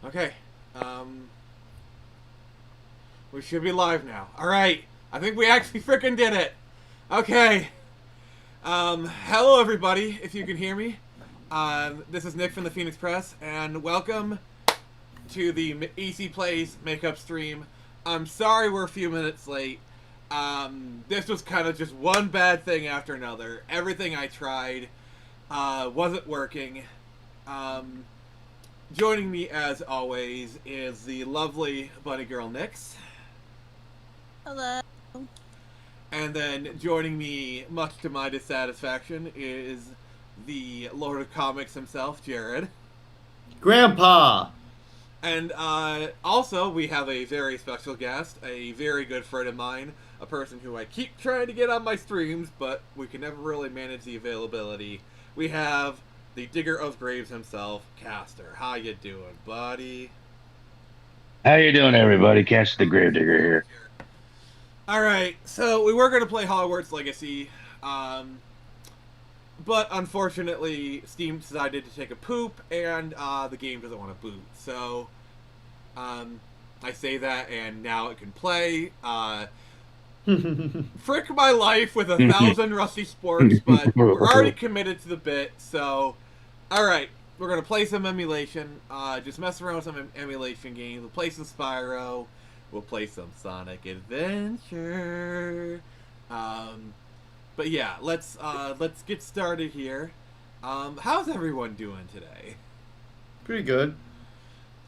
Okay. We should be live now. Alright. I think we actually freaking did it. Okay. Hello everybody, if you can hear me. This is Nick from the Phoenix Press, and welcome to the Easy Plays Makeup stream. I'm sorry we're a few minutes late. This was kind of just one bad thing after another. Everything I tried, wasn't working. Joining me, as always, is the lovely bunny girl Nyx. Hello. And then joining me, much to my dissatisfaction, is the Lord of Comics himself, Jared. Grandpa! And also, we have a very special guest, a very good friend of mine, a person who I keep trying to get on my streams, but we can never really manage the availability. We have the Digger of Graves himself, Castor. How you doing, buddy? How you doing, everybody? Castor the Gravedigger here. Alright, so we were going to play Hogwarts Legacy, but unfortunately Steam decided to take a poop, and the game doesn't want to boot. So, I say that, and now it can play. Frick my life with 1,000 rusty sporks, but we're already committed to the bit, so... Alright, we're going to play some emulation, just mess around with some emulation games. We'll play some Spyro, we'll play some Sonic Adventure. But yeah, let's get started here. How's everyone doing today? Pretty good.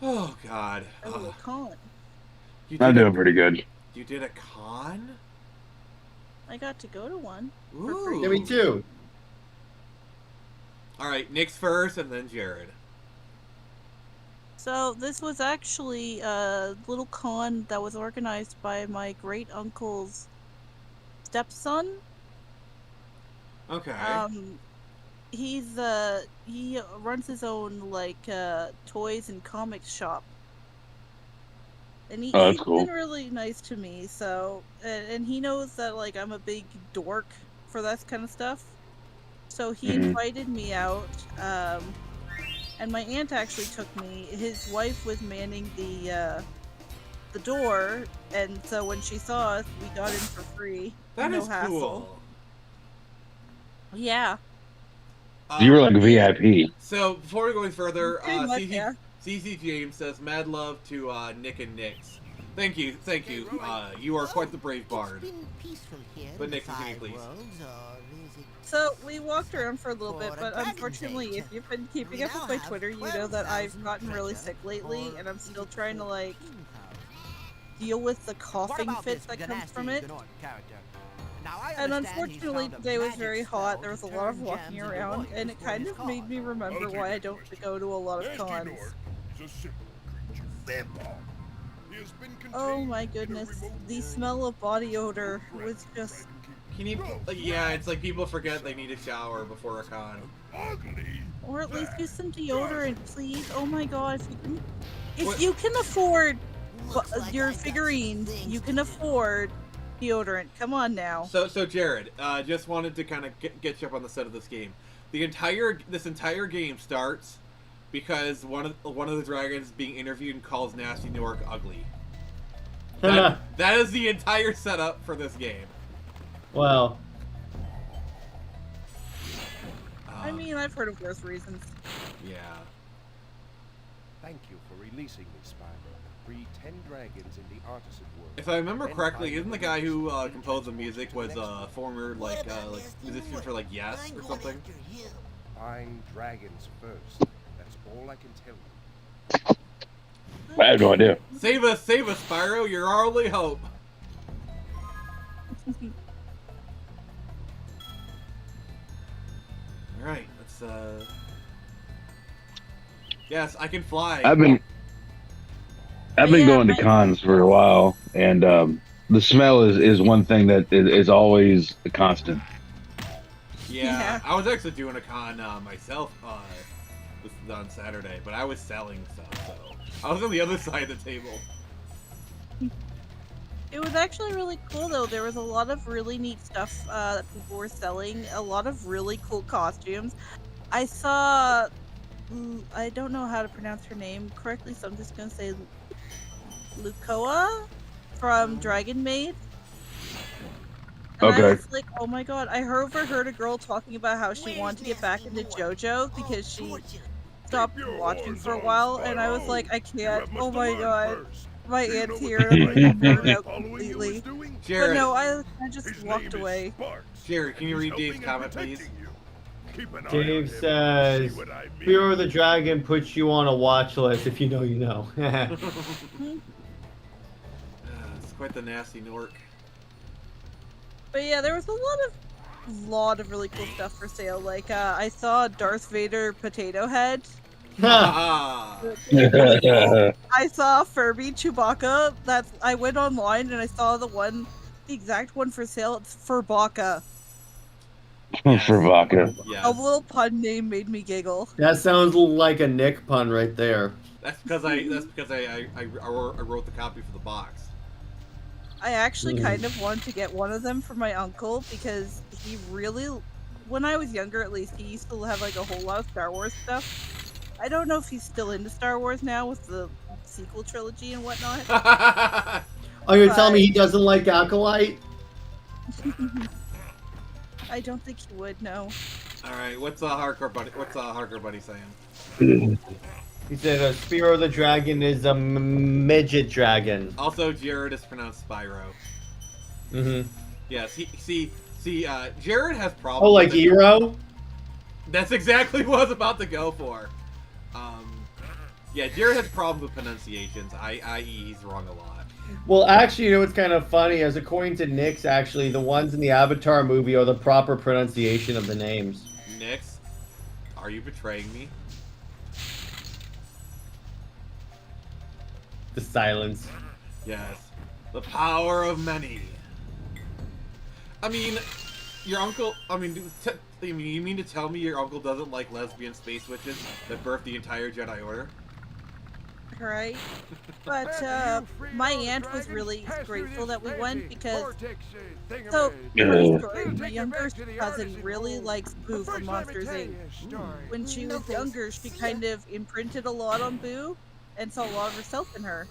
Oh god. Oh, con. I'm doing pretty good. You did a con? I got to go to one. Ooh. Yeah, me too. Alright, Nick's first and then Jared. So this was actually a little con that was organized by my great uncle's stepson. Okay. He runs his own toys and comics shop. And he's cool. been really nice to me, so and he knows that I'm a big dork for that kind of stuff. So he invited me out, and my aunt actually took me. His wife was manning the door, and so when she saw us, we got in for free. That no is hassle. cool. Yeah. You were like a VIP. So, before we go any further, Pretty much, yeah. CC James says, mad love to Nick and Nyx. Thank you. You are quite the brave bard. But Nick, continue, please. So we walked around for a little bit, but unfortunately, if you've been keeping up with my Twitter, you know that I've gotten really sick lately, and I'm still trying to deal with the coughing fit that comes from it. And unfortunately, today was very hot. There was a lot of walking around, and it kind of made me remember why I don't go to a lot of cons. Oh my goodness, the smell of body odor was just... Yeah, it's like people forget they need a shower before a con. Or at least use some deodorant, please. Oh my god, if you can afford your figurines, you can afford deodorant. Come on now. So Jared, just wanted to kind of get you up on the set of this game. This entire game starts because one of the dragons being interviewed and calls Nasty Newark ugly. That is the entire setup for this game. Wow. I mean, I've heard of worse reasons. Yeah. Thank you for releasing me, Spyro. Free 10 dragons in the artisan world. If I remember correctly, isn't the guy who composed the music was a former musician for Yes or something? Find dragons first. That's all I can tell you. I have no idea. Save us, Spyro! You're our only hope. Alright, let's Yes, I can fly. I've been going to cons for a while, and the smell is one thing that is always a constant. Yeah, I was actually doing a con myself on Saturday, but I was selling stuff, so I was on the other side of the table. It was actually really cool, though. There was a lot of really neat stuff that people were selling. A lot of really cool costumes. I saw I don't know how to pronounce her name correctly, so I'm just gonna say Lukoa from Dragon Maid. And I Okay. was like, oh my god, I overheard a girl talking about how she wanted to get back into JoJo because she stopped watching for a while, and I was like, I can't. Oh my god. My aunt's here and I'm gonna be nerded out completely. But Jared, no, I just walked away. Jared, can you read Dave's comment, please? Dave says, Fear of the Dragon puts you on a watch list. If you know, you know. It's quite the nasty Nork. But yeah, there was a lot of really cool stuff for sale. Like, I saw a Darth Vader potato head. Ah. I saw Furby Chewbacca. I went online and I saw the exact one for sale. It's Furbacca. For vodka. Yes. A little pun name made me giggle. That sounds like a Nick pun right there. That's because I wrote the copy for the box. I actually kind of wanted to get one of them for my uncle because he really, when I was younger at least, he used to have like a whole lot of Star Wars stuff. I don't know if he's still into Star Wars now with the sequel trilogy and whatnot. Oh, you're telling me he doesn't like Acolyte? I don't think he would, no. Alright, what's hardcore buddy saying? He said a Spear of the Dragon is a midget dragon. Also, Jared is pronounced Spyro. Mm-hmm. Yes, Jared has problems. Oh, like with it. Eero? That's exactly what I was about to go for. Yeah, Jared has problems with pronunciations, i.e. he's wrong a lot. Well, actually, you know what's kind of funny? As according to Nyx, actually, the ones in the Avatar movie are the proper pronunciation of the names. Nyx, are you betraying me? The silence. Yes. The power of many. I mean, your uncle, you mean to tell me your uncle doesn't like lesbian space witches that birthed the entire Jedi Order? Right? But, my aunt was really grateful that we went because, so, funny story, my younger cousin really likes Boo from Monsters, Inc. When she was younger, she kind of imprinted a lot on Boo and saw a lot of herself in her.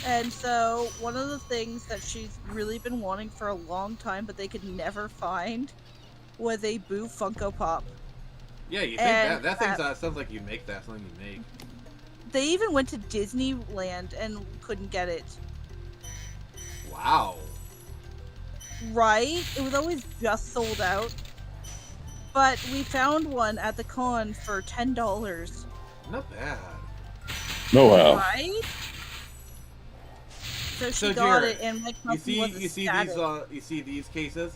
And so, one of the things that she's really been wanting for a long time, but they could never find, was a Boo Funko Pop. Yeah, you think that thing sounds like you make that, something you make. They even went to Disneyland and couldn't get it. Wow. Right? It was always just sold out. But we found one at the con for $10. Not bad. Oh wow. Right? So she So, got Jared, it, and my company was ecstatic. you see these cases?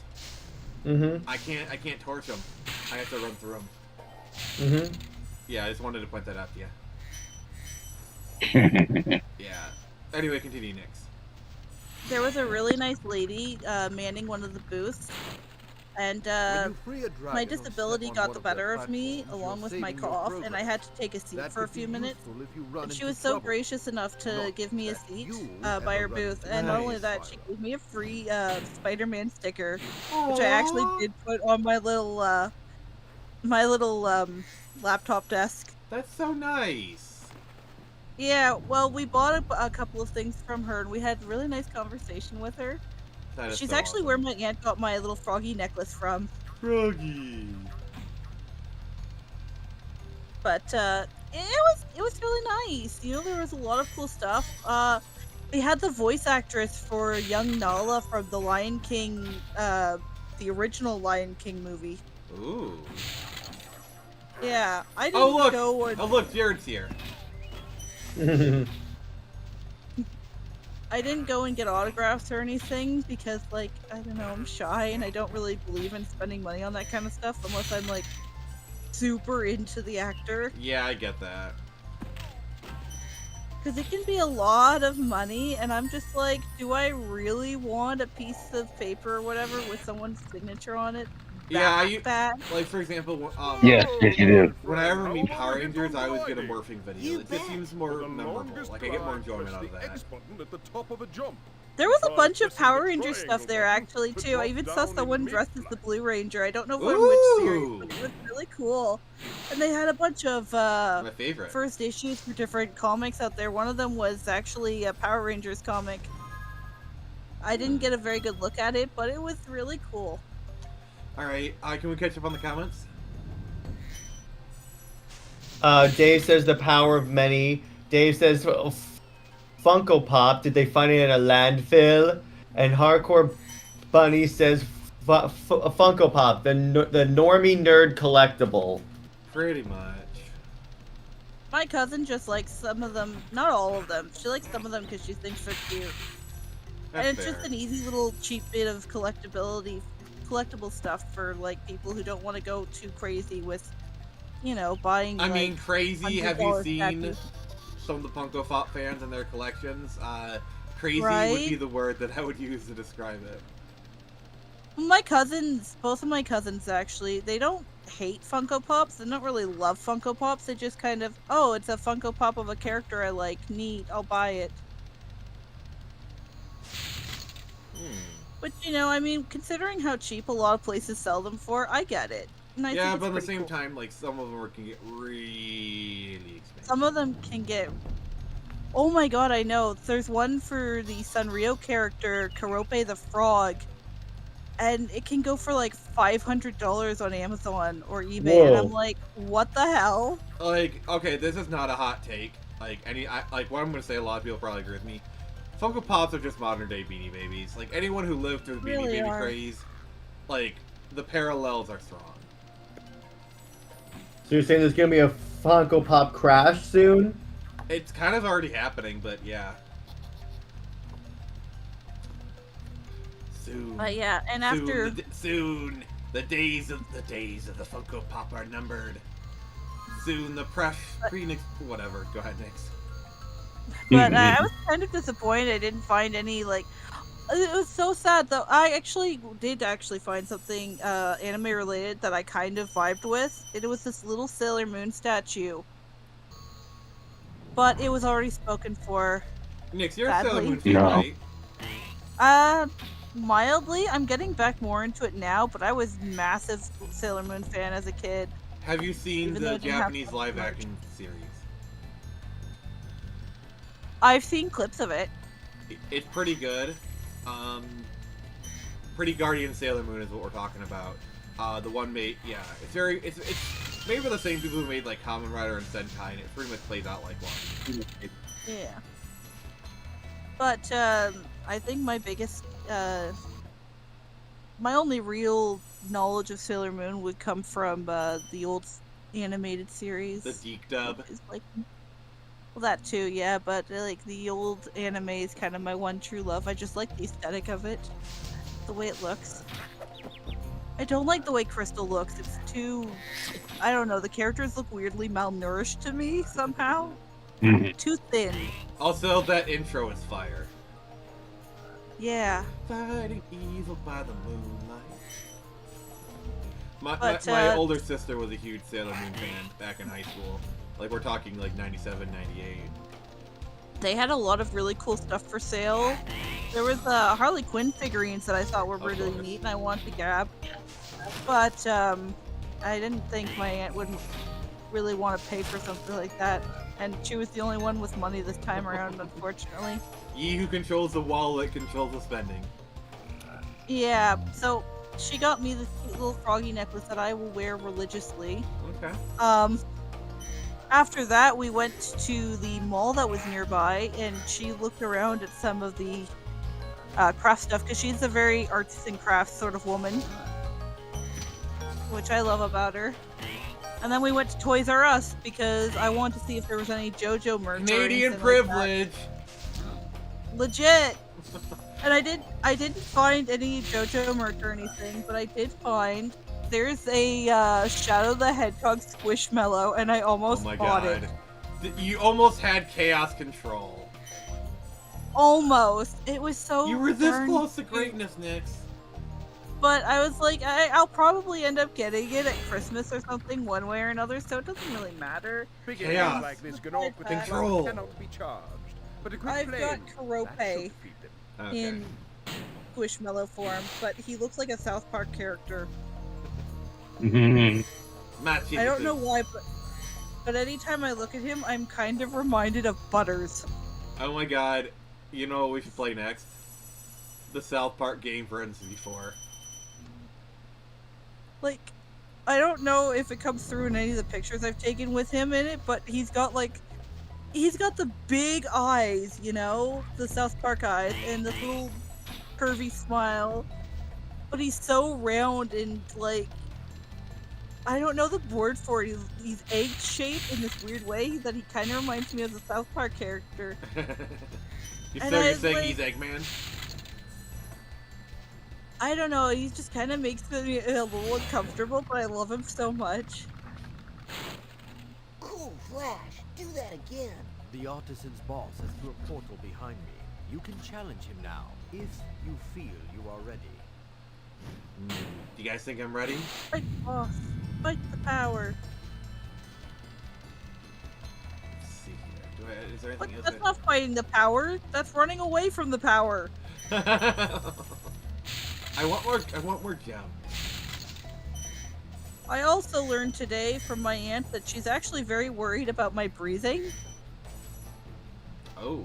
Mm-hmm. I can't torch them. I have to run through them. Mm-hmm. Yeah, I just wanted to point that out to you. Yeah. Anyway, continue, Nyx. There was a really nice lady manning one of the booths, and my disability got the better of me, along with my cough, and I had to take a seat for a few minutes. And she was so gracious enough to give me a seat by her booth, and not only that, she gave me a free Spider-Man sticker, which I actually did put on my little laptop desk. That's so nice. Yeah, well, we bought a couple of things from her, and we had a really nice conversation with her. That is She's so actually awesome. where my aunt got my little froggy necklace from. Froggy. But it was really nice. You know, there was a lot of cool stuff. They had the voice actress for young Nala from the Lion King, the original Lion King movie. Ooh. Yeah, I didn't go and Oh look, Jared's here. I didn't go and get autographs or anything because, like, I don't know, I'm shy and I don't really believe in spending money on that kind of stuff unless I'm, like, super into the actor. Yeah, I get that. Because it can be a lot of money, and I'm just like, do I really want a piece of paper or whatever with someone's signature on it? Yeah, Bad? like for example, Yes, you do. whenever I meet Power Rangers, I always get a morphing video. It just seems more memorable. Like I get more enjoyment out of that. X button at the top of a jump. There was a bunch of Power Ranger stuff there, actually, too. I even saw someone dressed as the Blue Ranger. I don't know from which series, but it was really cool. And they had a bunch of My favorite. first issues for different comics out there. One of them was actually a Power Rangers comic. I didn't get a very good look at it, but it was really cool. Alright, can we catch up on the comments? Dave says the power of many. Dave says Funko Pop. Did they find it in a landfill? And Hardcore Bunny says Funko Pop, the normie nerd collectible. Pretty much. My cousin just likes some of them, not all of them. She likes some of them because she thinks they're cute. That's and it's fair. just an easy little cheap bit of collectible stuff for like people who don't want to go too crazy with, you know, buying. I like, mean, crazy. Have you seen statues. some of the Funko Pop fans and their collections? Crazy would Right? be the word that I would use to describe it. My cousins, both of my cousins actually, they don't hate Funko Pops. They don't really love Funko Pops. They just kind of, oh, it's a Funko Pop of a character I like. Neat, I'll buy it. But, you know, I mean, considering how cheap a lot of places sell them for, I get it. And I Yeah, think but at the it's same pretty cool. time, like, some of them can get really expensive. Some of them can get... Oh my god, I know. There's one for the Sanrio character, Karope the Frog, and it can go for like $500 on Amazon or eBay, and Whoa. I'm like, what the hell? Like, okay, this is not a hot take. Like, like, what I'm gonna say, a lot of people probably agree with me. Funko Pops are just modern day Beanie Babies. Like, anyone who lived through the Beanie Really Baby are. craze, like, the parallels are strong. So you're saying there's gonna be a Funko Pop crash soon? It's kind of already happening, but yeah. Soon. But yeah, and after... Soon, the days of the Funko Pop are numbered. Soon, the pre-Nix, whatever. Go ahead, Nix. But I was kind of disappointed I didn't find any, like... It was so sad, though. I actually did find something anime-related that I kind of vibed with. It was this little Sailor Moon statue. But it was already spoken for. Nix, you're a Sailor Badly. Moon fan, No. right? Mildly. I'm getting back more into it now, but I was massive Sailor Moon fan as a kid. Have you seen Even though the I didn't have Japanese much live-action series? I've seen clips of it. It's pretty good. Pretty Guardian Sailor Moon is what we're talking about. The one made, yeah, it's made by the same people who made like Kamen Rider and Sentai, and it pretty much plays out like one. Yeah. But I think my biggest, my only real knowledge of Sailor Moon would come from the old animated series. The Geek Dub. Is like, well, that too, yeah. But like the old anime is kind of my one true love. I just like the aesthetic of it, the way it looks. I don't like the way Crystal looks. It's too, I don't know. The characters look weirdly malnourished to me somehow. Too thin. Also, that intro is fire. Yeah. Fighting evil by the moonlight. My But, older sister was a huge Sailor Moon fan back in high school. Like, we're talking like 97, 98. They had a lot of really cool stuff for sale. There was Harley Quinn figurines that I thought were really course. neat and I wanted to grab. But I didn't think my aunt would really want to pay for something like that. And she was the only one with money this time around, unfortunately. Ye who controls the wallet controls the spending. Yeah, so she got me this cute little froggy necklace that I will wear religiously. Okay. After that, we went to the mall that was nearby, and she looked around at some of the craft stuff, because she's a very arts and crafts sort of woman, which I love about her. And then we went to Toys R Us, because I wanted to see if there was any JoJo merch. or Canadian anything like that. privilege! Legit! And I didn't find any JoJo merch or anything, but I did find there's a Shadow the Hedgehog Squishmallow, and I Oh almost my bought god. it. You almost had Chaos Control. Almost. It was so You were this darn close to cute. greatness, Nix. But I was like, I'll probably end up getting it at Christmas or something, one way or another, so it doesn't really matter. Bigger Chaos. things like this can all Control. cannot be charged, but a good I've flame, got that Karope. should feed them. Okay. in Squishmallow form, but he looks like a South Park character. Matt I don't know why, but anytime I look at him, I'm kind of reminded of Butters. Oh my god. You know what we should play next? The South Park game for N64. Like, I don't know if it comes through in any of the pictures I've taken with him in it, but he's got the big eyes, you know? The South Park eyes, and this little curvy smile. But he's so round and, like, I don't know the word for it. He's egg-shaped in this weird way that he kind of reminds me of the South Park character. So you're saying he's Eggman? I don't know, he just kind of makes me a little uncomfortable, but I love him so much. Cool, Flash. Do that again. The Artisan's boss has through a portal behind me. You can challenge him now, if you feel you are ready. Do you guys think I'm ready? Fight the boss. Fight the power. Let's see here. Is there What? anything else? That's not fighting the power. That's running away from the power. I want more gems. I also learned today from my aunt that she's actually very worried about my breathing. Oh.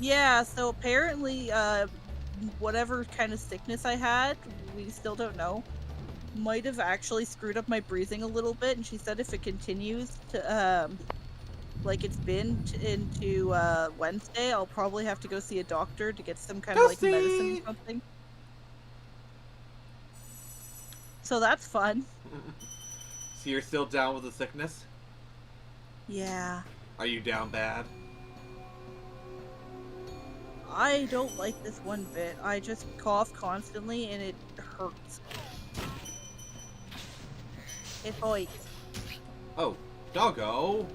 Yeah, so apparently, whatever kind of sickness I had, we still don't know, might have actually screwed up my breathing a little bit, and she said if it continues to, like it's been into, Wednesday, I'll probably have to go see a doctor to get some kind of, like, medicine or something. So that's fun. So you're still down with the sickness? Yeah. Are you down bad? I don't like this one bit. I just cough constantly and it hurts. It hurts. Oh, doggo.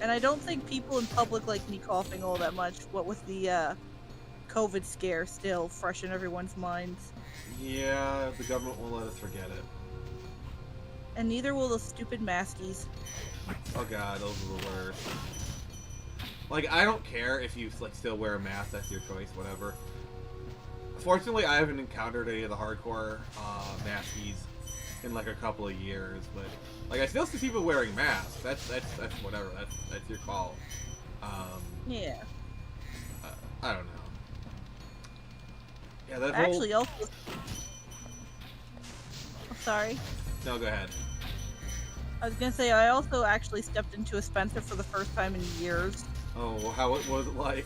And I don't think people in public like me coughing all that much, what with the COVID scare still fresh in everyone's minds. Yeah, the government won't let us forget it. And neither will the stupid maskies. Oh god, those are the worst. Like, I don't care if you like still wear a mask, that's your choice, whatever. Fortunately, I haven't encountered any of the hardcore maskies in like a couple of years, but like I still see people wearing masks. That's whatever. That's your call. Yeah. I don't know. Yeah, that Actually, also... Oh, sorry. No, go ahead. I was gonna say, I also actually stepped into a Spencer for the first time in years. Oh, well, how was it like?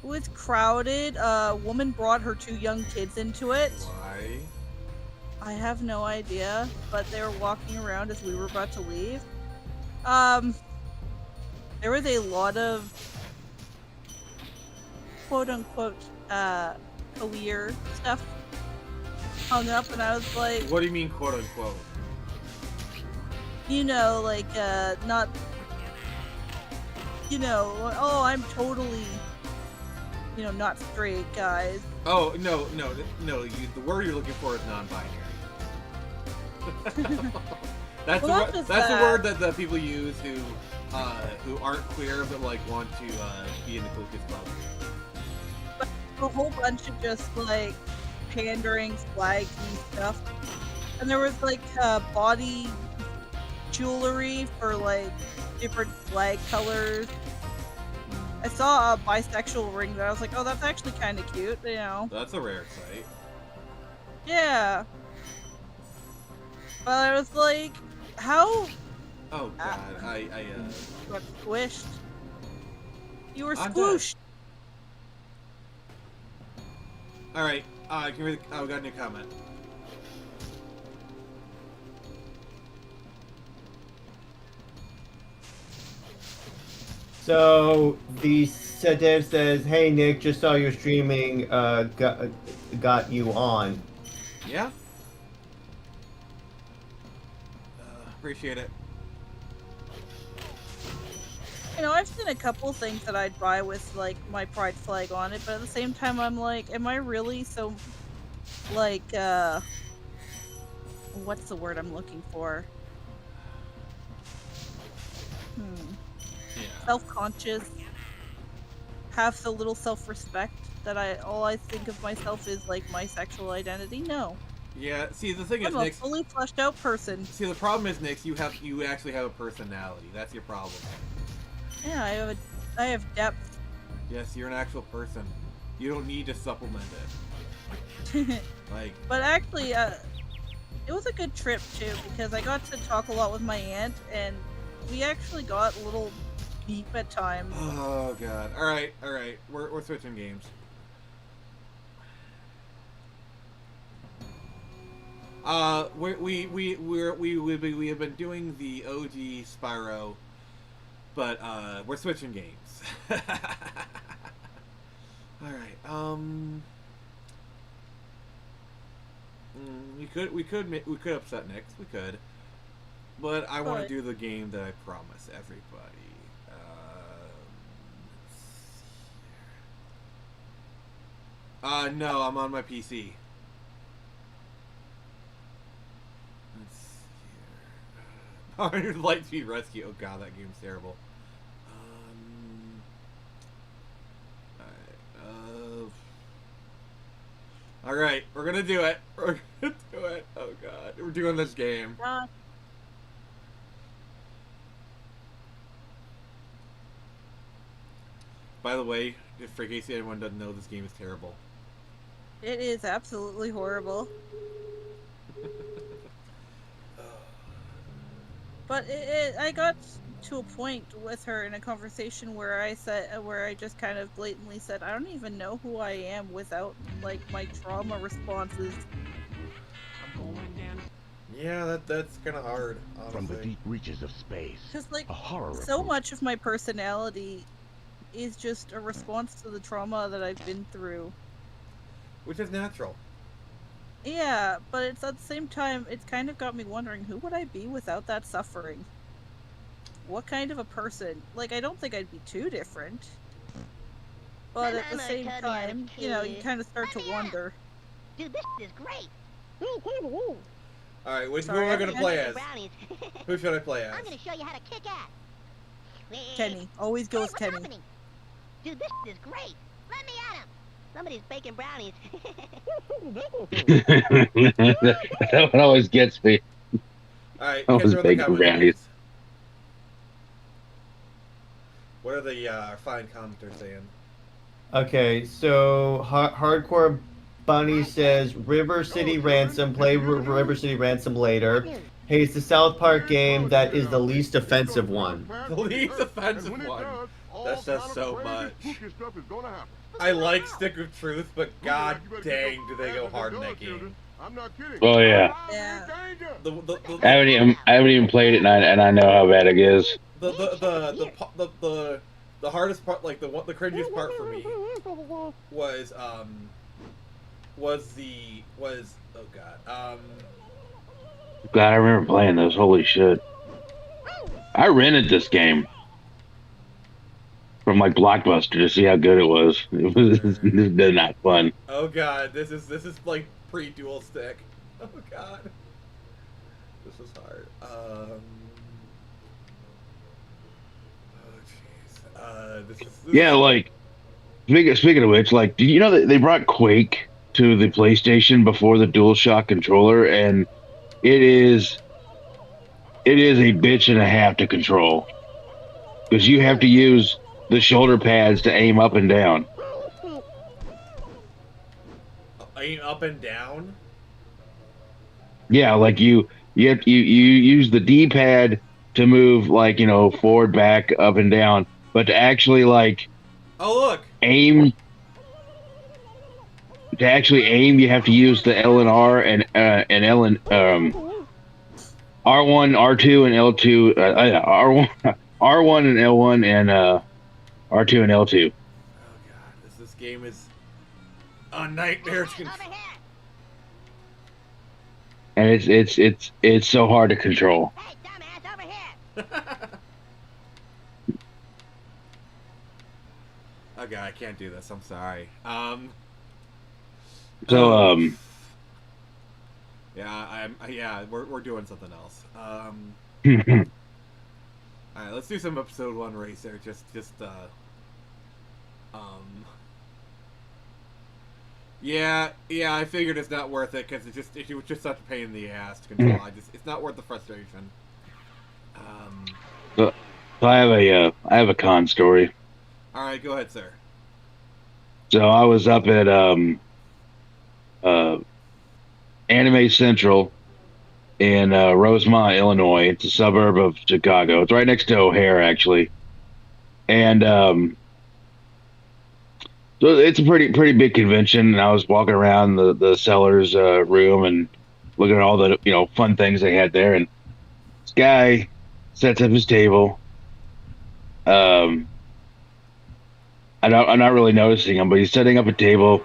It was crowded. A woman brought her 2 young kids into it. Why? I have no idea, but they were walking around as we were about to leave. There was a lot of quote-unquote, queer stuff hung up, and I was like... What do you mean, quote-unquote? You know, like, not... You know, oh, I'm totally, you know, not straight, guys. Oh, no, the word you're looking for is non-binary. That's the word that the people use who aren't queer but like want to be in the Cool Kids Club. But a whole bunch of just like pandering, flagy stuff, and there was like body jewelry for like different flag colors. I saw a bisexual ring that I was like, oh, that's actually kind of cute, you know. That's a rare sight. Yeah. But I was like, how? Oh god, I You got squished. You were I'm squooshed. Alright, can we got a new comment. So the Dev says, "Hey Nick, just saw your streaming. Got you on." Yeah. Appreciate it. You know, I've seen a couple things that I'd buy with like my pride flag on it, but at the same time, I'm like, am I really so like what's the word I'm looking for? Yeah. Self-conscious. have so little self-respect that all I think of myself is like my sexual identity. No, Yeah. See, the thing is, I'm a Nix. fully fleshed out person. See, the problem is, Nix, you actually have a personality. That's your problem. Yeah, I have depth. Yes, you're an actual person. You don't need to supplement it. Like, But actually, it was a good trip too because I got to talk a lot with my aunt, and we actually got a little deep at times. oh god. All right. We're switching games. We have been doing the OG Spyro, but we're switching games. All right. We could upset Nick. We could, but I want to do the game that I promise everybody. No, I'm on my PC. Lightspeed Rescue. Oh god, that game's terrible. Alright, we're gonna do it. We're gonna do it. Oh god, we're doing this game. By the way, if for case anyone doesn't know, this game is terrible. It is absolutely horrible. But I got to a point with her in a conversation where I just kind of blatantly said, I don't even know who I am without like my trauma responses. Yeah, that's kind of hard, honestly. From the deep reaches of space, Because like a horror so report. much of my personality is just a response to the trauma that I've been through. Which is natural. Yeah, but it's at the same time, it's kind of got me wondering, who would I be without that suffering? What kind of a person? Like, I don't think I'd be too different. But at the same time, you know, you kind of start to wonder. Dude, this is great. Alright, which who Sorry, am I gonna play as? Brownies. Who should I play as? I'm gonna show you how to kick ass. Kenny. Always Hey, goes what's Kenny. happening? Dude, this is great. Let me at him. Somebody's baking brownies. That one always gets me. Alright, I was kids are in the baking comments, brownies. please. What are the fine commenters saying? Okay, so Hardcore Bunny says River City Ransom. Play River City Ransom later. Hey, it's the South Park game that is the least offensive one. The least offensive one. That says so much. I like Stick of Truth, but god dang, do they go hard in that game. I'm not kidding. Oh yeah. Yeah. I haven't even played it, and I know how bad it is. The hardest part, like the cringiest part for me was oh god, God, I remember playing those. Holy shit! I rented this game from like Blockbuster to see how good it was. It was not fun. oh god, this is like pre-dual stick. Oh god, this is hard. Oh jeez. This is Yeah, like speaking of which, like, did you know that they brought Quake to the PlayStation before the DualShock controller, and it is a bitch and a half to control because you have to use the shoulder pads to aim up and down. aim up and down. Yeah, like you use the D-pad to move, like, you know, forward, back, up and down, but to actually like Oh look. aim. To actually aim, you have to use the L and R and L and R1, R2, and L2. R1 and L1 and R2 and L2. Oh god, this game is a nightmare to control. And it's so hard to control. Hey, dumbass, over here. Oh god, I can't do this. I'm sorry. Yeah, we're doing something else. All right, let's do some episode 1 racer. Just Yeah, I figured it's not worth it because it was just such a pain in the ass to control. It's not worth the frustration. So I have a con story. All right, go ahead, sir. So I was up at Anime Central in Rosemont, Illinois. It's a suburb of Chicago. It's right next to O'Hare, actually. And so it's a pretty big convention. And I was walking around the seller's room and looking at all the fun things they had there. And this guy sets up his table. I'm not really noticing him, but he's setting up a table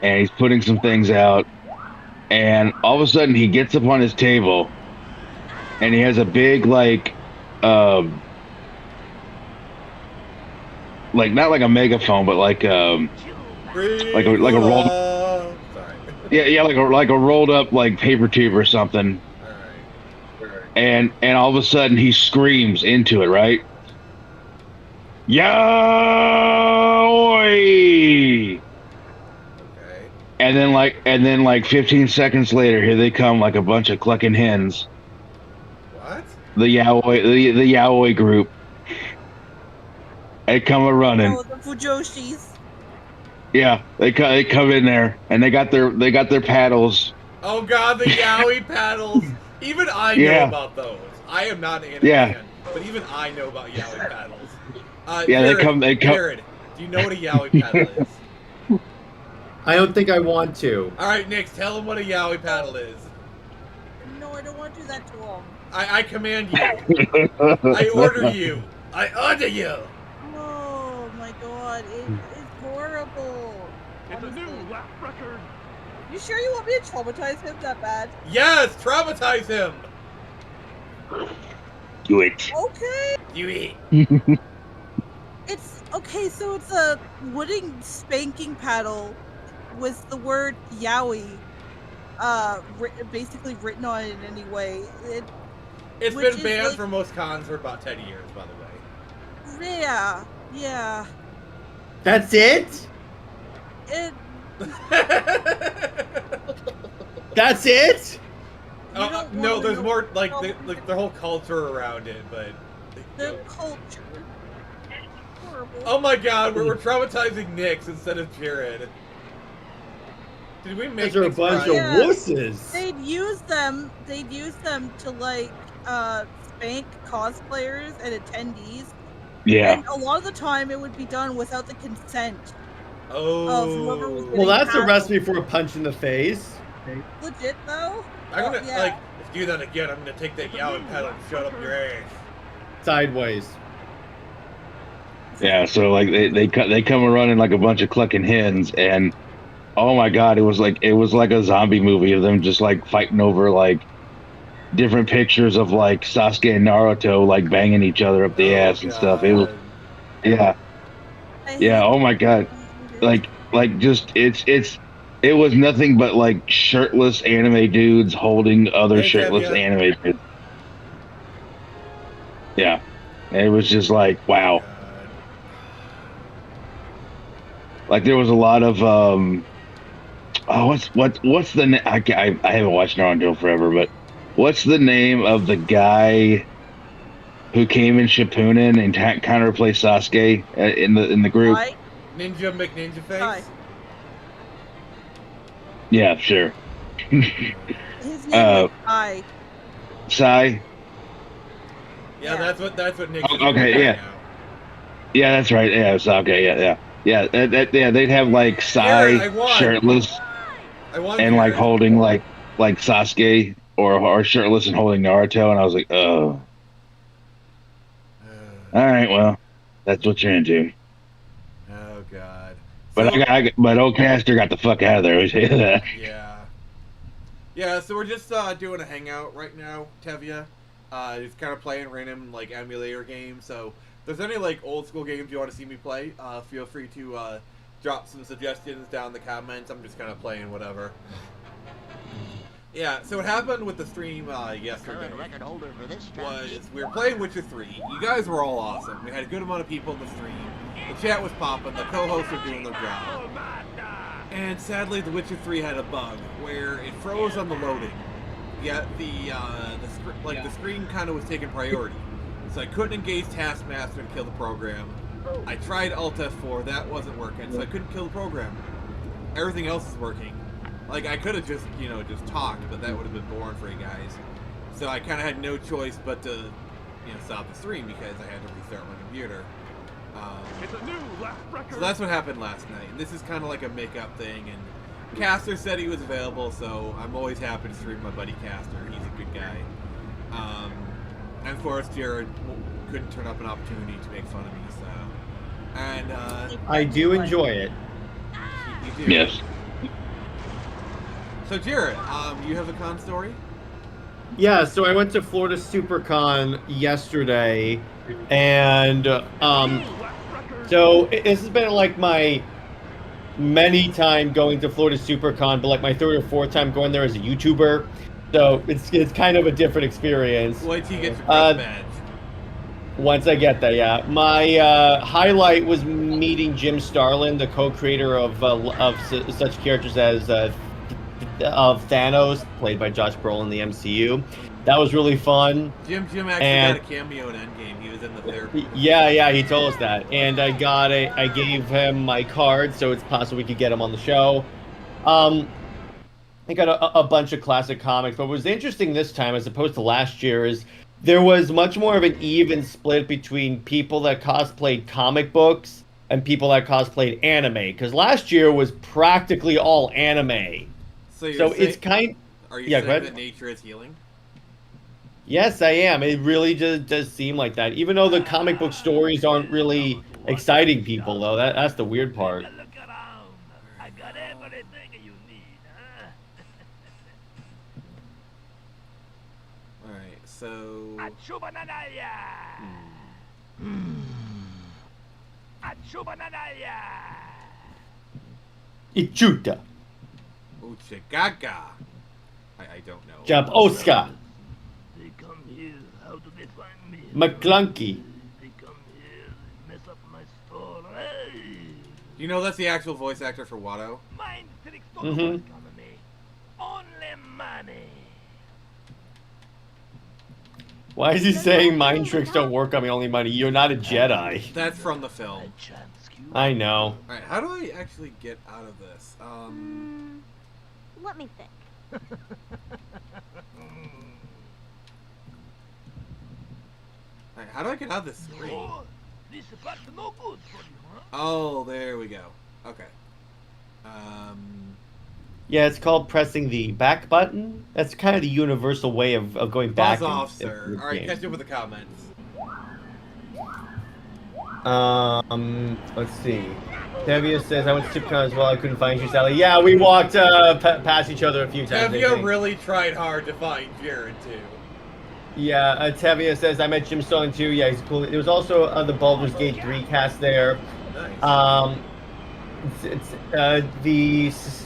and he's putting some things out. And all of a sudden, he gets up on his table, and he has a big like not like a megaphone, but like a rolled Sorry. yeah like a rolled up like paper tube or something. All right. And all of a sudden, he screams into it, right? Yowie! And then like 15 seconds later, here they come like a bunch of clucking hens. What? The yaoi group. They come a running. Oh, the Fujoshis. Yeah, they come in there and they got their paddles. Oh god, the yaoi paddles. Even I know about those. I am not an anime fan, but even I know about yaoi paddles. Jared, Jared, do you know what a yaoi paddle is? I don't think I want to. Alright, Nick, tell him what a yaoi paddle is. No, I don't want to do that to him. I command you. I order you. I order you. Oh my god, it's horrible. It's a new lap record. You sure you want me to traumatize him that bad? Yes, traumatize him. Do it. Okay. You eat. It's okay, so it's a wooden spanking paddle with the word yaoi basically written on it in any way. It's been banned from most cons for about 10 years, by the way. Yeah. That's it? That's it? No, there's more, like the whole culture around it, but... The culture. Horrible. Oh my god, we're traumatizing Nix instead of Jared. Did we make Those are a bunch of wusses. They'd use them to like spank cosplayers and attendees. Yeah. And a lot of the time it would be done without the consent of whoever was getting Well, that's a paddled. recipe for a punch in the face. Legit though. I'm gonna if you do that again, I'm gonna take that yaoi paddle and shut up your ass. Sideways. Yeah, so like they come running like a bunch of clucking hens, and oh my god, it was like a zombie movie of them just like fighting over like different pictures of like Sasuke and Naruto like banging each other up the ass and stuff. It was yeah. Oh my god, like just it was nothing but like shirtless anime dudes holding other shirtless anime dudes. Yeah, it was just like wow. Like there was a lot of what's the name? I haven't watched Naruto forever, but what's the name of the guy who came in Shippuden and kind of replaced Sasuke in the group? Ninja McNinja Face. Hi. Yeah, sure. His name is Sai. Sai. Yeah, that's what Nick. Okay, yeah. Now. Yeah, that's right. Yeah, it's okay. Yeah. They'd have like Sai shirtless and like holding like Sasuke or shirtless and holding Naruto, and I was like, oh. All right, well, that's what you're into. Oh god. But but old Castor got the fuck out of there. We say that. Yeah. So we're just doing a hangout right now, Tevya. Just kind of playing random like emulator games. So if there's any like old school games you want to see me play, feel free to drop some suggestions down in the comments. I'm just kind of playing whatever. Yeah, so what happened with the stream yesterday was we were playing Witcher 3. You guys were all awesome. We had a good amount of people in the stream. The chat was popping. The co-hosts were doing their job. And sadly, The Witcher 3 had a bug where it froze on the loading. Yet the screen kind of was taking priority. So I couldn't engage Taskmaster to kill the program. I tried Alt F4, that wasn't working, so I couldn't kill the program. Everything else is working. Like, I could have just, just talked, but that would have been boring for you guys. So I kind of had no choice but to, stop the stream because I had to restart my computer. So that's what happened last night. And this is kind of like a make-up thing, and Castor said he was available, so I'm always happy to stream my buddy Castor. He's a good guy. And of course, Jared couldn't turn up an opportunity to make fun of me, so... And, I do enjoy it. You do. Yes. So, Jared, you have a con story? Yeah, so I went to Florida SuperCon yesterday, and so this has been like my many time going to Florida SuperCon, but like my third or fourth time going there as a YouTuber. So it's kind of a different experience. Wait till you get your press badge. Once I get there, yeah. My highlight was meeting Jim Starlin, the co-creator of such characters as of Thanos, played by Josh Brolin in the MCU. That was really fun. Jim actually got a cameo in Endgame. He was in the therapy. Yeah, he told us that. And I gave him my card, so it's possible we could get him on the show. I got a bunch of classic comics, but what was interesting this time, as opposed to last year, is there was much more of an even split between people that cosplayed comic books and people that cosplayed anime. Because last year was practically all anime. So it's kind. Are you saying that nature is healing? Yes, I am. It really just does seem like that. Even though the comic book stories aren't really exciting people, though. That's the weird part. I got everything you need, huh? Alright, so... Ichuta. Uchigaga. I don't know. Jump Oscar. They come here, how do they find me? McClunky. They come here, mess up my store. Hey! You know that's the actual voice actor for Watto? Mind tricks don't work on me. Only money. Why is he saying mind tricks don't work on me, only money? You're not a Jedi. That's from the film. I know. Alright, how do I actually get out of this? Let me think. Alright, how do I get out of this screen? Oh, this part's no good for you, huh? Oh, there we go. Okay. Yeah, it's called pressing the back button. That's kind of the universal way of going back. Buzz off, sir. Alright, catch up with the comments. Let's see. Tevia says, I went to SuperCon as well, I couldn't find you, Sally. Yeah, we walked past each other a few times. Tevia really tried hard to find Jared, too. Yeah, Tevia says, I met Jim Starlin too. Yeah, he's cool. There was also the Baldur's Gate 3 cast there. Nice.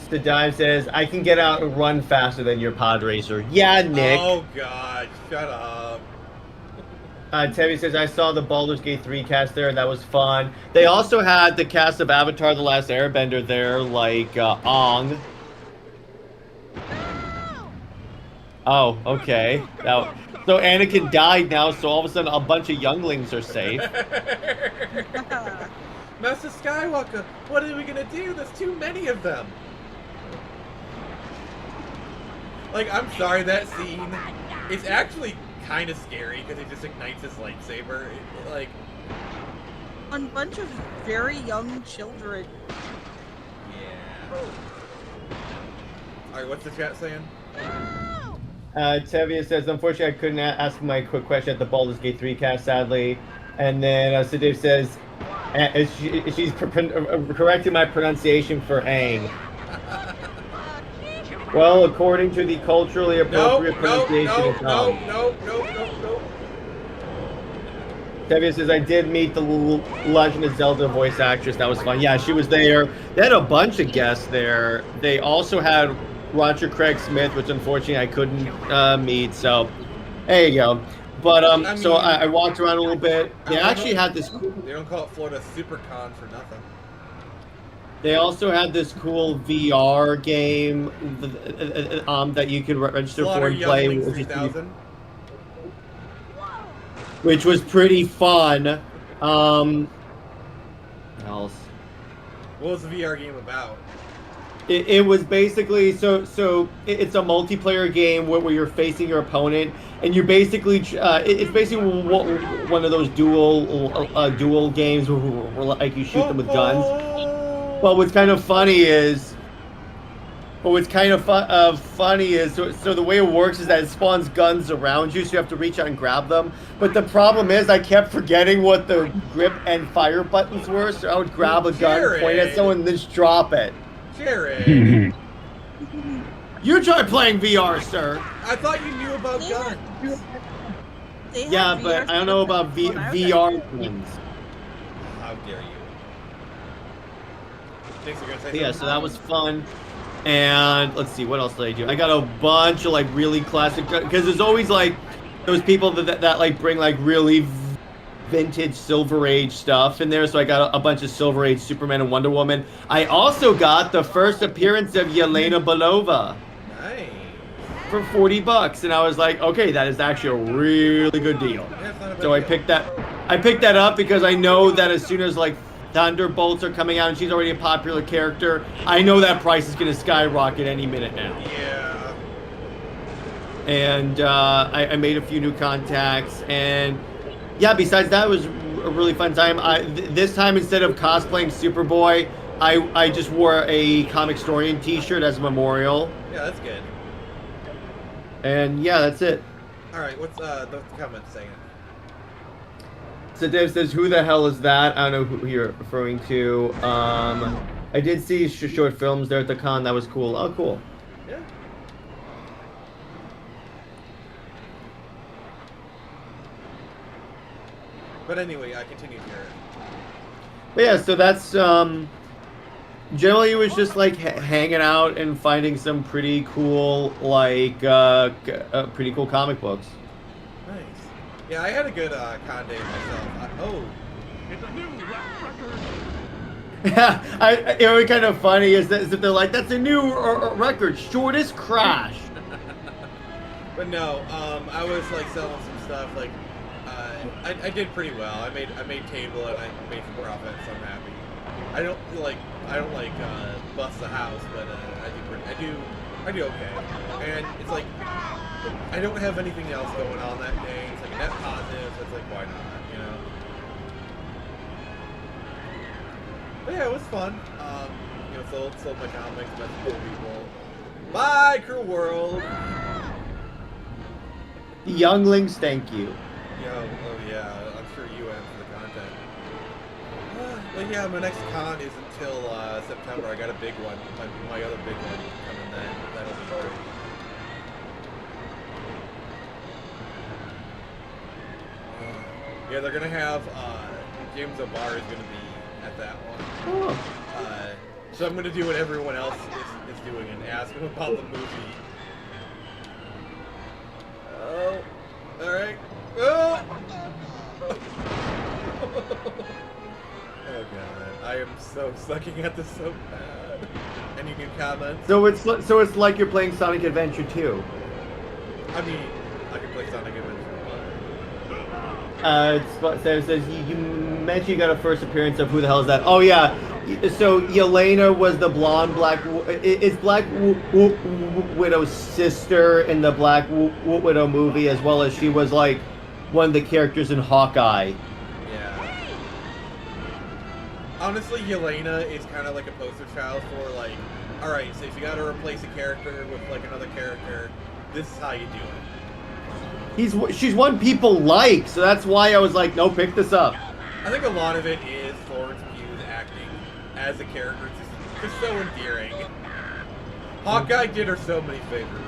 The dive says, I can get out and run faster than your pod racer. Yeah, Nick. Oh, God. Shut up. Tevye says, I saw the Baldur's Gate 3 cast there. That was fun. They also had the cast of Avatar The Last Airbender there, like Ong. Oh, okay. Now, so Anakin died now, so all of a sudden a bunch of younglings are safe. Master Skywalker, what are we gonna do? There's too many of them. Like, I'm sorry, that scene, it's actually kind of scary because he just ignites his lightsaber. Like, a bunch of very young children. Yeah. Alright, what's the chat saying? Tevye says, unfortunately, I couldn't ask my quick question at the Baldur's Gate 3 cast, sadly. And then Sadif says, she's correcting my pronunciation for Aang. Well, according to the culturally appropriate pronunciation, it's Aang. No. Tevye says, I did meet the Legend of Zelda voice actress. That was fun. Yeah, she was there. They had a bunch of guests there. They also had Roger Craig Smith, which unfortunately I couldn't meet. So, there you go. But I so mean- I walked around a little bit. They actually had this. They don't call it Florida SuperCon for nothing. They also had this cool VR game that you could register Slaughter for and play, Younglings 3000. which was pretty fun. What else? What was the VR game about? It was basically it's a multiplayer game where you're facing your opponent, and you're basically it's basically one of those duel games where like you shoot them with guns. Well, what's kind of funny is so the way it works is that it spawns guns around you, so you have to reach out and grab them. But the problem is I kept forgetting what the grip and fire buttons were, so I would grab a gun, point at someone, and then just drop it. Jared! You try playing VR, sir. I thought you knew about guns. Yeah, but I don't know about VR games. How dare you? Thanks for gonna say Yeah, something. so that was fun. And let's see, what else did I do? I got a bunch of like really classic, because there's always like those people that like bring like really vintage Silver Age stuff in there. So I got a bunch of Silver Age Superman and Wonder Woman. I also got the first appearance of Yelena Belova Nice. for $40, and I was like, okay, that is actually a really good deal. Yeah, it's not a bad So I deal. picked that up because I know that as soon as like Thunderbolts are coming out and she's already a popular character, I know that price is going to skyrocket any minute now. Yeah. And I made a few new contacts, and yeah, besides that, it was a really fun time. This time, instead of cosplaying Superboy, I just wore a Comic Storian t-shirt as a memorial. Yeah, that's good. And yeah, that's it. Alright, what's the comment saying? So Dave says, who the hell is that? I don't know who you're referring to. I did see short films there at the con. That was cool. Oh, cool. Yeah. But anyway, I continue here. But yeah, so that's generally it was just like hanging out and finding some pretty cool pretty cool comic books. Nice. Yeah, I had a good con day myself. It's a new rap record. It was kind of funny is that they're like, that's a new record, shortest crash. But no, I was like selling some stuff. Like, I did pretty well. I made table and I made some profit, so I'm happy. I don't bust the house, but I do okay. And it's like I don't have anything else going on that day. It's like a net positive. So it's like, why not, you know? But yeah, it was fun. You know, sold my comics, met some cool people. Bye, Cruel World. Younglings, thank you. Oh yeah, I'm sure you am for the content. But yeah, my next con is until September. I got a big one. My other big one coming then. That'll be great. Yeah, they're gonna have James O'Barr is gonna be at that one. So I'm gonna do what everyone else is doing and ask him about the movie. Oh, all right. Oh! Oh god, I am so sucking at this so bad. Any new comments? So it's like you're playing Sonic Adventure 2. I mean, I can play Sonic Adventure. It says you mentioned you got a first appearance of who the hell is that? Oh yeah, so Yelena was the blonde it's Black Widow's sister in the Black Widow movie, as well as she was like one of the characters in Hawkeye. Yeah. Honestly, Yelena is kind of like a poster child for like, all right, so if you got to replace a character with like another character, this is how you do it. She's one people like, so that's why I was like, no, pick this up. I think a lot of it is Florence Pugh's acting as a character. It's just so endearing. Hawkeye did her so many favors.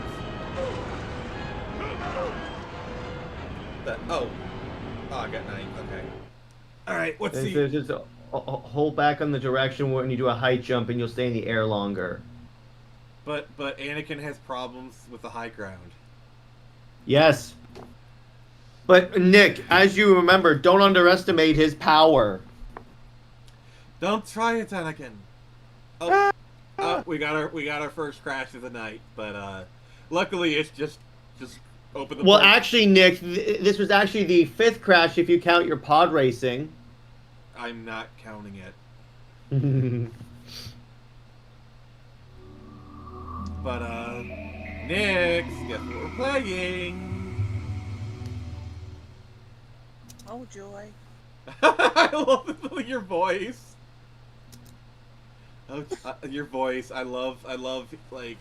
I got 9. Okay. All right. Let's see. Just hold back on the direction when you do a high jump, and you'll stay in the air longer. But Anakin has problems with the high ground. Yes. But Nick, as you remember, don't underestimate his power. Don't try it, Anakin. We got our first crash of the night, but luckily it's just open the. Well, port. actually, Nick, this was actually the 5th crash if you count your pod racing. I'm not counting it. But Nick, guess what we're playing? Oh joy. I love your voice. Oh, your voice. I love like.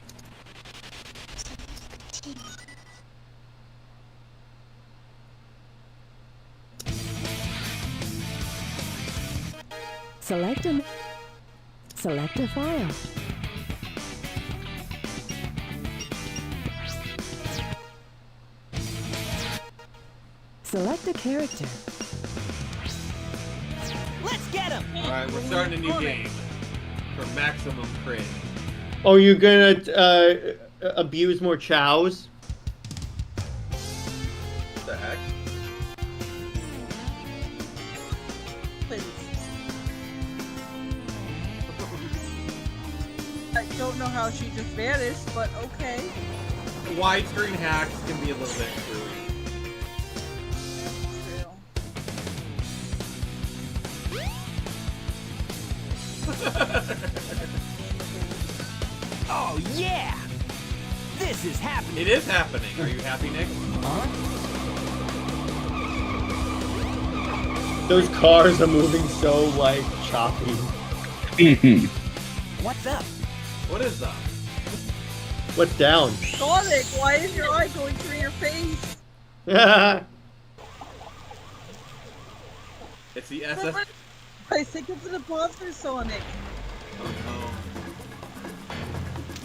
Select a file. Select a character. Let's get him! Alright, we're starting a new game for maximum cringe. Oh, you're gonna abuse more chows? What the heck? Please. I don't know how she just vanished, but okay. Widescreen hacks can be a little bit screwy. Oh yeah! This is happening! It is happening. Are you happy, Nick? Those cars are moving so, like, choppy. What's up? What is up? What's down? Sonic, why is your eye going through your face? It's the SF. I think it's an imposter, Sonic. Oh no.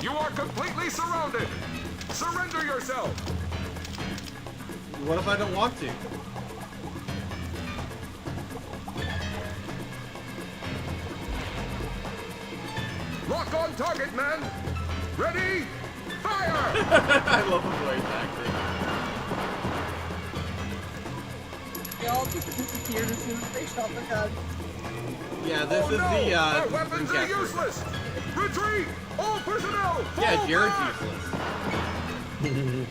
You are completely surrounded. Surrender yourself. What if I don't want to? Lock on target, men. Ready? Fire! I love the voice acting. They all just disappeared as soon as they shot the gun. Yeah, this is no! the Our weapons are Castor. useless. Retreat! All personnel! Yeah, fall Jared's back! useless.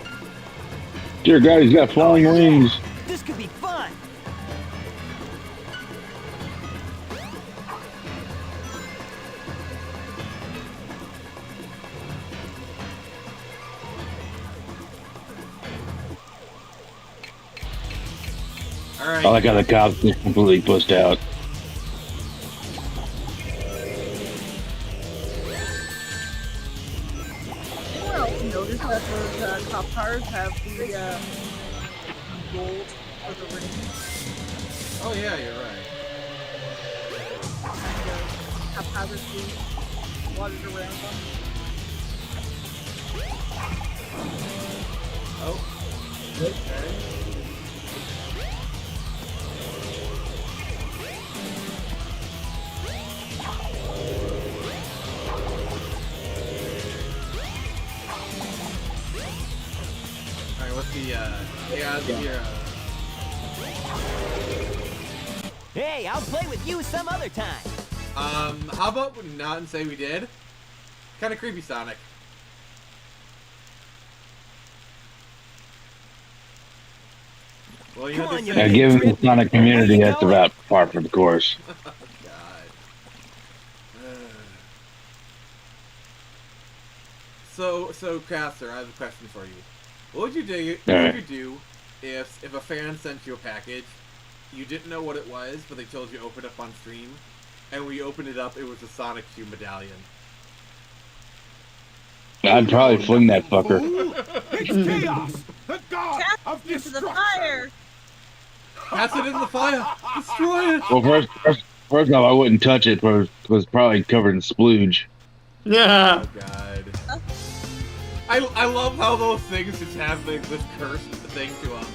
Dear God, he's got flying wings. This could be fun! Alright. I like how the cops just completely pushed out. Anyone else notice that those cop cars have the gold for the ring? Oh yeah, you're right. Kind of haphazardly wadded around them. Oh. Okay. Alright, what's the Hey, I'll play with you some other time! how about we not and say we did? Kinda creepy, Sonic. Well, you Come know on, this you Yeah, given the Sonic community, that's about par for the course. Oh, God. So Castor, I have a question for you. What would you do? What would you do if a fan sent you a package, you didn't know what it was, but they told you to open it up on stream, and when you opened it up, it was a Sonic 2 medallion? I'd probably fling that fucker. It's chaos! The god of Cast into the destruction! fire! Cast it in the fire! Destroy it! Well, first off, I wouldn't touch it, but it was probably covered in splooge. Yeah. Oh, God. I love how those things just have like, this cursed thing to them.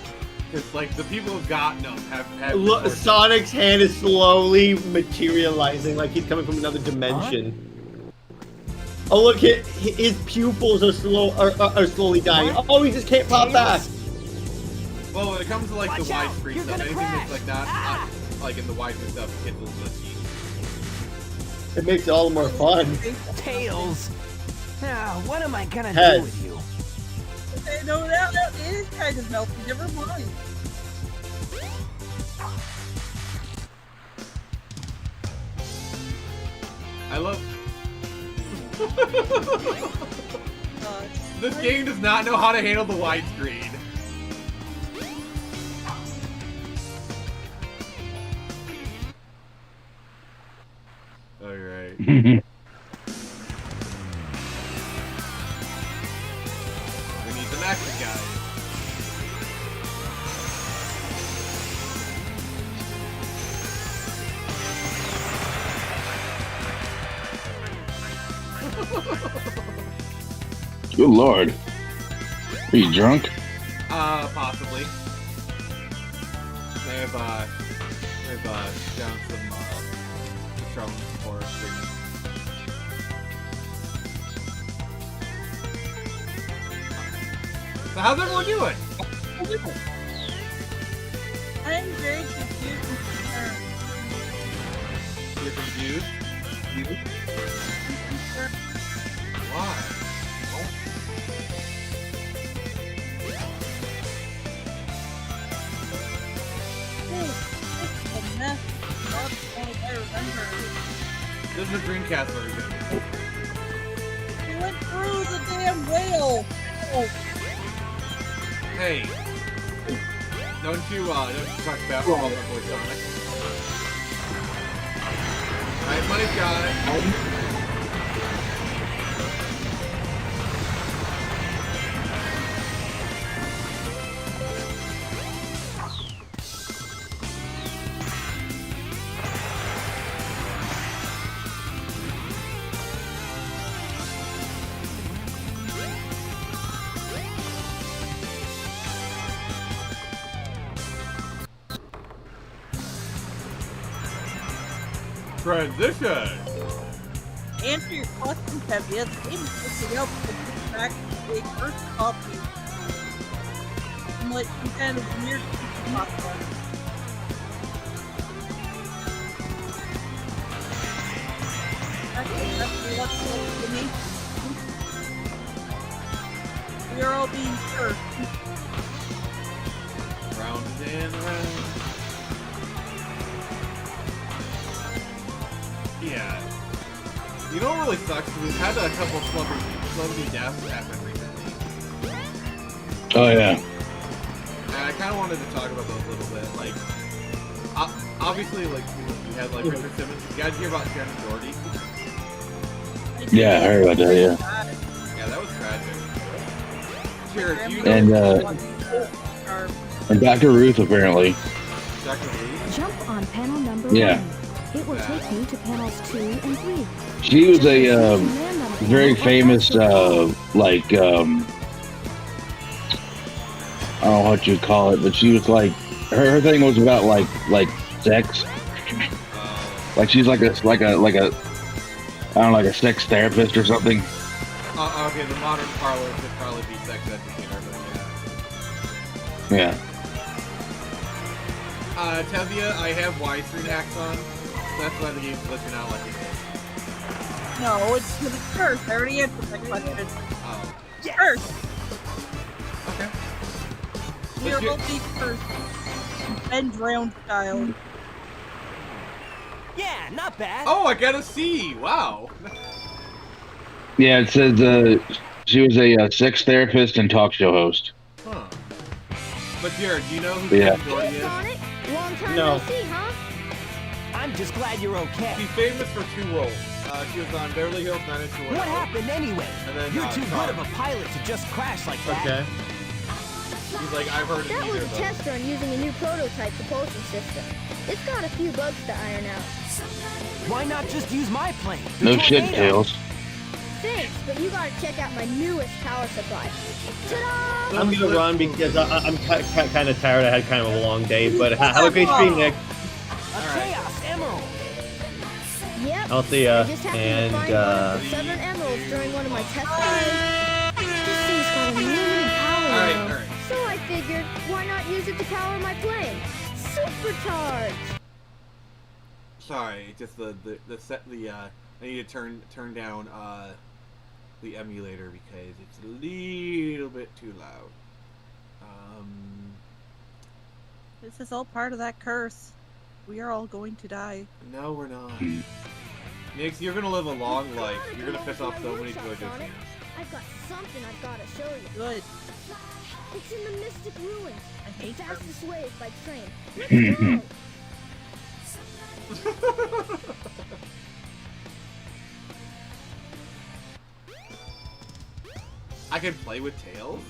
Because, like, the people who've gotten them have had... Look, Sonic's hand is slowly materializing like he's coming from another dimension. Oh, look, his pupils are slowly dying. Oh, he just can't pop back. Well, when it comes to like Watch the out, widescreen you're stuff, gonna anything crash. that's like not Ah! like in the widescreen stuff gets a little glitchy. It makes it all the more fun. Tails. Now, what am I gonna Heads. do with you? Okay, no, that is kind of melty. Never mind. I love. Uh, This game does not know how to handle the widescreen. Alright. We need the max guys. Good lord. Are you drunk? Possibly. They've done some, Patron for streaming. So how's everyone doing? I'm very confused and concerned. You're confused? Why? It's a mess. Not all I remember. This is a Dreamcast version. We went through the damn whale. Oh, Hey. Don't you talk bad about my voice on it. Alright, money's got it. Transition! answer your questions, Heavy. The game is picking up and puts back to a first copy. And like some kind of weird pasta. Actually, that's what's for me. We are all being cursed. Round and round. Yeah. You know what really sucks? We've had a couple of celebrity deaths happen recently. Oh yeah. And I kind of wanted to talk about those a little bit. Like, obviously, like, we had, like, Richard Simmons. You guys hear about Shannon Doherty? Yeah, I heard about that, yeah. Yeah, that was tragic. Jared, do you know... And Dr. Ruth, apparently. Dr. Ruth? Jump on panel number Yeah. 1. It will take you to panels 2 and 3. She was a very famous, I don't know what you'd call it, but she was like, her thing was about like sex. Like she's like a I don't know, like a sex therapist or something. Okay, the modern parlor could probably be sex educator, but Yeah. Tevia, I have widescreen hacks on. That's why the game's glitching out like it is. No, it's to the curse. I already answered that question. Oh. Yes. Curse. Okay. We are all being cursed. Ben drowned style. Yeah, not bad. Oh, I got a C! Wow! Yeah, it says she was a sex therapist and talk show host. Huh. But Jared, do you know who Yeah. Shannon Doherty is? Long time No. no see, huh? I'm just glad you're okay. She's famous for 2 roles. She was on Beverly Hills 90210. What happened anyway? And then, You're too Tar. good of a pilot to just crash like that. Okay. He's like, I've heard of That neither was a of them. test run using a new prototype propulsion system. It's got a few bugs to iron out. Why not just use my plane? the No shit, Tornado? Tails. Thanks, but you gotta check out my newest power supply. Ta-da! I'm gonna run because I'm kind of tired. I had kind of a long day, but have a great stream, Nick. A Chaos Emerald. Yep. I'll see ya. I just happened And to find one with 7 emeralds during one of my test runs. This thing's got unlimited power. Alright, now. alright. So I figured, why not use it to power my plane? Supercharge! Sorry, just the I need to turn down the emulator because it's a little bit too loud. This is all part of that curse. We are all going to die. No, we're not. Nix, you're gonna live a long life. You're gonna piss off so many JoJo fans. I've got something I've got to show you. Good. It's in the Mystic Ruins. I hate the fastest way is by train. Let's go! I can play with Tails?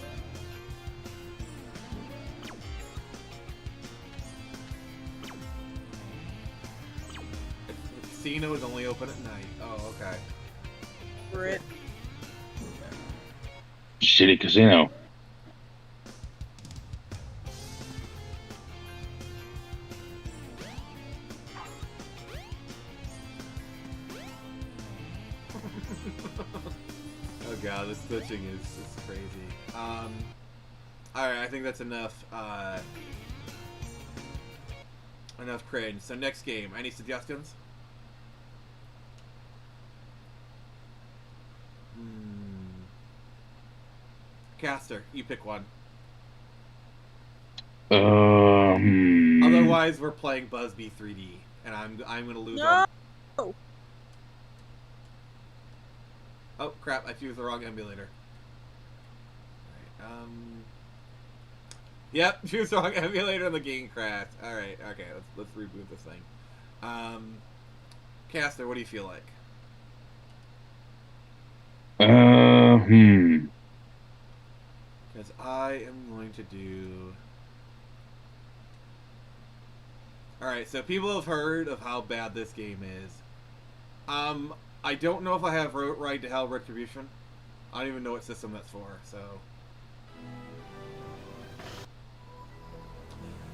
Casino is only open at night. Oh, okay. Brit. Shitty casino. Oh god, this glitching is crazy. Alright, I think that's enough, enough cringe. So next game, any suggestions? Castor, you pick one. Otherwise, we're playing Buzzbee 3D, and I'm gonna lose. No! Oh crap! I chose the wrong emulator. All right, yep, choose the wrong emulator and the game crashed. All right, okay, let's reboot this thing. Castor, what do you feel like? Because I am going to do... Alright, so people have heard of how bad this game is. I don't know if I have Ride to Hell Retribution. I don't even know what system that's for, so...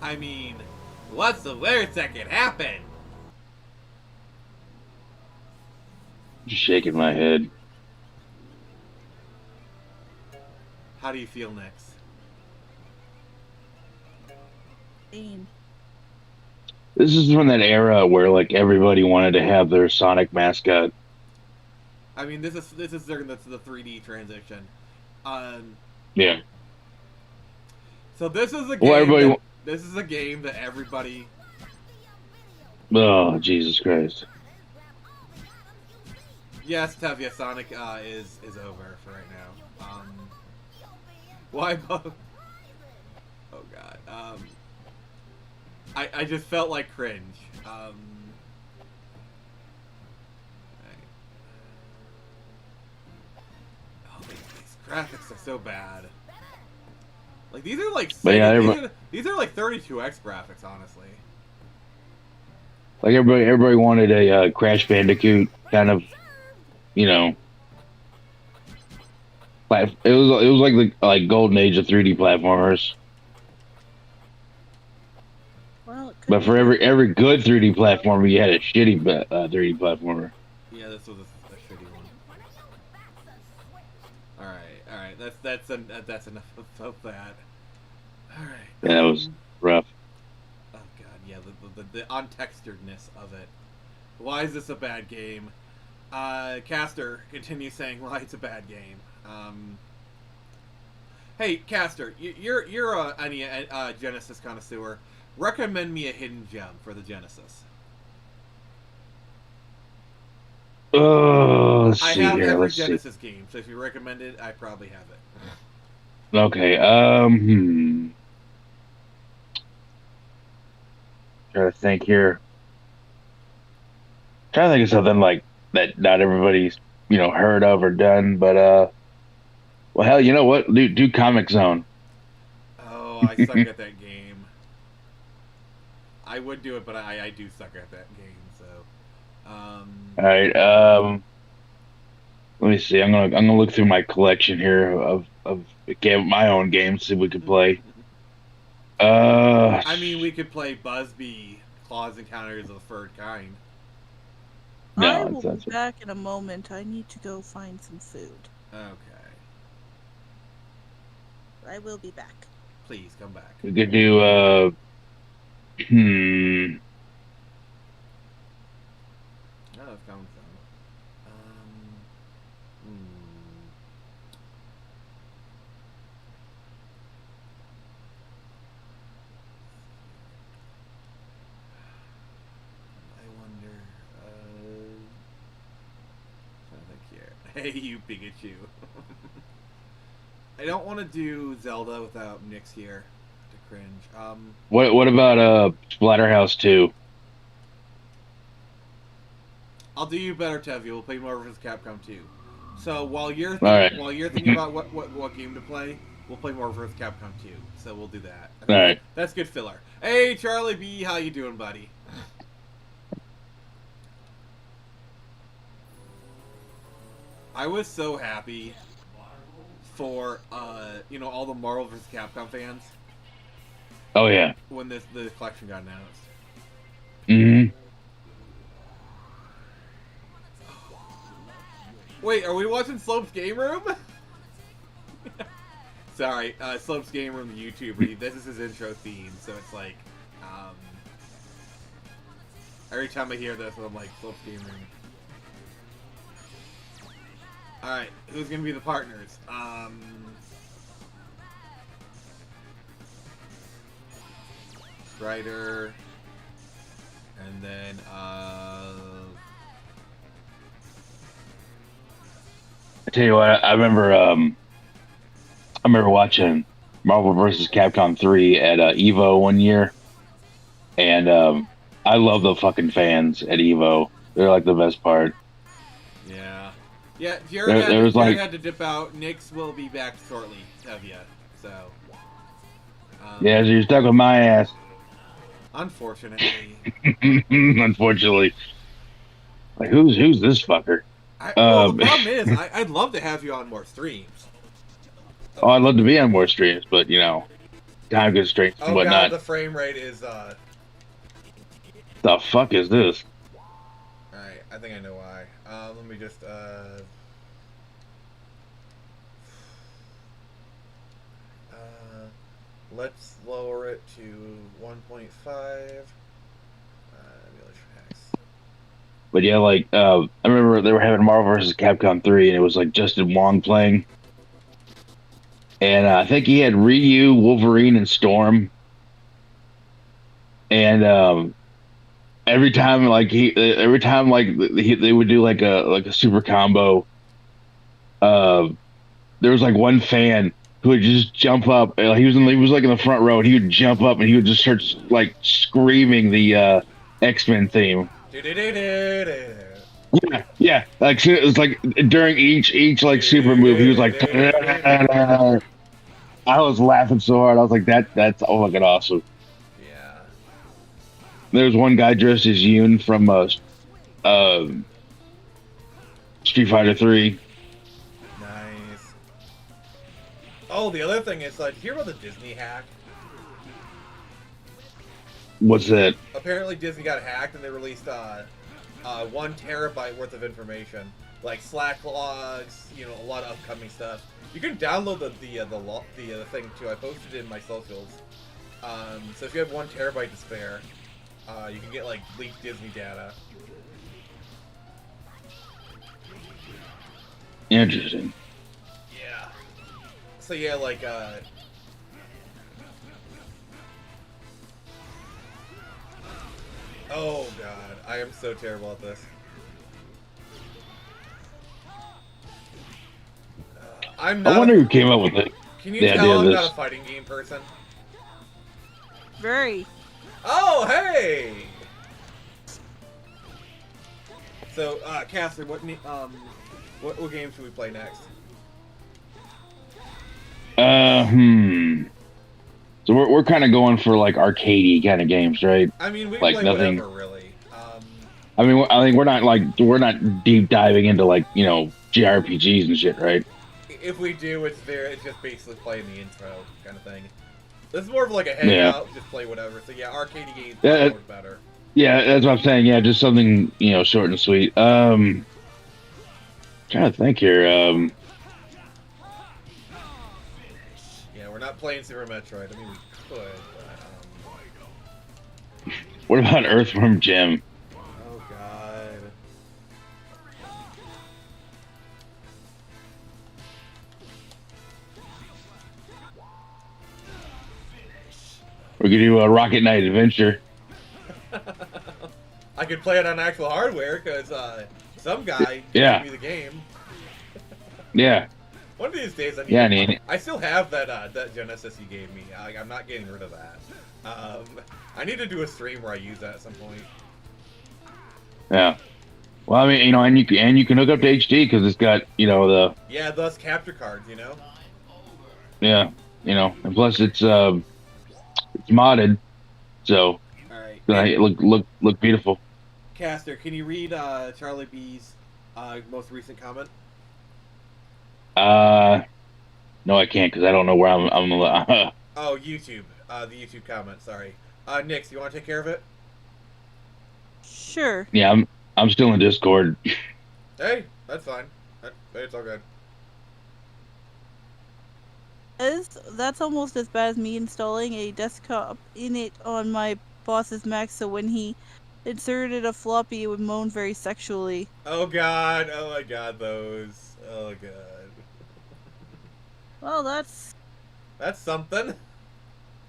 I mean, what's the worst that could happen? Just shaking my head. How do you feel next? This is from that era where like everybody wanted to have their Sonic mascot. I mean, this is during the 3D transition. Yeah. So this is a game. This is a game that everybody. Oh Jesus Christ! Yes, Tevya, Sonic is over for right now. Why? Oh god. I just felt like cringe. Oh, these graphics are so bad. Like these are like these are like 32x graphics, honestly. Like everybody wanted a Crash Bandicoot kind of, you know. It was like the golden age of 3D platformers. Well, but for every good 3D platformer, you had a shitty 3D platformer. Yeah, this was a shitty one. All right, that's enough of that. All right. Yeah, that was rough. Oh god, yeah, the untexturedness of it. Why is this a bad game? Castor continues saying why it's a bad game. Hey, Castor, you're a Genesis connoisseur. Recommend me a hidden gem for the Genesis. Oh, I have every Genesis game, so if you recommend it, I probably have it. Okay. Try to think here. Trying to think of something like that not everybody's heard of or done, but well, hell, you know what? Do Comic Zone. Oh, I suck at that game. I would do it, but I do suck at that game. So, all right. Let me see. I'm gonna look through my collection here of my own games. See if we can play. I mean, we could play Buzzbee Claws Encounters of the Third Kind. No, I will be back in a moment. I need to go find some food. Okay. I will be back. Please come back. We could do No, it's coming from. I wonder. Trying to think here. Hey, you Pikachu. I don't want to do Zelda without Nyx here to cringe. what about Splatterhouse 2? I'll do you better, Tevi. We'll play Marvel vs. Capcom 2. So while you're Alright. while you're thinking about what game to play, we'll play Marvel vs. Capcom 2. So we'll do that. I think Alright. That's good filler. Hey, Charlie B, how you doing, buddy? I was so happy for all the Marvel vs. Capcom fans Oh yeah. when the collection got announced. Mm-hmm. Wait, are we watching Slope's Game Room? Sorry, Slope's Game Room, the YouTuber. This is his intro theme, so it's like, every time I hear this, I'm like, Slope's Game Room. Alright, who's gonna be the partners? Ryder, and then, I tell you what, I remember watching Marvel vs. Capcom 3 at Evo one year, and I love the fucking fans at Evo. They're like the best part. yeah. Yeah, Jared, had to dip out. Nyx will be back shortly, Tevia. So. Yeah, so you're stuck with my ass. Unfortunately. Unfortunately. Like, who's this fucker? Well, the problem is, I'd love to have you on more streams. Oh, I'd love to be on more streams, but, time constraints and whatnot. God, the frame rate is, The fuck is this? Alright, I think I know why. Let me just, let's lower it to 1.5. But yeah, like, I remember they were having Marvel vs. Capcom 3, and it was like Justin Wong playing. And I think he had Ryu, Wolverine, and Storm. And every time they would do like a super combo, there was like one fan who would just jump up. He was like in the front row, and he would jump up and he would just start like screaming the X-Men theme. Yeah. Like it was like during each like super move, he was like. I was laughing so hard. I was like, that's oh fucking awesome. Yeah. There was one guy dressed as Yoon from Street Fighter 3. Nice. Oh, the other thing is, did you hear about the Disney hack? What's that? Apparently Disney got hacked and they released 1 terabyte worth of information. Like Slack logs, a lot of upcoming stuff. You can download the thing too. I posted it in my socials. So if you have 1 terabyte to spare, you can get like leaked Disney data. Interesting. Yeah. So yeah, like oh god, I am so terrible at this. I wonder who came up with it. Can you tell I'm not a fighting game person? Very. Oh, hey! So, Castor, what game should we play next? So we're kind of going for like arcadey kind of games, right? I mean, we like play nothing, whatever, really. I think we're not deep diving into like JRPGs and shit, right? If we do, it's just basically playing the intro kind of thing. This is more of like a hangout, just play whatever. So yeah, arcadey games work better. Yeah, that's what I'm saying. Yeah, just something short and sweet. Trying to think here. Yeah, we're not playing Super Metroid. I mean, we could, but, What about Earthworm Jim? oh god. We could do a Rocket Knight Adventure. I could play it on actual hardware because some guy Yeah. gave me the game. Yeah. One of these days, I still have that Genesis you gave me. I'm not getting rid of that. I need to do a stream where I use that at some point. Yeah. Well, I mean, you know, and you can hook up to HD because it's got, you know, the. Yeah, those capture cards, you know. Yeah, you know, and plus it's modded, so. All right. It look beautiful. Castor, can you read Charlie B's most recent comment? No, I can't because I don't know where I'm. Oh, YouTube. The YouTube comment. Sorry. Nix, you want to take care of it? Sure. Yeah, I'm still in Discord. Hey, that's fine. It's all good. That's almost as bad as me installing a desktop init on my boss's Mac, so when he inserted a floppy, it would moan very sexually. Oh god, oh my god, those. Oh god. Well, that's something.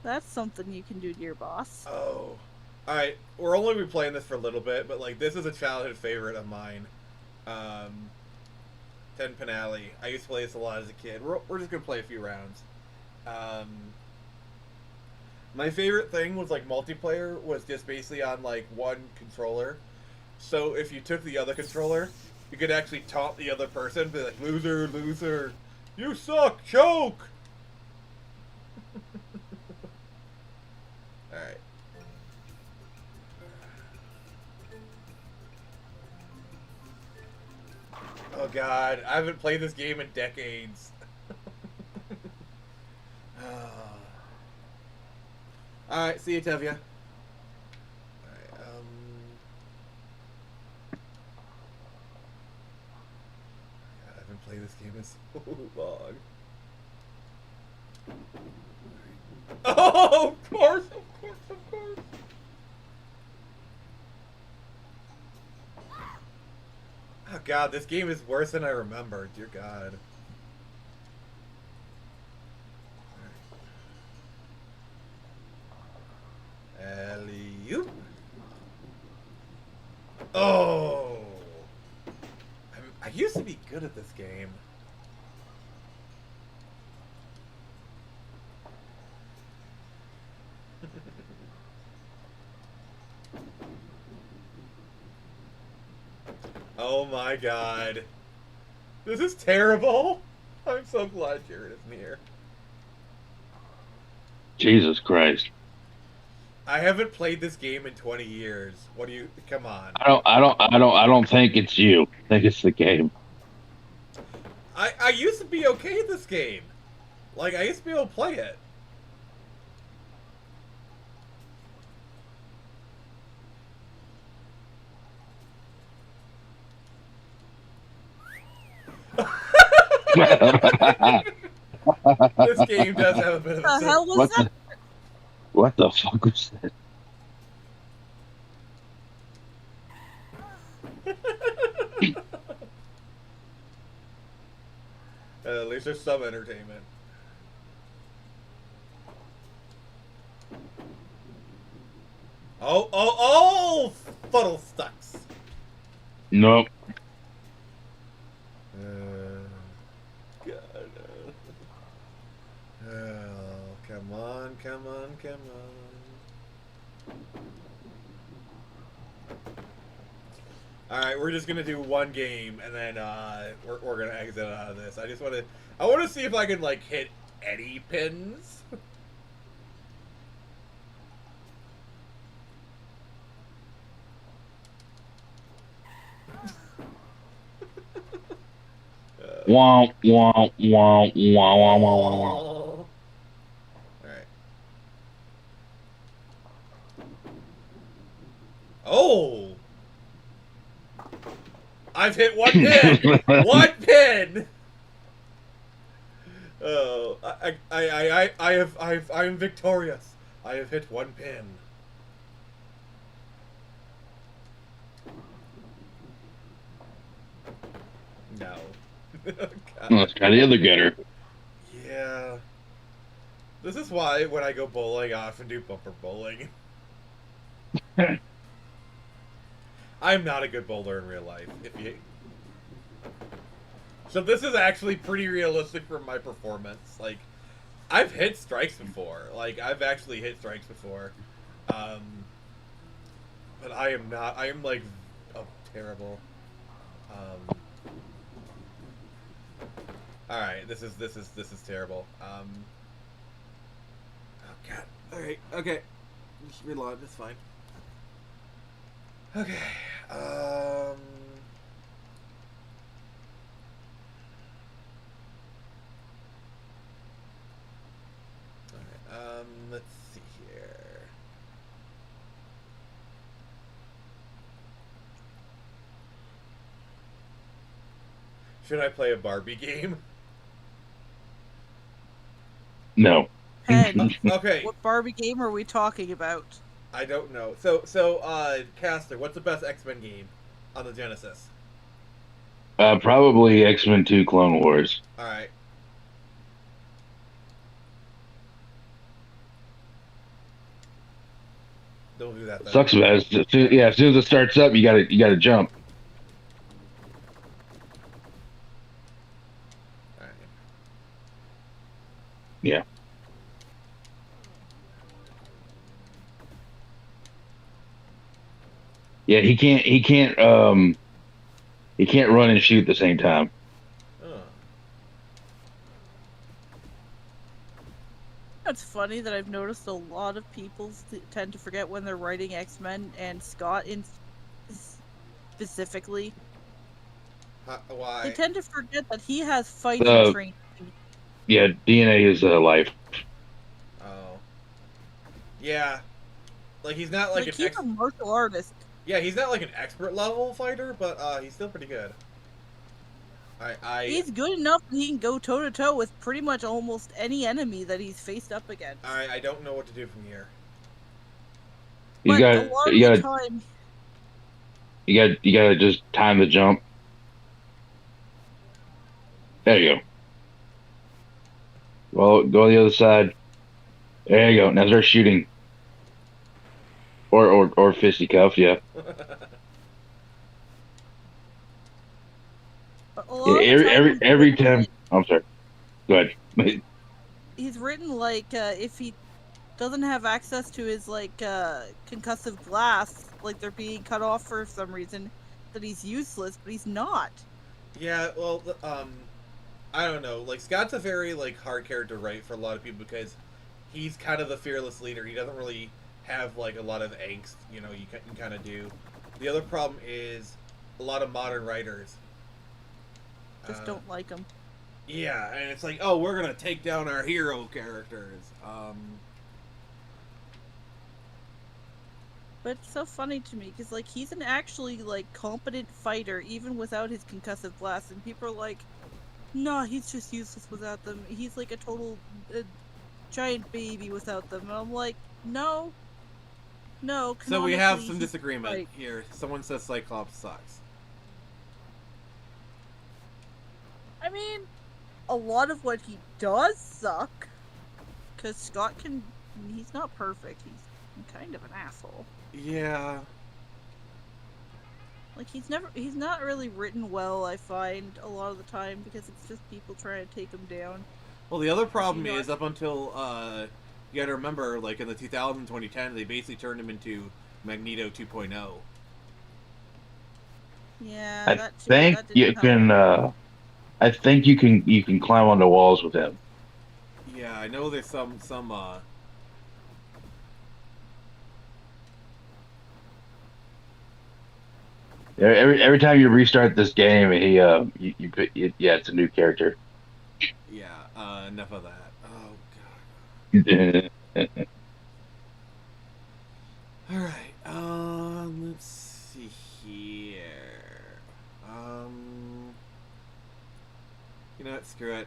That's something you can do to your boss. Oh. Alright, we're only be playing this for a little bit, but like this is a childhood favorite of mine. Ten Pin Alley. I used to play this a lot as a kid. We're just gonna play a few rounds. My favorite thing was like multiplayer was just basically on like one controller. So if you took the other controller, you could actually taunt the other person, be like, loser, loser, you suck, choke! Alright. Oh god, I haven't played this game in decades. Alright, see you, Tevya. Alright, I haven't played this game in so long. Oh, of course, of course, of course. Oh god, this game is worse than I remember. Dear god. Alley-oop. Oh! I used to be good at this game. Oh my god. This is terrible. I'm so glad Jared isn't here. Jesus Christ. I haven't played this game in 20 years. What do you? Come on. I don't think it's you. I think it's the game. I used to be okay at this game. Like I used to be able to play it. This game does have a bit of a... What the hell was that? What the fuck was that? At least there's some entertainment. Oh! Fuddle stucks. Nope. God. Oh, come on, come on, come on. Alright, we're just gonna do one game, and then, we're gonna exit out of this. I wanna see if I can, like, hit any pins. Womp, womp, womp, womp, womp, womp, womp. Alright. Oh! I've hit one pin! One pin! Oh, I am victorious. I have hit one pin. No. Let's try the other getter. Yeah. This is why when I go bowling, I often do bumper bowling. I'm not a good bowler in real life. So this is actually pretty realistic for my performance. Like, I've hit strikes before. Like, I've actually hit strikes before. But I am not. I am like, oh, terrible. All right, this is terrible. Oh God. All right. Okay. Just reload. It's fine. Okay. Let's see here. Should I play a Barbie game? No. Pen, Okay. what Barbie game are we talking about? I don't know. Castor, what's the best X-Men game on the Genesis? Probably X-Men 2 Clone Wars. Alright. Don't do that then. Sucks about it. Yeah, as soon as it starts up, you gotta jump. Alright. Yeah. Yeah, he can't run and shoot at the same time. Oh. It's funny that I've noticed a lot of people tend to forget when they're writing X-Men, and Scott specifically. Why? They tend to forget that he has fighting training. Yeah, DNA is life. Oh. Yeah. Like, he's not like he's a martial artist. Yeah, he's not like an expert level fighter, but he's still pretty good. He's good enough that he can go toe to toe with pretty much almost any enemy that he's faced up against. I don't know what to do from here. You gotta just time the jump. There you go. Well, go to the other side. There you go. Now start shooting. Or fisticuff, yeah. Every time. I'm sorry. Go ahead. He's written like if he doesn't have access to his like concussive glass, like they're being cut off for some reason, that he's useless, but he's not. Yeah, well, I don't know. Like, Scott's a very like hard character to write for a lot of people because he's kind of the fearless leader. He doesn't really have like a lot of angst, you know, you can kind of do. The other problem is a lot of modern writers just don't like him. Yeah, and it's like, oh, we're gonna take down our hero characters. But it's so funny to me because like he's an actually like competent fighter even without his concussive blast, and people are like, no, he's just useless without them. He's like a total giant baby without them. And I'm like, no. So we have some disagreement here. Someone says Cyclops sucks. I mean, a lot of what he does suck. Because Scott he's not perfect. He's kind of an asshole. Yeah. Like, he's not really written well, I find, a lot of the time, because it's just people trying to take him down. Well, the other problem is, up until, you gotta remember, like, in the 2010, they basically turned him into Magneto 2.0. Yeah, I think you can climb onto walls with him. Yeah, I know there's some Every time you restart this game, yeah, it's a new character. Yeah, enough of that. Oh god. All right. Let's see here. You know what? Screw it.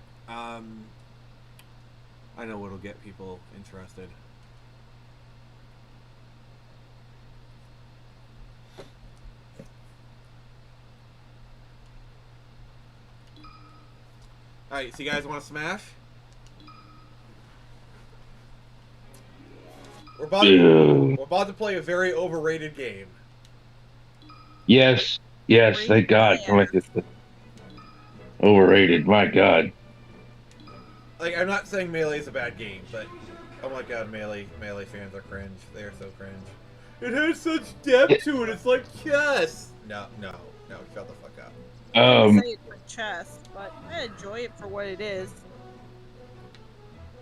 I know what'll get people interested. Alright, so you guys want to smash? We're about to play a very overrated game. Yes, thank God. Yeah. Like this. Overrated, my God. Like, I'm not saying Melee is a bad game, but oh my God, Melee fans are cringe. They are so cringe. It has such depth to it. It's like chess. No, shut the fuck up. I say it for chess, but I enjoy it for what it is.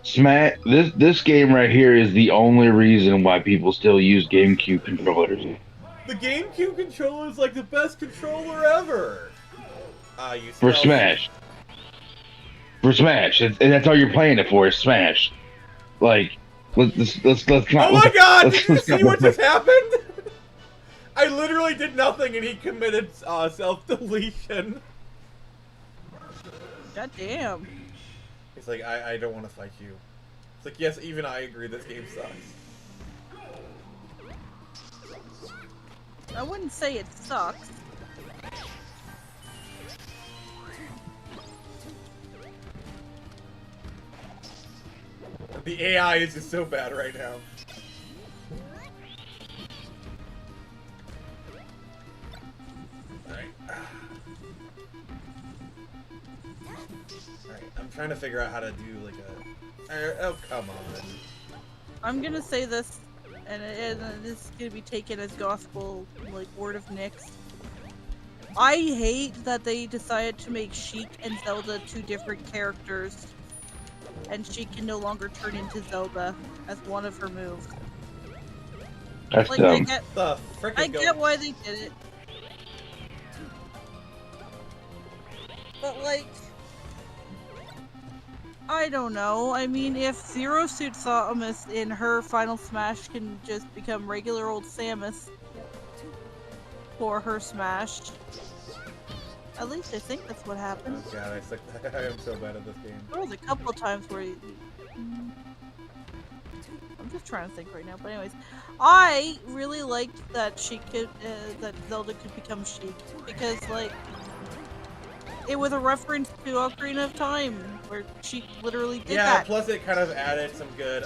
Smash. This game right here is the only reason why people still use GameCube controllers. The GameCube controller is like the best controller ever. For Smash. For Smash, and that's all you're playing it for is Smash. Like, let's not. Oh my God! Did you see what just happened? I literally did nothing, and he committed self-deletion. God damn. He's like, I don't want to fight you. It's like, yes, even I agree this game sucks. I wouldn't say it sucks. The AI is just so bad right now. Alright. Alright, I'm trying to figure out how to do like a... Oh, come on. I'm gonna say this, and this is gonna be taken as gospel, like, word of Nick's. I hate that they decided to make Sheik and Zelda two different characters. And she can no longer turn into Zelda as one of her moves. That's like, dumb. I get why they did it. But, like, I don't know. I mean, if Zero Suit Samus in her final smash can just become regular old Samus for her smash, at least I think that's what happened. Oh God, I am so bad at this game. There was a couple of times where I'm just trying to think right now, but anyways, I really liked that she could, that Zelda could become Sheik, because, like, it was a reference to Ocarina of Time, where she literally did that. Yeah, plus it kind of added some good,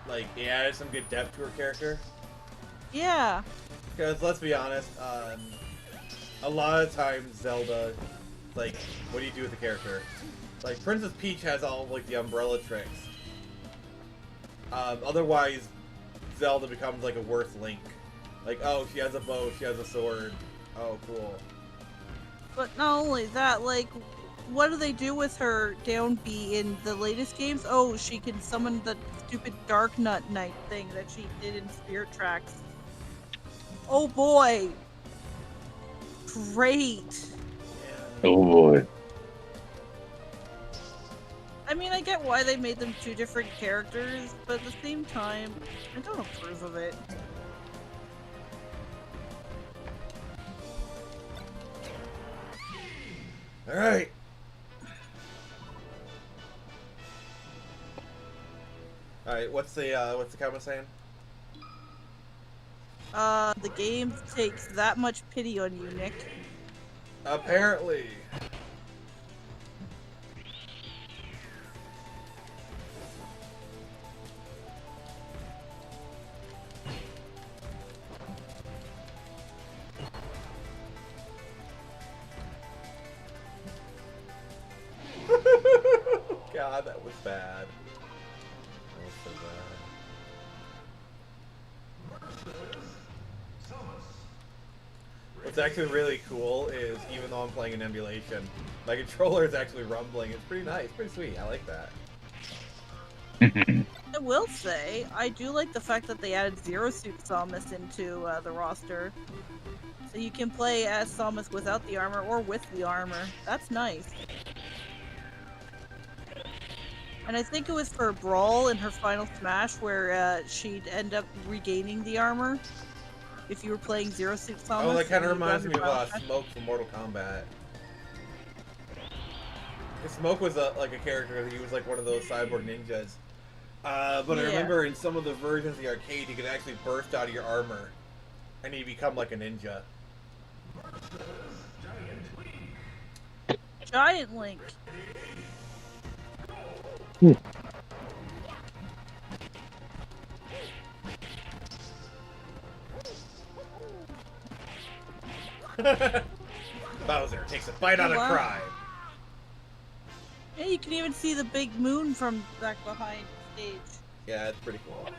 like, it added some good depth to her character. Yeah. Because, let's be honest, a lot of times Zelda, like, what do you do with the character? Like, Princess Peach has all, like, the umbrella tricks. Otherwise, Zelda becomes, like, a worse Link. Like, oh, she has a bow, she has a sword. Oh, cool. But not only that, like, what do they do with her down B in the latest games? Oh, she can summon the stupid Dark Nut Knight thing that she did in Spirit Tracks. Oh boy! Great! Oh boy. I mean, I get why they made them two different characters, but at the same time, I don't approve of it. Alright. Alright, what's the comment saying? The game takes that much pity on you, Nick. Apparently. God, that was bad. That was so bad. What's actually really cool is, even though I'm playing an emulation, my controller is actually rumbling. It's pretty nice, pretty sweet. I like that. I will say, I do like the fact that they added Zero Suit Samus into the roster. So you can play as Samus without the armor or with the armor. That's nice. And I think it was for Brawl in her final smash where she'd end up regaining the armor. If you were playing Zero Suit Samus. Oh, that kind of reminds me of Smoke from Mortal Kombat. Smoke was like a character. He was like one of those cyborg ninjas. But I remember in some of the versions of the arcade, you could actually burst out of your armor, and you become like a ninja. Giant Link. Bowser takes a bite out of crime. Yeah, you can even see the big moon from back behind stage. Yeah, it's pretty cool.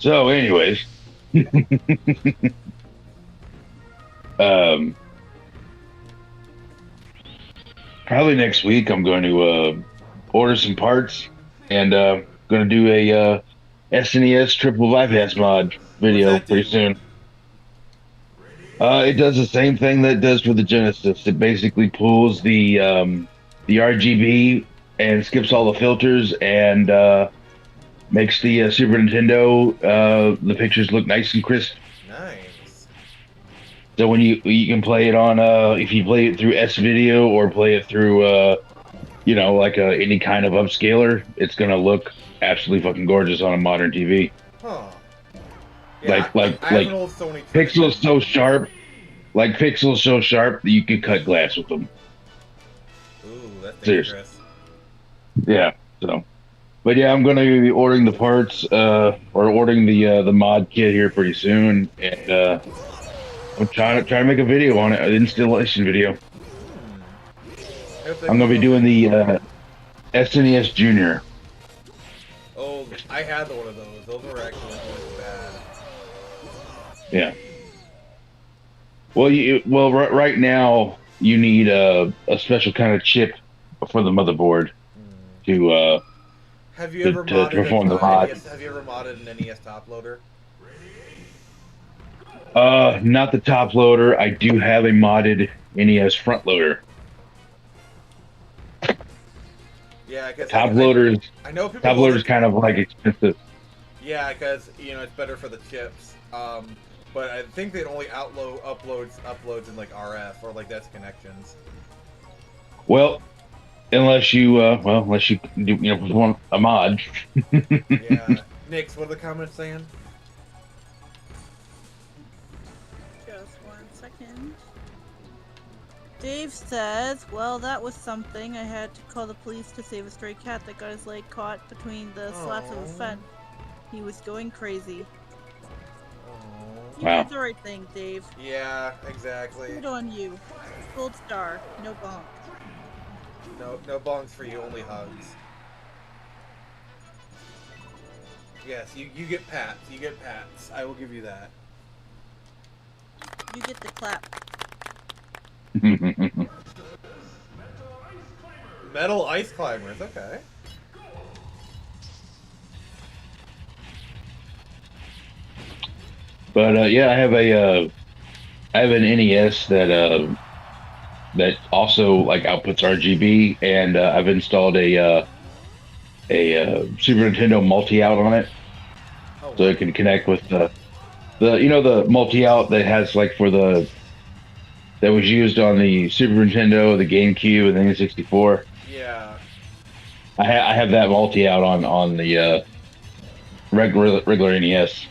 So, anyways, probably next week I'm going to order some parts and going to do a SNES triple bypass mod video pretty soon. It does the same thing that it does for the Genesis. It basically pulls the RGB and skips all the filters and makes the Super Nintendo the pictures look nice and crisp. Nice. So when you can play it on if you play it through S-Video or play it through like any kind of upscaler, it's gonna look absolutely fucking gorgeous on a modern TV. Huh. Yeah, like pixels so sharp, that you can cut glass with them. Ooh, that's Seriously. dangerous. Yeah. So, but yeah, I'm gonna be ordering the parts or ordering the mod kit here pretty soon, and I'm trying to make a video on it, an installation video. I'm gonna be doing the SNES Junior. Oh, I had one of those. Those were actually really bad. Yeah. Well, right now you need a special kind of chip for the motherboard to Have you ever to perform the mod. Have you ever modded an NES top loader? Not the top loader. I do have a modded NES front loader. Yeah, because top loaders. I know people. Top loaders kind of like expensive. Yeah, because it's better for the chips. But I think they only uploads in like RF or like that's connections. Well, unless you do perform a mod. Yeah. Nix, what are the comments saying? Just 1 second. Dave says, well, that was something. I had to call the police to save a stray cat that got his leg caught between the slats of a fence. He was going crazy. You did the right thing, Dave. Yeah, exactly. Good on you. Gold star. No bonk. No bongs for you, only hugs. Yes, you get pats. You get pats. I will give you that. You get the clap. Metal ice climbers, okay. But yeah, I have an NES that also like outputs RGB, and I've installed a Super Nintendo multi-out on it, so it can connect with the multi-out that has like that was used on the Super Nintendo, the GameCube, and the N64. Yeah. I have that multi-out on the regular NES.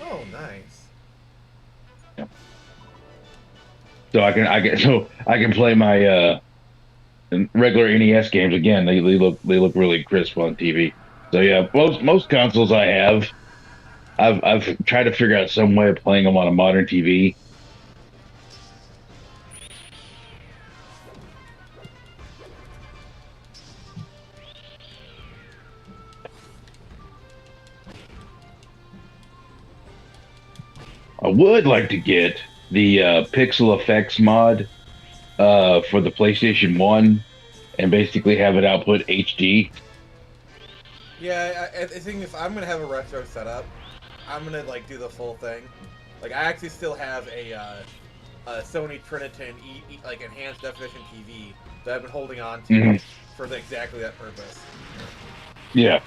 Oh, nice. Yeah. So I can play my regular NES games again. They look really crisp on TV. So yeah, most consoles I have, I've tried to figure out some way of playing them on a modern TV. I would like to get the Pixel Effects mod for the PlayStation 1 and basically have it output HD. Yeah, I think if I'm gonna have a retro setup, I'm gonna like do the full thing. Like I actually still have a Sony Triniton like enhanced definition TV that I've been holding on to for exactly that purpose. Yeah.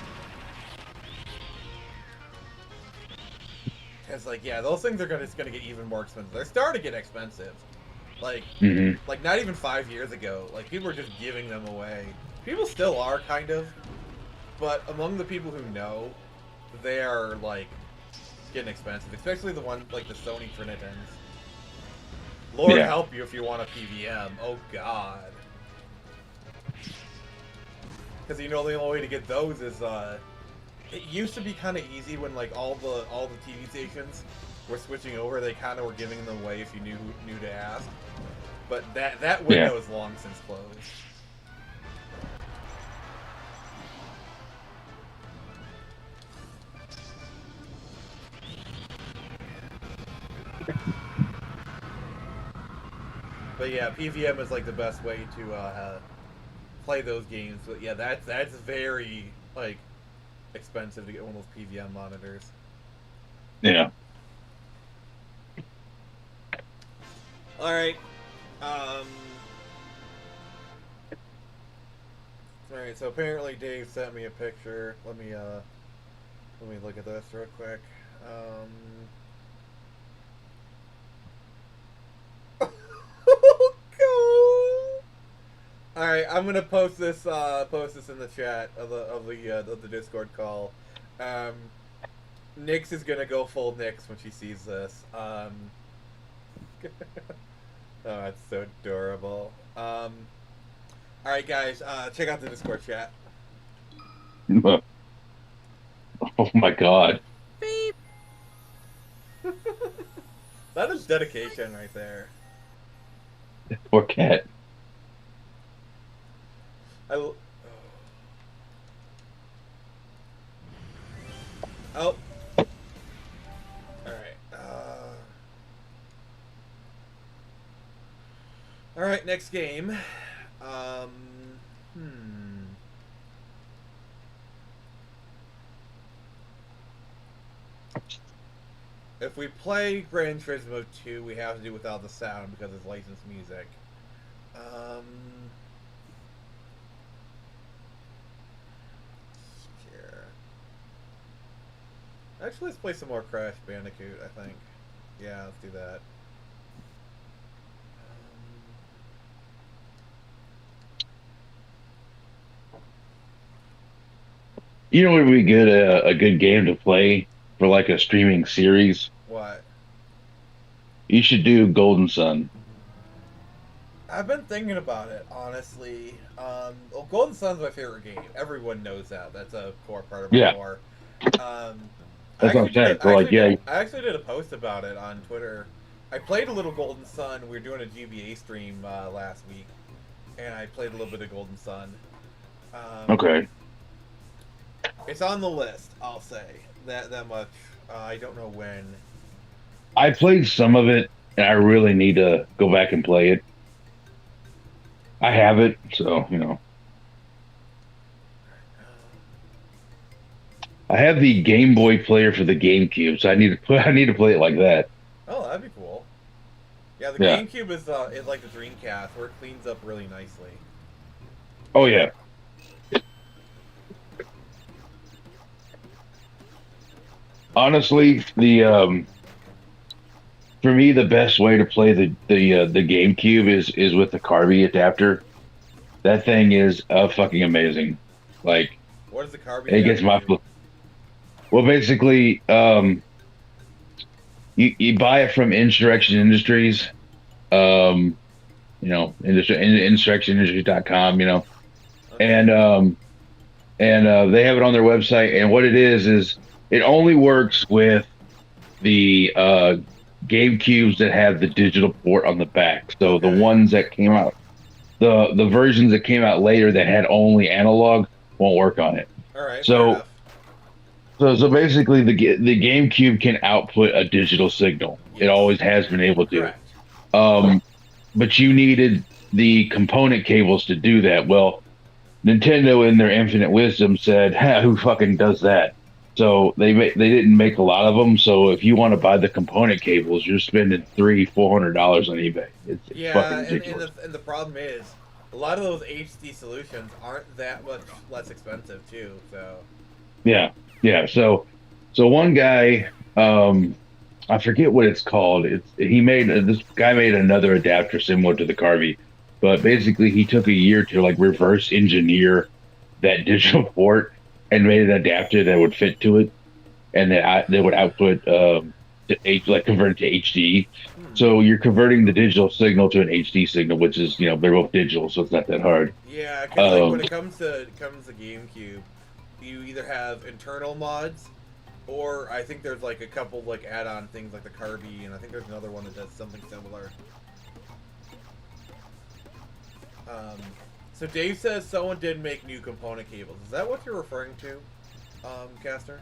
Because, like, yeah, those things are just gonna get even more expensive. They're starting to get expensive. Like, like not even 5 years ago, like, people were just giving them away. People still are, kind of. But among the people who know, they are, like, getting expensive. Especially the one, like, the Sony Trinitons. Lord help you if you want a PVM. Oh, God. Because, you know, the only way to get those is, it used to be kind of easy when, like, all the TV stations were switching over. They kind of were giving them away if you knew to ask. But that window is long since closed. But yeah, PVM is like the best way to play those games. But yeah, that's very like expensive to get one of those PVM monitors. Yeah. All right. Alright, so apparently Dave sent me a picture. Let me look at this real quick. Alright, I'm gonna post this in the chat of the Discord call. Nyx is gonna go full Nyx when she sees this. Oh, that's so adorable. Alright, guys, check out the Discord chat. Oh my god. Beep. That is dedication right there. Poor cat. Oh. Alright. Alright, next game. If we play Gran Turismo 2, we have to do without the sound because it's licensed music. Actually, let's play some more Crash Bandicoot, I think. Yeah, let's do that. You know what would be good? A good game to play for like a streaming series. What? You should do Golden Sun. I've been thinking about it, honestly. Well, Golden Sun's my favorite game. Everyone knows that. That's a core part of my lore. That's what I'm saying. I actually did a post about it on Twitter. I played a little Golden Sun. We were doing a GBA stream last week, and I played a little bit of Golden Sun. Okay. It's on the list, I'll say. That much. I don't know when. I played some of it, and I really need to go back and play it. I have it, so, you know. I have the Game Boy player for the GameCube, so I need to play it like that. Oh, that'd be cool. Yeah, the GameCube is like the Dreamcast, where it cleans up really nicely. Oh yeah. Honestly, for me the best way to play the GameCube is with the Carby adapter. That thing is fucking amazing. Like, what is the Carby? It gets my. Well, basically, you buy it from Insurrection Industries, you know, insurrectionindustries.com, you know, and they have it on their website. And what it is it only works with the GameCubes that have the digital port on the back. So the ones that came out, the versions that came out later that had only analog won't work on it. All right. So basically, the GameCube can output a digital signal. Yes. It always has been able to. Correct. But you needed the component cables to do that. Well, Nintendo, in their infinite wisdom, said, "Who fucking does that?" So they didn't make a lot of them. So if you want to buy the component cables, you're spending $300-400 on eBay. It's fucking ridiculous. And the problem is, a lot of those HD solutions aren't that much less expensive too. So. Yeah. So one guy, I forget what it's called. This guy made another adapter similar to the Carvey, but basically he took a year to like reverse engineer that digital port and made an adapter that would fit to it, and that would output like convert it to HD. So you're converting the digital signal to an HD signal, which is they're both digital, so it's not that hard. Yeah, because like when it comes to GameCube, you either have internal mods, or I think there's like a couple like add-on things like the Carby, and I think there's another one that does something similar. So Dave says someone did make new component cables. Is that what you're referring to, Castor?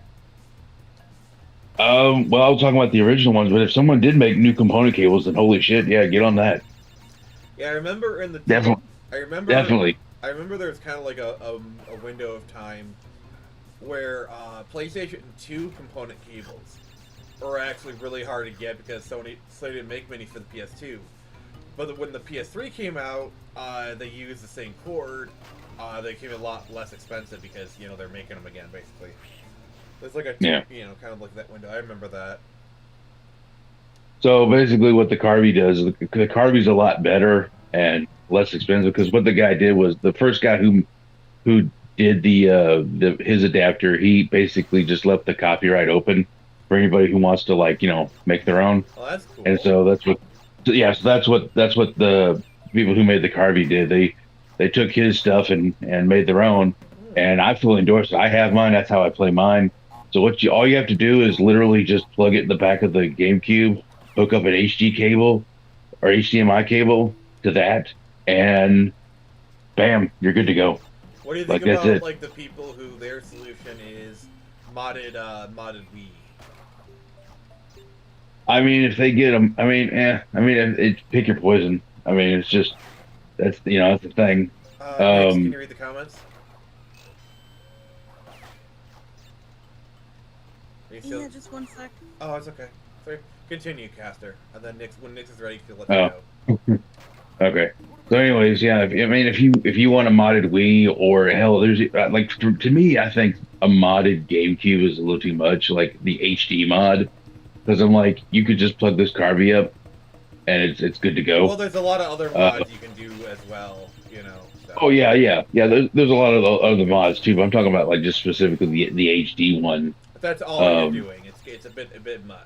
Well, I was talking about the original ones, but if someone did make new component cables, then holy shit, yeah, get on that. Yeah, I remember in the Definitely. I remember there was kind of like a window of time where PlayStation 2 component cables were actually really hard to get because Sony didn't make many for the PS2. But when the PS3 came out, they used the same cord. They came a lot less expensive because they're making them again, basically. It's like kind of like that window. I remember that. So basically, what the Carvey does, the Carvey's a lot better and less expensive because what the guy did was the first guy who did his adapter, he basically just left the copyright open for anybody who wants to make their own. Oh, that's cool. And so that's what the people who made the Carvey did. They took his stuff and made their own, and I fully endorse it. I have mine. That's how I play mine. So all you have to do is literally just plug it in the back of the GameCube, hook up an HD cable or HDMI cable to that, and bam, you're good to go. What do you think about like the people who their solution is modded Wii? I mean, if they get them, pick your poison. I mean, it's just that's the thing. Next, can you read the comments? Yeah, just one sec. Oh, it's okay. Sorry. Continue, Castor, and then when Nix is ready, he'll let you know. Okay. So, anyways, yeah. If you want a modded Wii, or hell, there's like to me, I think a modded GameCube is a little too much. Like the HD mod, because I'm like, you could just plug this Carvey up, and it's good to go. Well, there's a lot of other mods you can do as well. So. Oh yeah. There's a lot of other mods too, but I'm talking about like just specifically the HD one. That's all you're doing. It's a bit much.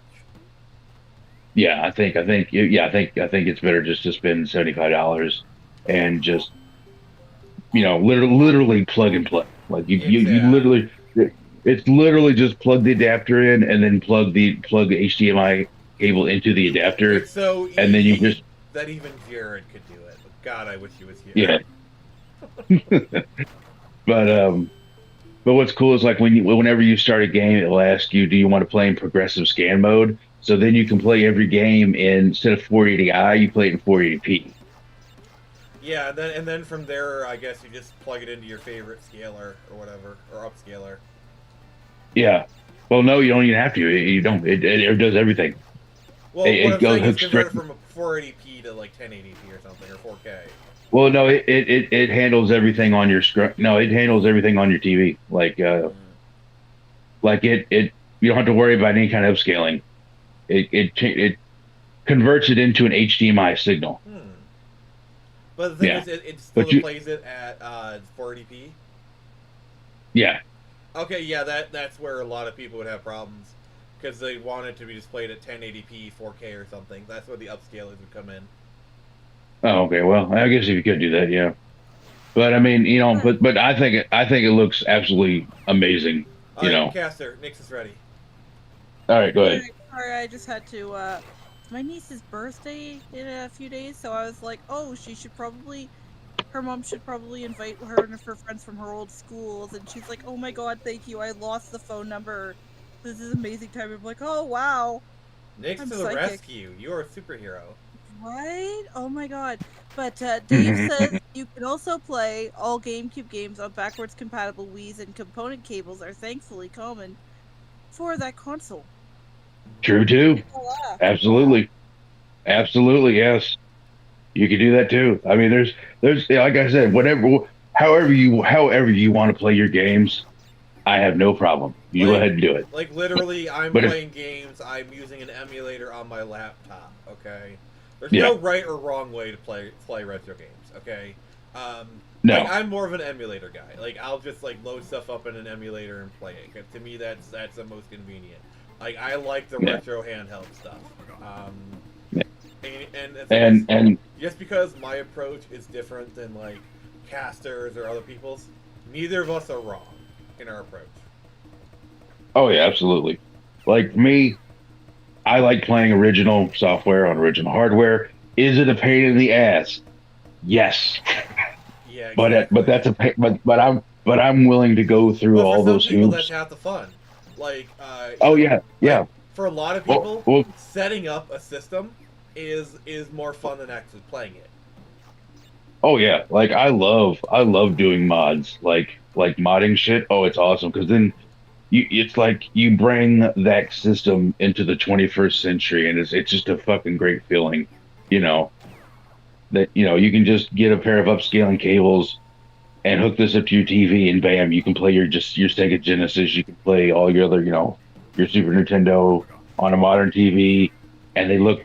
Yeah, I think it's better just to spend $75 and just literally plug and play. Like you literally, it's literally just plug the adapter in and then plug the HDMI cable into the adapter. It's so easy and then you just that even Jared could do it. But God, I wish he was here. Yeah. But what's cool is like whenever you start a game, it'll ask you, do you want to play in progressive scan mode? So then you can play every game instead of 480i, you play it in 480p. Yeah, and then from there, I guess you just plug it into your favorite scaler or whatever, or upscaler. Yeah. Well, no, you don't even have to. You don't. It does everything. Well, what I'm saying is convert it from a 480p to like 1080p or something, or 4K. Well, no, it handles everything on your screen. No, it handles everything on your TV. Like it you don't have to worry about any kind of upscaling. It converts it into an HDMI signal. But the thing is, it still plays it at 480p. Yeah. Okay, yeah, that's where a lot of people would have problems because they want it to be displayed at 1080p, 4K, or something. That's where the upscalers would come in. Oh, okay. Well, I guess if you could do that, yeah. But I mean, but I think it looks absolutely amazing. All right, Castor, Nix is ready. All right, go ahead. Sorry, I just had to. It's my niece's birthday in a few days, so I was like, oh, her mom should probably invite her and her friends from her old schools, and she's like, oh my god, thank you, I lost the phone number. This is amazing time. I'm like, oh wow. Nix to the rescue! You are a superhero. Right? Oh my god. But Dave says you can also play all GameCube games on backwards compatible Wii's, and component cables are thankfully common for that console. True too. Absolutely, yes. You can do that too. I mean, there's like I said, however you want to play your games, I have no problem. You go ahead and do it. Like literally, I'm But playing games. I'm using an emulator on my laptop. Okay, there's no right or wrong way to play retro games. Okay, no, like, I'm more of an emulator guy. Like I'll just like load stuff up in an emulator and play it. 'Cause to me, that's the most convenient. Like I like the retro handheld stuff. And just because my approach is different than like Castor's or other people's, neither of us are wrong in our approach. Oh yeah, absolutely. Like me, I like playing original software on original hardware. Is it a pain in the ass? Yes. Yeah, exactly. But that's a pain, but I'm willing to go through all those people, hoops. That's half the fun. Like yeah. For a lot of people, setting up a system is more fun than actually playing it. Oh yeah, like I love doing mods, like modding shit. Oh, it's awesome because then it's like you bring that system into the 21st century, and it's just a fucking great feeling, you know. That you can just get a pair of upscaling cables and hook this up to your TV, and bam, you can play your Sega Genesis. You can play all your other, your Super Nintendo on a modern TV, and they look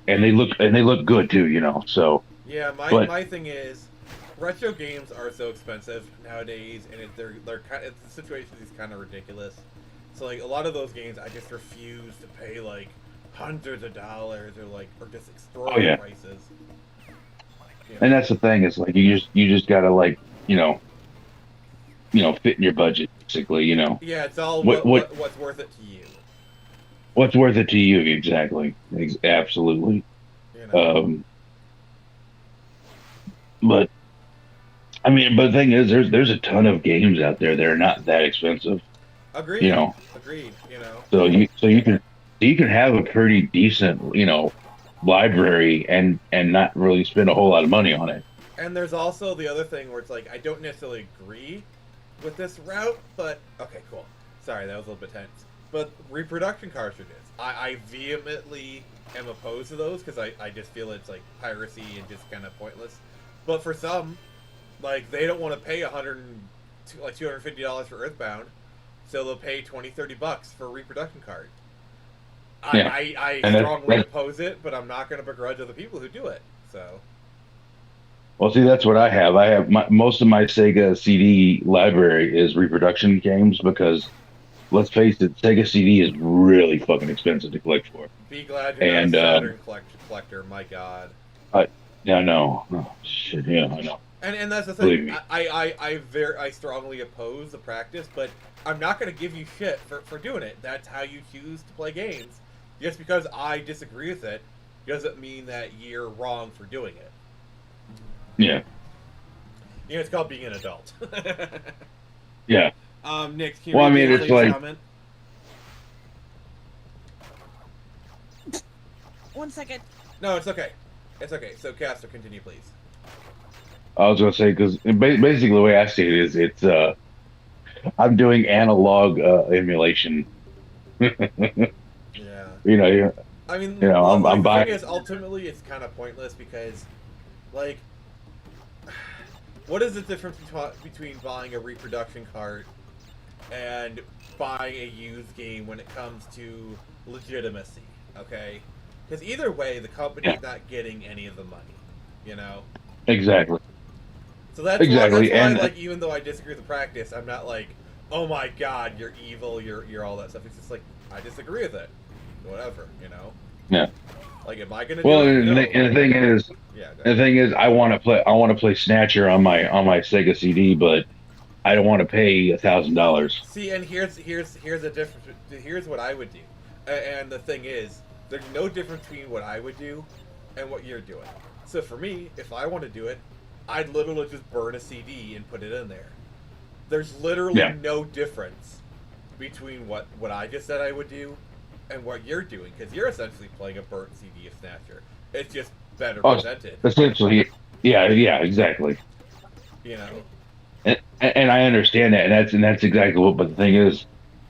good too, So yeah, my thing is, retro games are so expensive nowadays, and the situation is kind of ridiculous. So like a lot of those games, I just refuse to pay like hundreds of dollars or just extraordinary prices. And that's the thing. It's like you just gotta like fit in your budget basically. Yeah, it's all what's worth it to you. What's worth it to you exactly? Absolutely. But I mean, but the thing is, there's a ton of games out there that are not that expensive. Agreed. Agreed. So you can have a pretty decent library and not really spend a whole lot of money on it. And there's also the other thing where it's like I don't necessarily agree with this route, but okay, cool. Sorry, that was a little bit tense. But reproduction cartridges, I vehemently am opposed to those because I just feel it's like piracy and just kind of pointless. But for some, like they don't want to pay $250 for Earthbound, so they'll pay $20-$30 for a reproduction card. Yeah. I strongly oppose it, but I'm not going to begrudge other people who do it. So. Well, see, that's what I have. I have most of my Sega CD library is reproduction games because, let's face it, Sega CD is really fucking expensive to collect for. Be glad you're not a Saturn collector. My God. No. Oh, shit, yeah, I know. And that's the thing. I strongly oppose the practice, but I'm not going to give you shit for doing it. That's how you choose to play games. Just because I disagree with it doesn't mean that you're wrong for doing it. Yeah. It's called being an adult. Yeah. Nick, can you read the comment? 1 second. No, it's okay. It's okay. So, Castor, continue, please. I was going to say, because basically the way I see it is, it's I'm doing analog emulation. Yeah. I mean, I'm buying. The thing is, ultimately, it's kind of pointless because, like, what is the difference between buying a reproduction cart and buying a used game when it comes to legitimacy? Okay, because either way, the company's not getting any of the money. Exactly. So that's why, like, even though I disagree with the practice, I'm not like, oh my God, you're evil, you're all that stuff. It's just like I disagree with it. Whatever, Yeah. Like, am I gonna? The thing is, I want to play Snatcher on my Sega CD, but I don't want to pay $1,000. See, and here's the difference. Here's what I would do, and the thing is, there's no difference between what I would do and what you're doing. So for me, if I want to do it, I'd literally just burn a CD and put it in there. There's literally no difference between what I just said I would do and what you're doing, because you're essentially playing a burnt CD of Snatcher. It's just better presented. Essentially, yeah, exactly. And I understand that, and that's exactly what. But the thing is,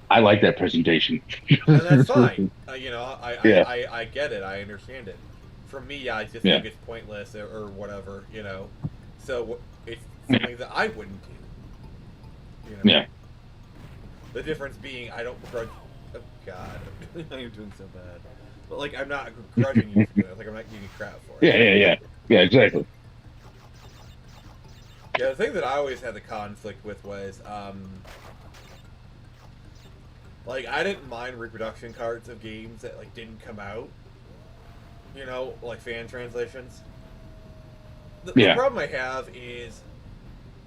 I like that presentation. And that's fine. I get it. I understand it. For me, I just think it's pointless or whatever. So it's something that I wouldn't do. Yeah. The difference being, I don't begrudge. Oh God, I am doing so bad. But like, I'm not grudging you for doing it. Like, I'm not giving you crap for it. Yeah, exactly. Yeah, the thing that I always had the conflict with was, like, I didn't mind reproduction cards of games that, like, didn't come out. You know, like fan translations. The problem I have is,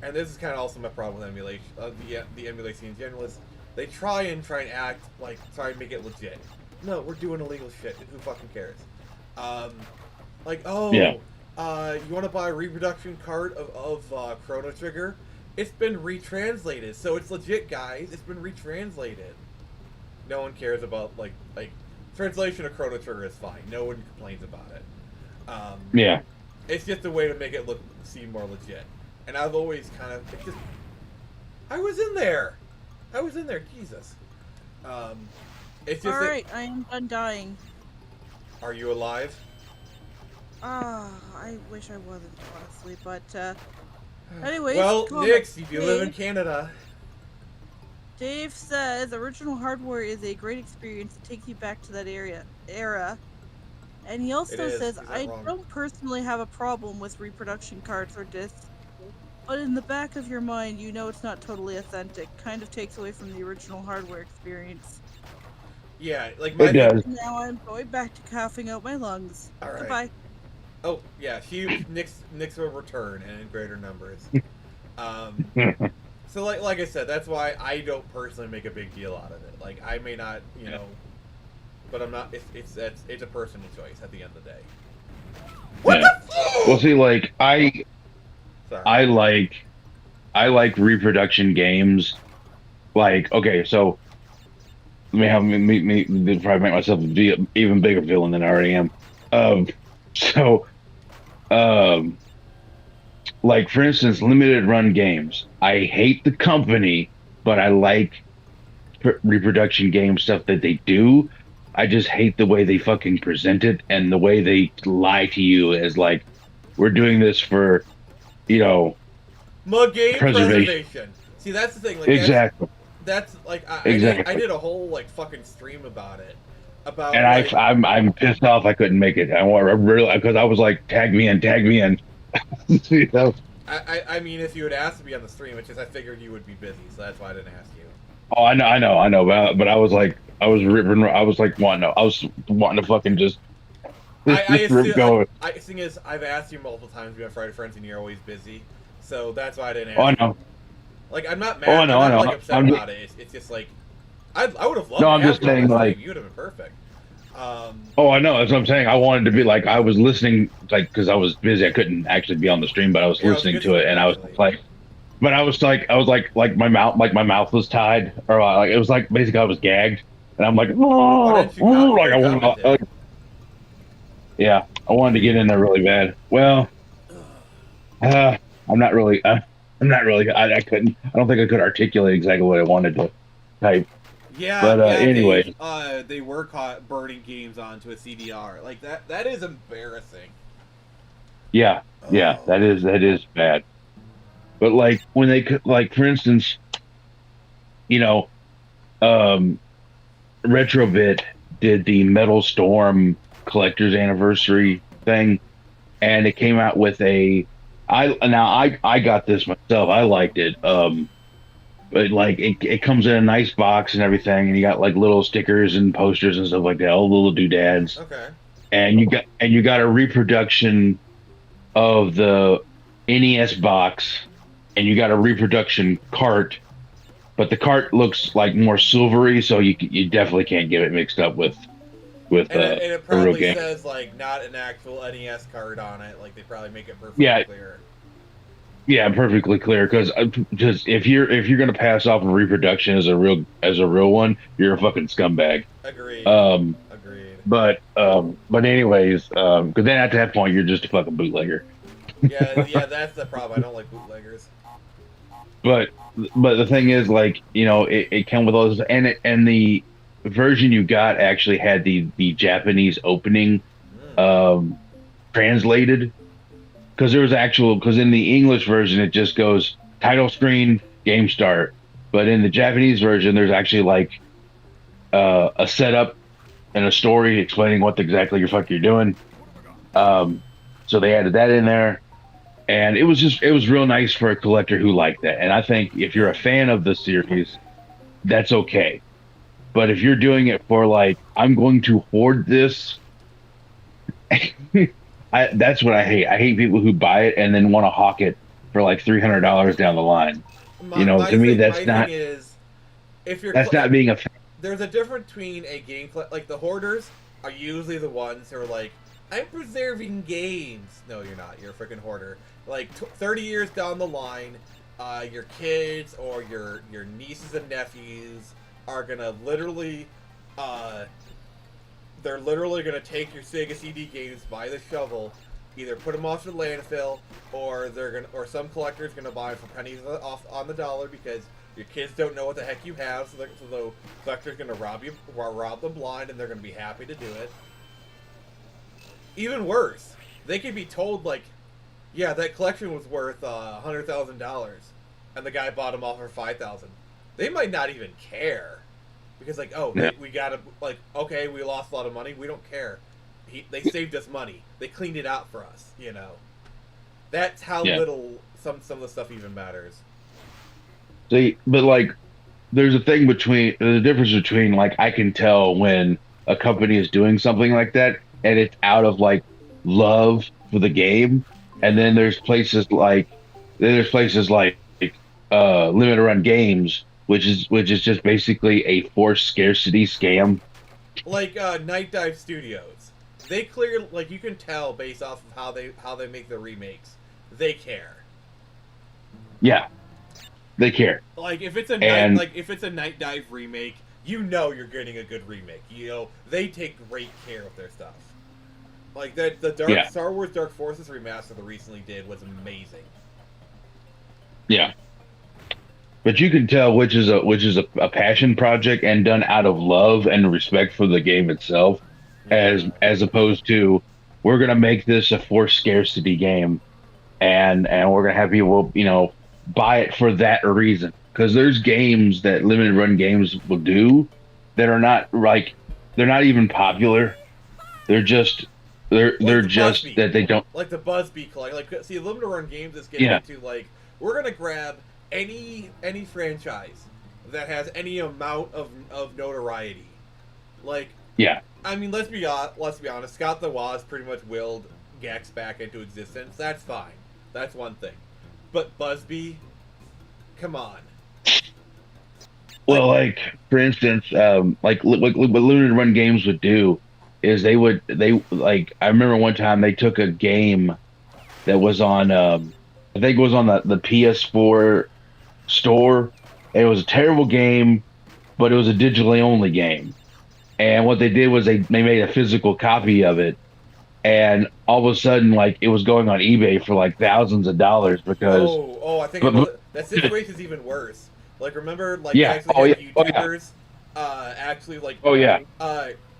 and this is kind of also my problem with emulation, the emulation in general, is they try and act like, try and make it legit. No, we're doing illegal shit. Who fucking cares? Like, you want to buy a reproduction card of Chrono Trigger? It's been retranslated, so it's legit, guys. It's been retranslated. No one cares about, like translation of Chrono Trigger is fine. No one complains about it. It's just a way to make it seem more legit. And I've always kind of, I was in there, Jesus. It's just alright, I am done dying. Are you alive? I wish I wasn't, honestly, but, anyways. Well, Nix, if you live in Canada. Dave says, original hardware is a great experience to take you back to that era. And he also says, I don't personally have a problem with reproduction cards or discs, but in the back of your mind, you know it's not totally authentic. Kind of takes away from the original hardware experience. Yeah, like it does. Now I'm going back to coughing out my lungs. All right. Goodbye. Oh, yeah, Nix will return and in greater numbers. So like I said, that's why I don't personally make a big deal out of it. Like, I may not, you know, but I'm not. It's a personal choice at the end of the day. What the fuck? Well, see, like I like reproduction games. Like, okay, so let me probably make myself an even bigger villain than I already am. Like, for instance, limited run games. I hate the company, but I like reproduction game stuff that they do. I just hate the way they fucking present it and the way they lie to you as like, we're doing this for, you know, game preservation. See, that's the thing. Like, exactly. That's like I did a whole like fucking stream about it. And like, I'm pissed off I couldn't make it. I really, because I was like, tag me in. You know? I mean, if you had asked to be on the stream, it's just I figured you would be busy, so that's why I didn't ask you. Oh, I know, but I was wanting to fucking just rip going. The thing is, I've asked you multiple times to be on Friday Friends, and you're always busy, so that's why I didn't ask. Oh, I know. Like, I'm not mad. I'm not like upset about it. It's just like I would have loved. No, I'm just saying, like, you would have been perfect. Oh, I know. That's what I'm saying. I wanted to be like, I was listening, like, because I was busy. I couldn't actually be on the stream, but I was listening to it, and I was like, but I was like my mouth was tied, or like it was like basically I was gagged, and I'm like, yeah, I wanted to get in there really bad. Well, I'm not really. I couldn't. I don't think I could articulate exactly what I wanted to type. Yeah, but anyway, they were caught burning games onto a CDR. Like that is embarrassing. Yeah, that is bad. But like when they could, like, for instance, you know, Retrobit did the Metal Storm collector's anniversary thing, and it came out with I got this myself. I liked it. But like it comes in a nice box and everything, and you got like little stickers and posters and stuff like that, all the little doodads. Okay. And you got a reproduction of the NES box, and you got a reproduction cart, but the cart looks like more silvery, so you definitely can't get it mixed up with and it probably a real game. Says like not an actual NES card on it. Like they probably make it perfectly clear. Yeah, perfectly clear. Because if you're gonna pass off a reproduction as a real one, you're a fucking scumbag. Agreed. Agreed. But anyways, because then at that point you're just a fucking bootlegger. Yeah, that's the problem. I don't like bootleggers. But the thing is, like, you know, it came with all this, and the version you got actually had the Japanese opening translated, because in the English version it just goes title screen, game start, But in the Japanese version, there's actually like a setup and a story explaining what exactly you're doing. So they added that in there, and it was real nice for a collector who liked that. And I think if you're a fan of the series, that's okay. But if you're doing it for like, I'm going to hoard this, that's what I hate. I hate people who buy it and then want to hawk it for like $300 down the line. To me, my thing is, if you're that's not being a fan. There's a difference between a game like the hoarders are usually the ones who are like, I'm preserving games. No, you're not. You're a freaking hoarder. Like 30 years down the line, your kids or your nieces and nephews are gonna literally, they're literally gonna take your Sega CD games by the shovel, either put them off to the landfill, or some collector's gonna buy them for pennies off on the dollar because your kids don't know what the heck you have, so the collector's gonna rob them blind, and they're gonna be happy to do it. Even worse, they could be told like, yeah, that collection was worth $100,000, and the guy bought them all for $5,000. They might not even care, because like, oh, yeah. we gotta like, okay, we lost a lot of money. We don't care. They saved us money. They cleaned it out for us. That's how little some of the stuff even matters. See, but like, there's a difference between like, I can tell when a company is doing something like that and it's out of like love for the game, and then there's places like Limited Run Games, which is just basically a forced scarcity scam. Like Night Dive Studios, they clear like you can tell based off of how they make their remakes, they care. Yeah. They care. Like if it's a Night Dive remake, you're getting a good remake. They take great care of their stuff. Like the Star Wars Dark Forces remaster they recently did was amazing. Yeah. But you can tell which is a passion project and done out of love and respect for the game itself, as opposed to, we're gonna make this a forced scarcity game, and we're gonna have people buy it for that reason. Because there's games that Limited Run Games will do that are not like, they're not even popular. They're just that they don't, like the Buzzbee collect. Like, see, Limited Run Games is getting into like, we're gonna grab any franchise that has any amount of notoriety. Like, I mean, let's be honest. Scott the Woz pretty much willed Gex back into existence. That's fine. That's one thing. But Buzzbee, come on. Well, like for instance, like what Limited Run Games would do is I remember one time they took a game that was on, I think it was on the PS4 store. It was a terrible game, but it was a digitally only game. And what they did was they made a physical copy of it, and all of a sudden, like, it was going on eBay for like thousands of dollars because. I think that situation is even worse. Like, remember, like, YouTubers actually like.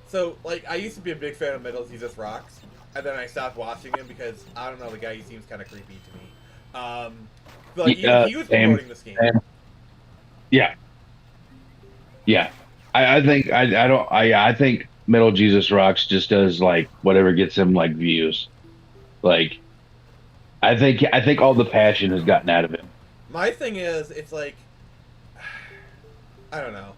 So, like, I used to be a big fan of Metal Jesus Rocks, and then I stopped watching him because, I don't know, the guy, he seems kind of creepy to me. But like, he was promoting this game. Yeah. I think Metal Jesus Rocks just does like whatever gets him like views. Like, I think all the passion has gotten out of him. My thing is, it's like, I don't know.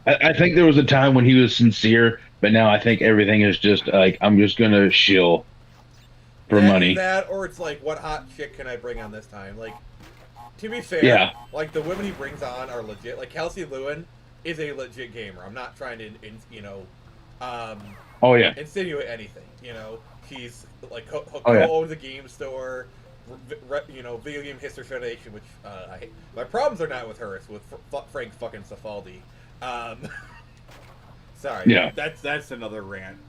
I think there was a time when he was sincere, but now I think everything is just like, I'm just gonna shill for money. That, or it's like, what hot chick can I bring on this time? Like, to be fair, like, the women he brings on are legit. Like, Kelsey Lewin is a legit gamer. I'm not trying to, insinuate anything. She's like co-owns a game store. Video Game History Foundation, which I hate. My problems are not with her; it's with Frank fucking Cifaldi. Sorry, that's another rant.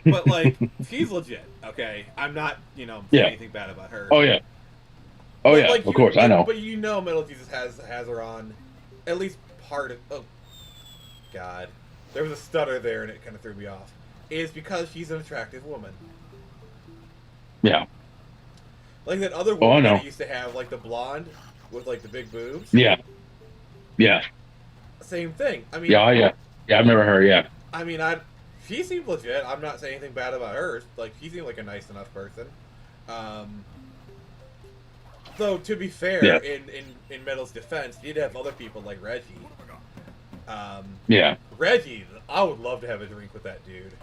But like, she's legit. Okay, I'm not saying anything bad about her. Like, of course, I know. But Metal Jesus has her on at least part of. Oh, God, there was a stutter there, and it kind of threw me off. Is because she's an attractive woman. Yeah. Like that other woman that I used to have, like the blonde. with like the big boobs. Yeah. Yeah. Same thing. I mean. Yeah. Yeah. Yeah. I remember her. Yeah. I mean, she seemed legit. I'm not saying anything bad about her. Like, she seemed like a nice enough person. Though, to be fair, Yeah. in Metal's defense, he did have other people like Reggie. Yeah. Reggie, I would love to have a drink with that dude.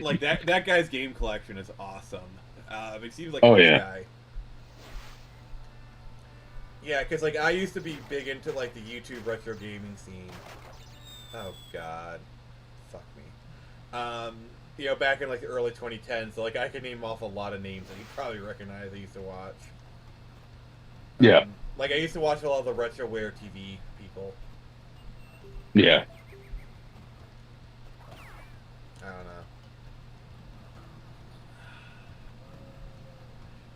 Like, that guy's game collection is awesome. It seems like a nice guy. Yeah, because, like, I used to be big into, like, the YouTube retro gaming scene. Oh, God. Fuck me. You know, back in, like, the early 2010s, so, like, I could name off a lot of names that you probably recognize I used to watch. Yeah. Like, I used to watch a lot of the RetroWare TV people. Yeah. I don't know.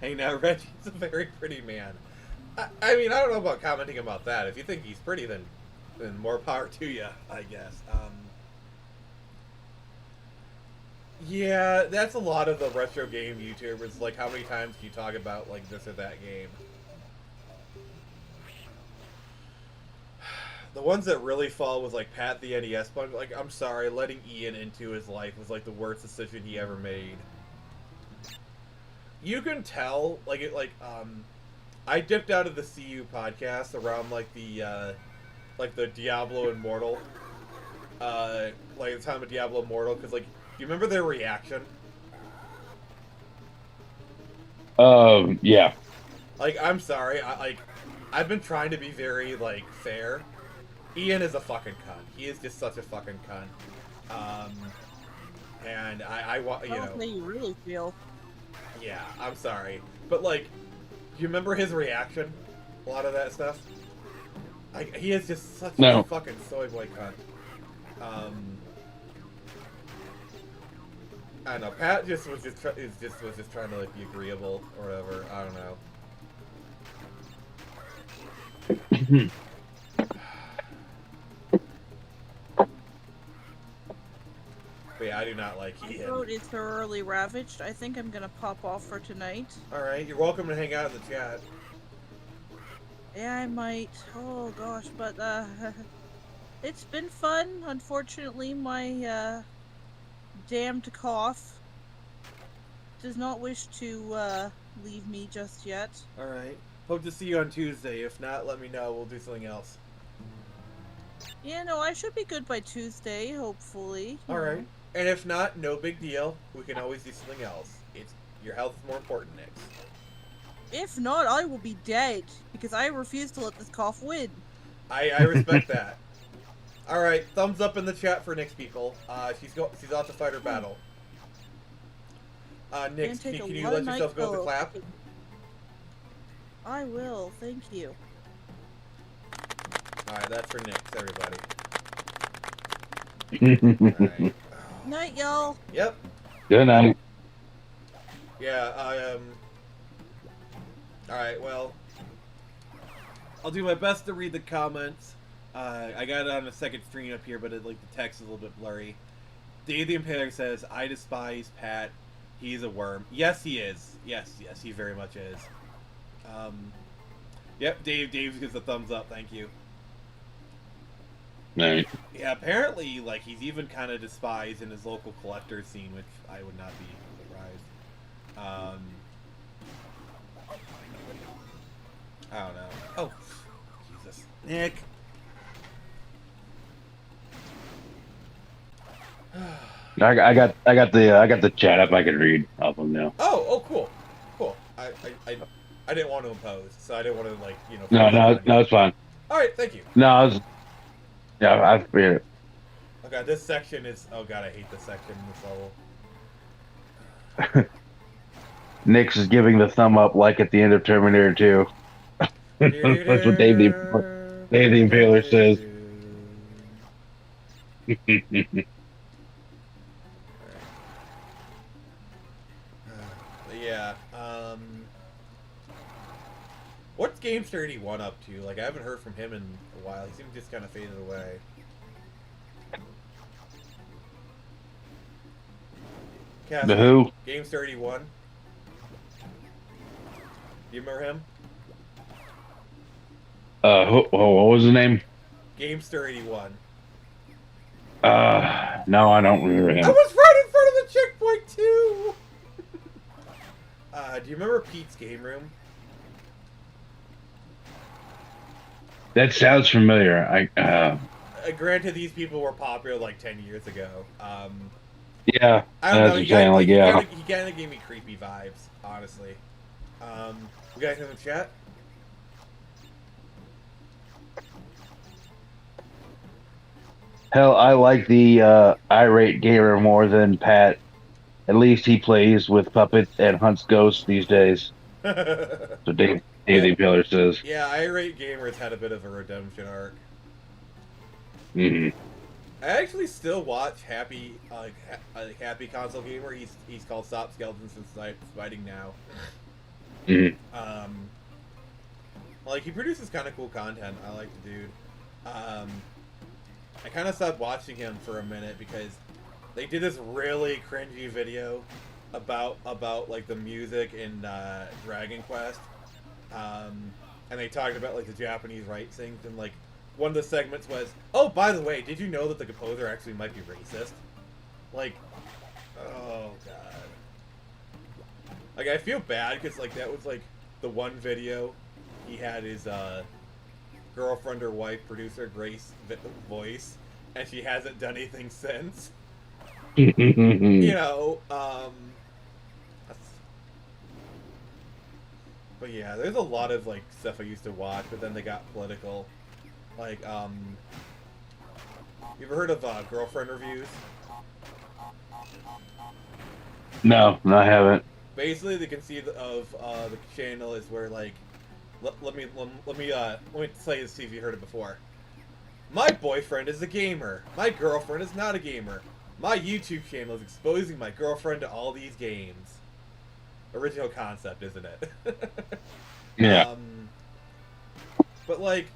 Hey, now, Reggie's a very pretty man. I mean, I don't know about commenting about that. If you think he's pretty, then more power to you, I guess. Yeah, that's a lot of the retro game YouTubers. Like, how many times do you talk about, like, this or that game? The ones that really fall was, like, Pat the NES Punk. Like, I'm sorry, letting Ian into his life was, like, the worst decision he ever made. You can tell, I dipped out of the CU podcast around, like, the Diablo Immortal. Like, the time of Diablo Immortal, because, like, do you remember their reaction? Yeah. Like, I'm sorry, I've been trying to be very, like, fair. Ian is a fucking cunt. He is just such a fucking cunt. And I want, you know. How you really feel. Yeah, I'm sorry. But, like, do you remember his reaction? A lot of that stuff? Like, he is just such a fucking soy boy cunt. I don't know. Pat just was just trying to, like, be agreeable or whatever. I don't know. But yeah, I do not like Ian. My throat is thoroughly ravaged. I think I'm gonna pop off for tonight. Alright, you're welcome to hang out in the chat. Yeah, I might. Oh gosh, but it's been fun. Unfortunately, my damned cough does not wish to leave me just yet. Alright. Hope to see you on Tuesday. If not, let me know. We'll do something else. Yeah, no, I should be good by Tuesday, hopefully. Alright. And if not, no big deal. We can always do something else. Your health is more important, Nick. If not, I will be dead, because I refuse to let this cough win. I respect that. Alright, thumbs up in the chat for Nick's people. She's off to fight her battle. Nick, can you let yourself go with the clap? I will, thank you. Alright, that's for Nick, everybody. Alright. Night, y'all. Yep. Good night. Yeah, Alright, well, I'll do my best to read the comments. I got it on a second screen up here, but the text is a little bit blurry. Dave the Impaler says, I despise Pat. He's a worm. Yes, he is. Yes, he very much is. Yep, Dave gives a thumbs up. Thank you. Right. Yeah, apparently, he's even kind of despised in his local collector scene, which I would not be surprised. I don't know. Oh, Jesus, Nick. I got the chat up. I can read off them now. Oh, cool. I didn't want to impose, so I didn't want to No, it's fine. All right, thank you. No, I figured it. Okay, this section is. Oh god, I hate this section in this level. Nick's is giving the thumb up like at the end of Terminator 2. That's what Dave the Impaler says. Yeah. What's Game 31 up to? I haven't heard from him in a while. He seems just kind of faded away. Castor, The who? Game 31. Do you remember him? What was his name? Gamester81. No, I don't remember him. I was right in front of the checkpoint too. Do you remember Pete's Game Room? That sounds familiar. Granted, these people were popular like 10 years ago. Yeah, I don't know. He kind of gave me creepy vibes, honestly. We guys in the chat? Hell, I like the irate gamer more than Pat. At least he plays with puppets and hunts ghosts these days. So Dave the Impaler says. Yeah, irate gamers had a bit of a redemption arc. Mm-hmm. I actually still watch Happy Console Gamer. He's called Stop Skeletons and Fighting Now. Mm-hmm. Like, he produces kind of cool content. I like the dude. I kind of stopped watching him for a minute because they did this really cringy video about like the music in Dragon Quest, and they talked about like the Japanese rights things, and like one of the segments was, oh, by the way, did you know that the composer actually might be racist? Like, oh god. Like, I feel bad because like that was like the one video he had his girlfriend or wife producer Grace voice, and she hasn't done anything since. You know, but yeah, there's a lot of like stuff I used to watch, but then they got political. Like, you ever heard of girlfriend reviews? No, I haven't. Basically, the conceit of the channel is where like, let me tell you, see if you heard it before. My boyfriend is a gamer. My girlfriend is not a gamer. My YouTube channel is exposing my girlfriend to all these games. Original concept, isn't it? Yeah. But like,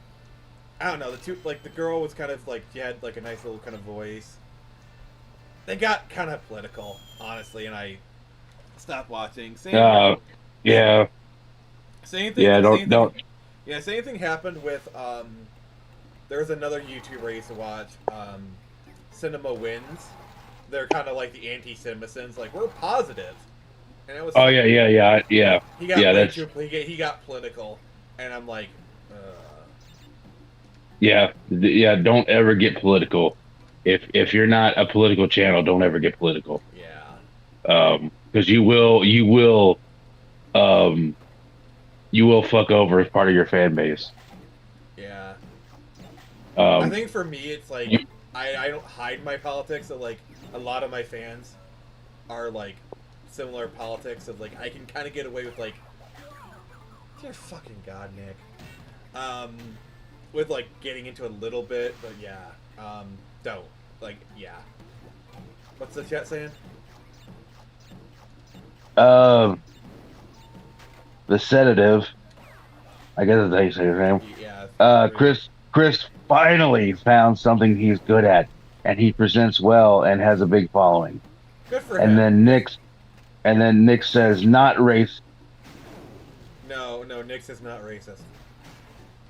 I don't know. The girl was kind of like, she had like a nice little kind of voice. They got kind of political, honestly, and I stopped watching. Yeah. Same thing. Yeah, don't. Yeah, same thing happened with there was another YouTuber I used to watch, Cinema Wins. They're kind of like the anti-CinemaSins, like, we're positive. And it was. Oh yeah. He got he got political, and I'm like, Yeah, don't ever get political. If you're not a political channel, don't ever get political. Yeah. Because you will fuck over as part of your fan base. Yeah. I think for me, it's like I don't hide my politics. So like a lot of my fans are like similar politics. Of like I can kind of get away with like, dear fucking god, Nick. With like getting into a little bit, but yeah, don't like yeah. What's the chat saying? The sedative. I guess that's how you say his name. Yeah. Chris finally found something he's good at, and he presents well and has a big following. Good for him. And then Nick says not race. No, Nick says not racist.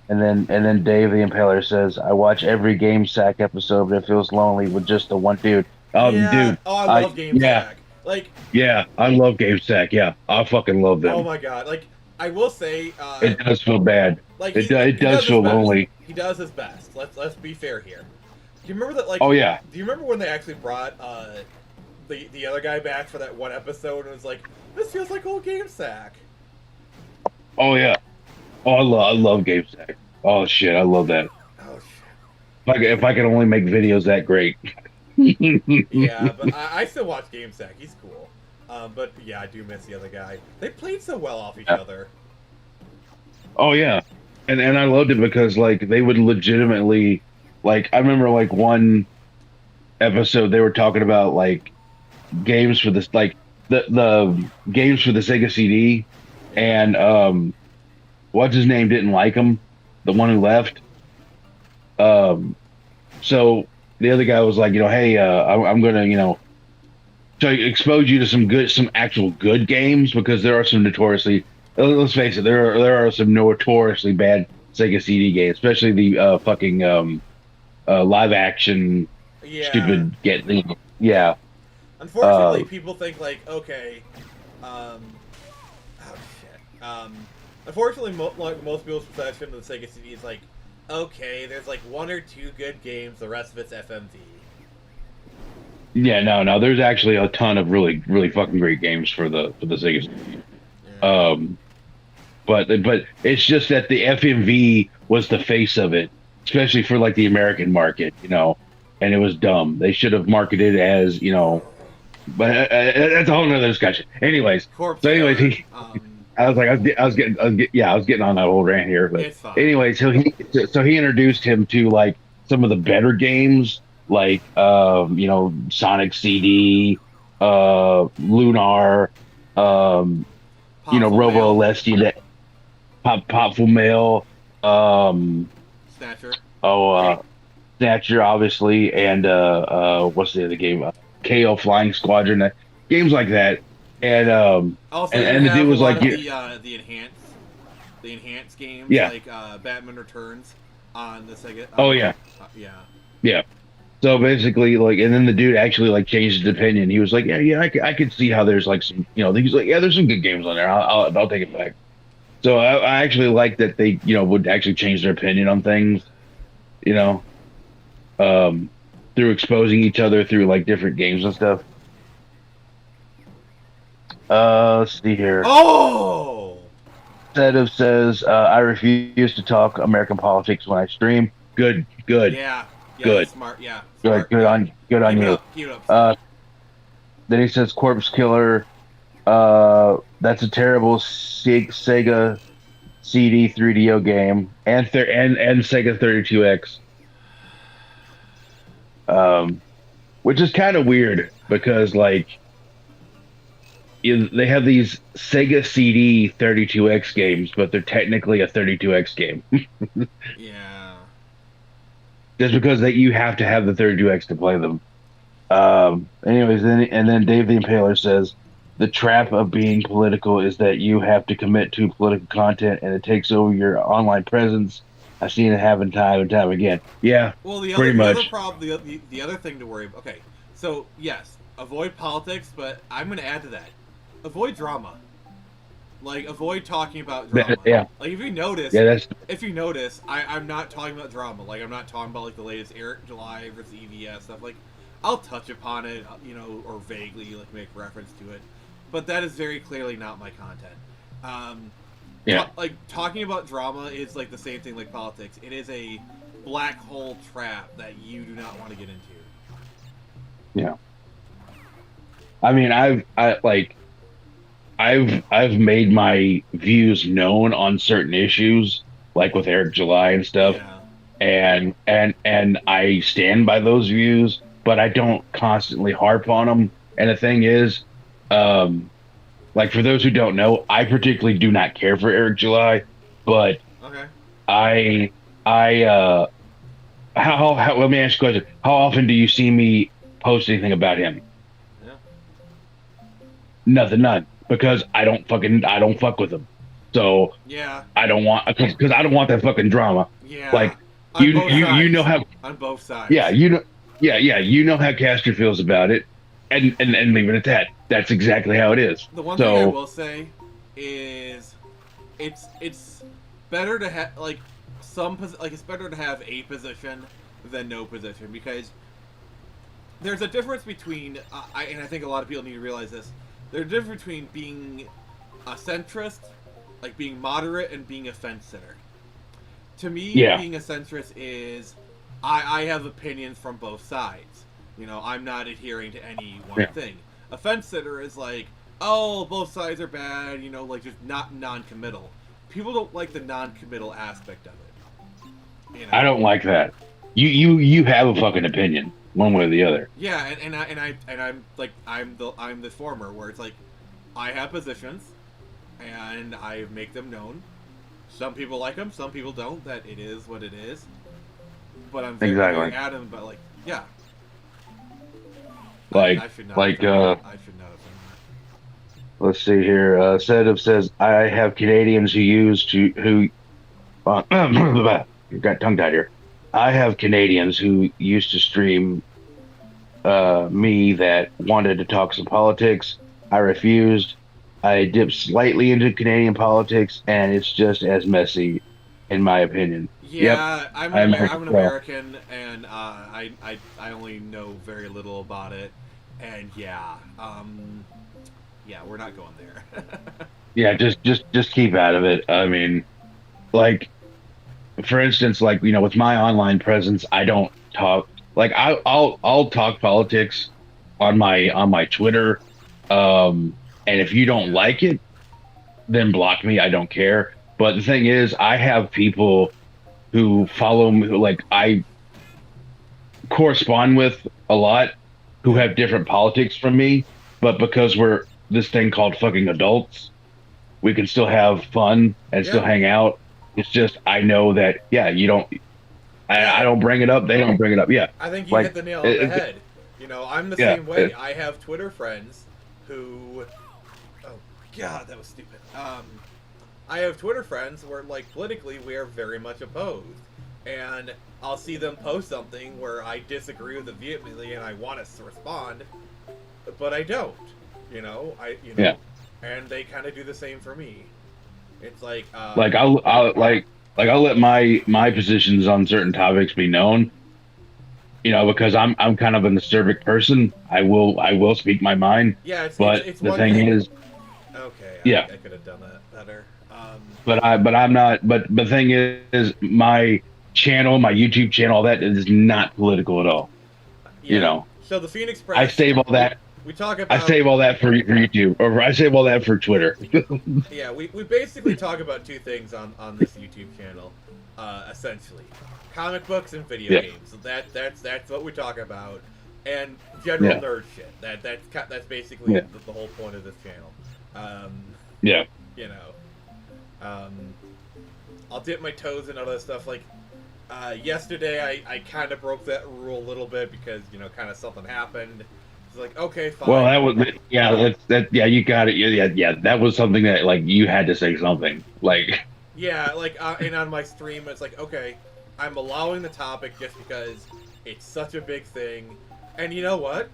And then Dave the Impaler says, I watch every Game Sack episode, but it feels lonely with just the one dude. Yeah. Dude. Oh, I love Game Sack. Like. Yeah, I love Game Sack. Yeah, I fucking love them. Oh my god! Like I will say, it does feel bad. Like it does feel lonely. He does his best. Let's be fair here. Do you remember that? Like. Oh yeah. Do you remember when they actually brought the other guy back for that one episode and was like, this feels like old Game Sack. Oh yeah. Oh, I love Game Sack. Oh shit, I love that. Oh shit. If I could only make videos that great. Yeah, but I still watch Game Sack. He's cool. But yeah, I do miss the other guy. They played so well off each other. Oh yeah, and I loved it because like they would legitimately, like I remember like one episode they were talking about like games for this like the games for the Sega CD, and what's his name didn't like them, the one who left. So the other guy was like, hey, I'm gonna so expose you to some actual good games, because there are some notoriously, let's face it, there are some notoriously bad Sega CD games, especially the fucking live action stupid yeah. Unfortunately, people think like, okay, oh shit. Unfortunately, like most people's perception of the Sega CD is like, okay, there's like 1 or 2 good games, the rest of it's FMV. Yeah, no, there's actually a ton of really, really fucking great games for the Sega CD. Yeah. But it's just that the FMV was the face of it, especially for like the American market, and it was dumb. They should have marketed it as, but that's a whole nother discussion. Anyways, I was getting on that whole rant here, but anyway, so he introduced him to like some of the better games, like Sonic CD, Lunar, Robo Alessi, Popful Mail, Snatcher. Snatcher, obviously, and what's the other game? KO Flying Squadron, games like that, and the dude was like the enhanced games, like Batman Returns on the Sega. Yeah. So basically, like, and then the dude actually like changed his opinion. He was like, I could see how there's like some, he's like, there's some good games on there. I'll take it back. So I actually like that they, would actually change their opinion on things, through exposing each other through like different games and stuff. Let's see here. Oh! Sedav says, I refuse to talk American politics when I stream. Good. Yeah, good. Smart. Yeah. Smart. Good on you. Keep it up. Then he says, Corpse Killer. That's a terrible Sega CD 3DO game, and Sega 32X. Which is kind of weird because like they have these Sega CD 32X games, but they're technically a 32X game. Yeah. Just because you have to have the 32X to play them. Anyways, then Dave the Impaler says, the trap of being political is that you have to commit to political content and it takes over your online presence. I've seen it happen time and time again. Yeah, well, the pretty much. Other problem, the other thing to worry about. Okay, so yes, avoid politics, but I'm going to add to that. Avoid drama. Like, avoid talking about drama. Yeah. Like, if you notice, I'm not talking about drama. Like, I'm not talking about, like, the latest Eric July versus EVS stuff. Like, I'll touch upon it, or vaguely, like, make reference to it. But that is very clearly not my content. Talking about drama is, like, the same thing like politics. It is a black hole trap that you do not want to get into. Yeah. I mean, I've made my views known on certain issues, like with Eric July and stuff, and I stand by those views, but I don't constantly harp on them. And the thing is, like for those who don't know, I particularly do not care for Eric July, but let me ask you a question: how often do you see me post anything about him? None. Because I don't fuck with them, so I don't want because I don't want that fucking drama. Yeah, like you know how on both sides. Yeah, you know how Castor feels about it, and leave it at that. That's exactly how it is. The one thing I will say is, it's better to have it's better to have a position than no position, because there's a difference between and I think a lot of people need to realize this. There's a difference between being a centrist, like being moderate, and being a fence sitter. To me, being a centrist is I have opinions from both sides. I'm not adhering to any one thing. A fence sitter is like, oh, both sides are bad, like just not non-committal. People don't like the non-committal aspect of it. I don't like that. You have a fucking opinion. One way or the other. Yeah, and I'm like I'm the former, where it's like I have positions and I make them known. Some people like them, some people don't. That it is what it is. But I'm very adamant. But like, yeah. I should not have done that. Let's see here. Sedav says I have Canadians who got tongue tied here. I have Canadians who used to stream me that wanted to talk some politics. I refused. I dipped slightly into Canadian politics, and it's just as messy, in my opinion. Yeah, Yep, I'm I'm an American, and I only know very little about it, and yeah, we're not going there. yeah, just keep out of it. I mean, like, for instance, like, with my online presence, I don't talk. Like, I'll talk politics on my Twitter, and if you don't like it, then block me. I don't care. But the thing is, I have people who follow me, who, like, I correspond with a lot, who have different politics from me, but because we're this thing called fucking adults, we can still have fun and still hang out. It's just, I know that, you don't, I don't bring it up, they don't bring it up. Yeah. I think you hit the nail on the head. I'm the same way. I have Twitter friends who, oh god, that was stupid. I have Twitter friends where, like, politically we are very much opposed, and I'll see them post something where I disagree with it vehemently and I want to respond, but I don't. And they kind of do the same for me. It's like, I'll let my positions on certain topics be known. Because I'm kind of an acerbic person. I will speak my mind. Yeah, it's the thing is, okay, I could have done that better. But I'm not. But the thing is, my channel, my YouTube channel, all that is not political at all. So the Phoenix Press, I save all that. We talk about. I save all that for YouTube, or I save all that for Twitter. Yeah, we basically talk about two things on this YouTube channel, essentially, comic books and video games. So that's what we talk about, and general nerd shit. That's basically the whole point of this channel. I'll dip my toes in other stuff. Like yesterday, I kind of broke that rule a little bit because kind of something happened. Like, okay, fine. Well, that was you got it. Yeah, that was something that, like, you had to say something, like. Yeah, like, and on my stream, it's like, okay, I'm allowing the topic just because it's such a big thing, and you know what?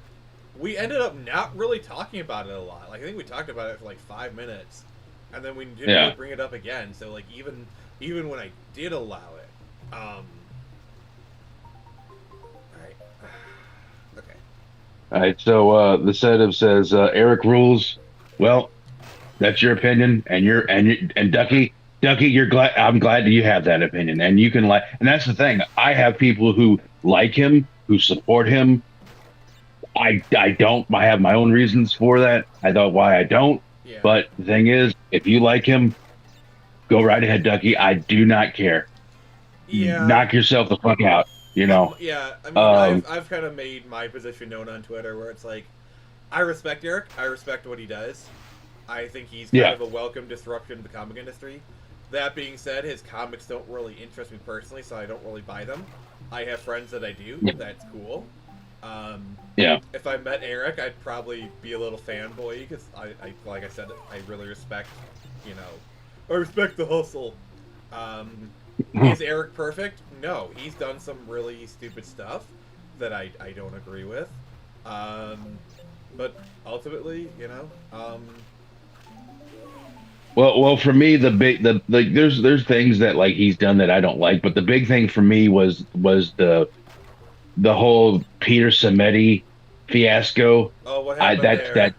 We ended up not really talking about it a lot. Like, I think we talked about it for like 5 minutes, and then we didn't really bring it up again. So, like, even when I did allow it, All right, so the sedative says Eric rules. Well, that's your opinion, and Ducky, you're glad. I'm glad that you have that opinion, and you can and that's the thing. I have people who like him, who support him. I don't. I have my own reasons for that. I thought why I don't. Yeah. But the thing is, if you like him, go right ahead, Ducky. I do not care. Yeah. Knock yourself the fuck out. Yeah, I mean, I've kind of made my position known on Twitter where it's like, I respect Eric. I respect what he does. I think he's kind of a welcome disruption to the comic industry. That being said, his comics don't really interest me personally, so I don't really buy them. I have friends that I do. That's cool. If I met Eric, I'd probably be a little fanboy because I like I said, I really respect, I respect the hustle. Is Eric perfect? No, he's done some really stupid stuff that I don't agree with. But ultimately, Well, for me, there's things that, like, he's done that I don't like, but the big thing for me was the whole Peter Samedi fiasco. Oh, what happened there?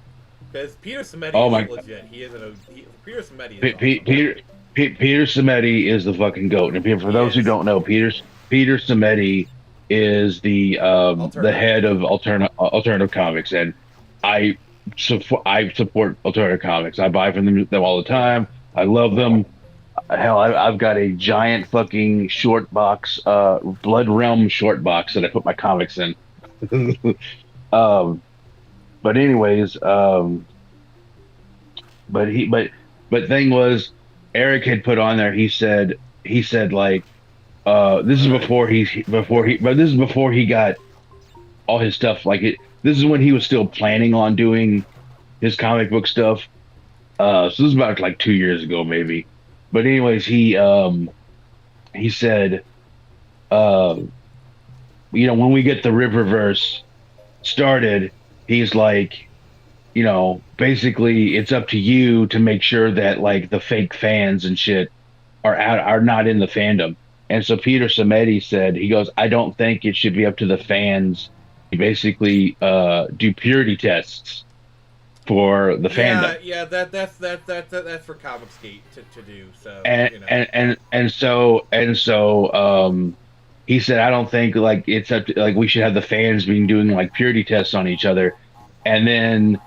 Because Peter Samedi is legit. He is Peter Samedi is Peter Samedi is the fucking goat. And for those who don't know, Peter Samedi is the head of alternative comics, and I support alternative comics. I buy from them all the time. I love them. Hell, I've got a giant fucking short box, Blood Realm short box that I put my comics in. But anyways, but thing was, Eric had put on there. He said like, this is before he got all his stuff. Like, this is when he was still planning on doing his comic book stuff. So this is about like 2 years ago, maybe. But anyways, he he said, when we get the Riververse started, he's like, basically it's up to you to make sure that like the fake fans and shit are not in the fandom. And so Peter Samedi said, he goes, I don't think it should be up to the fans to basically do purity tests for the fandom. Yeah, that's for Comicsgate to do. So and so he said, I don't think like it's up to, like we should have the fans being doing like purity tests on each other. And then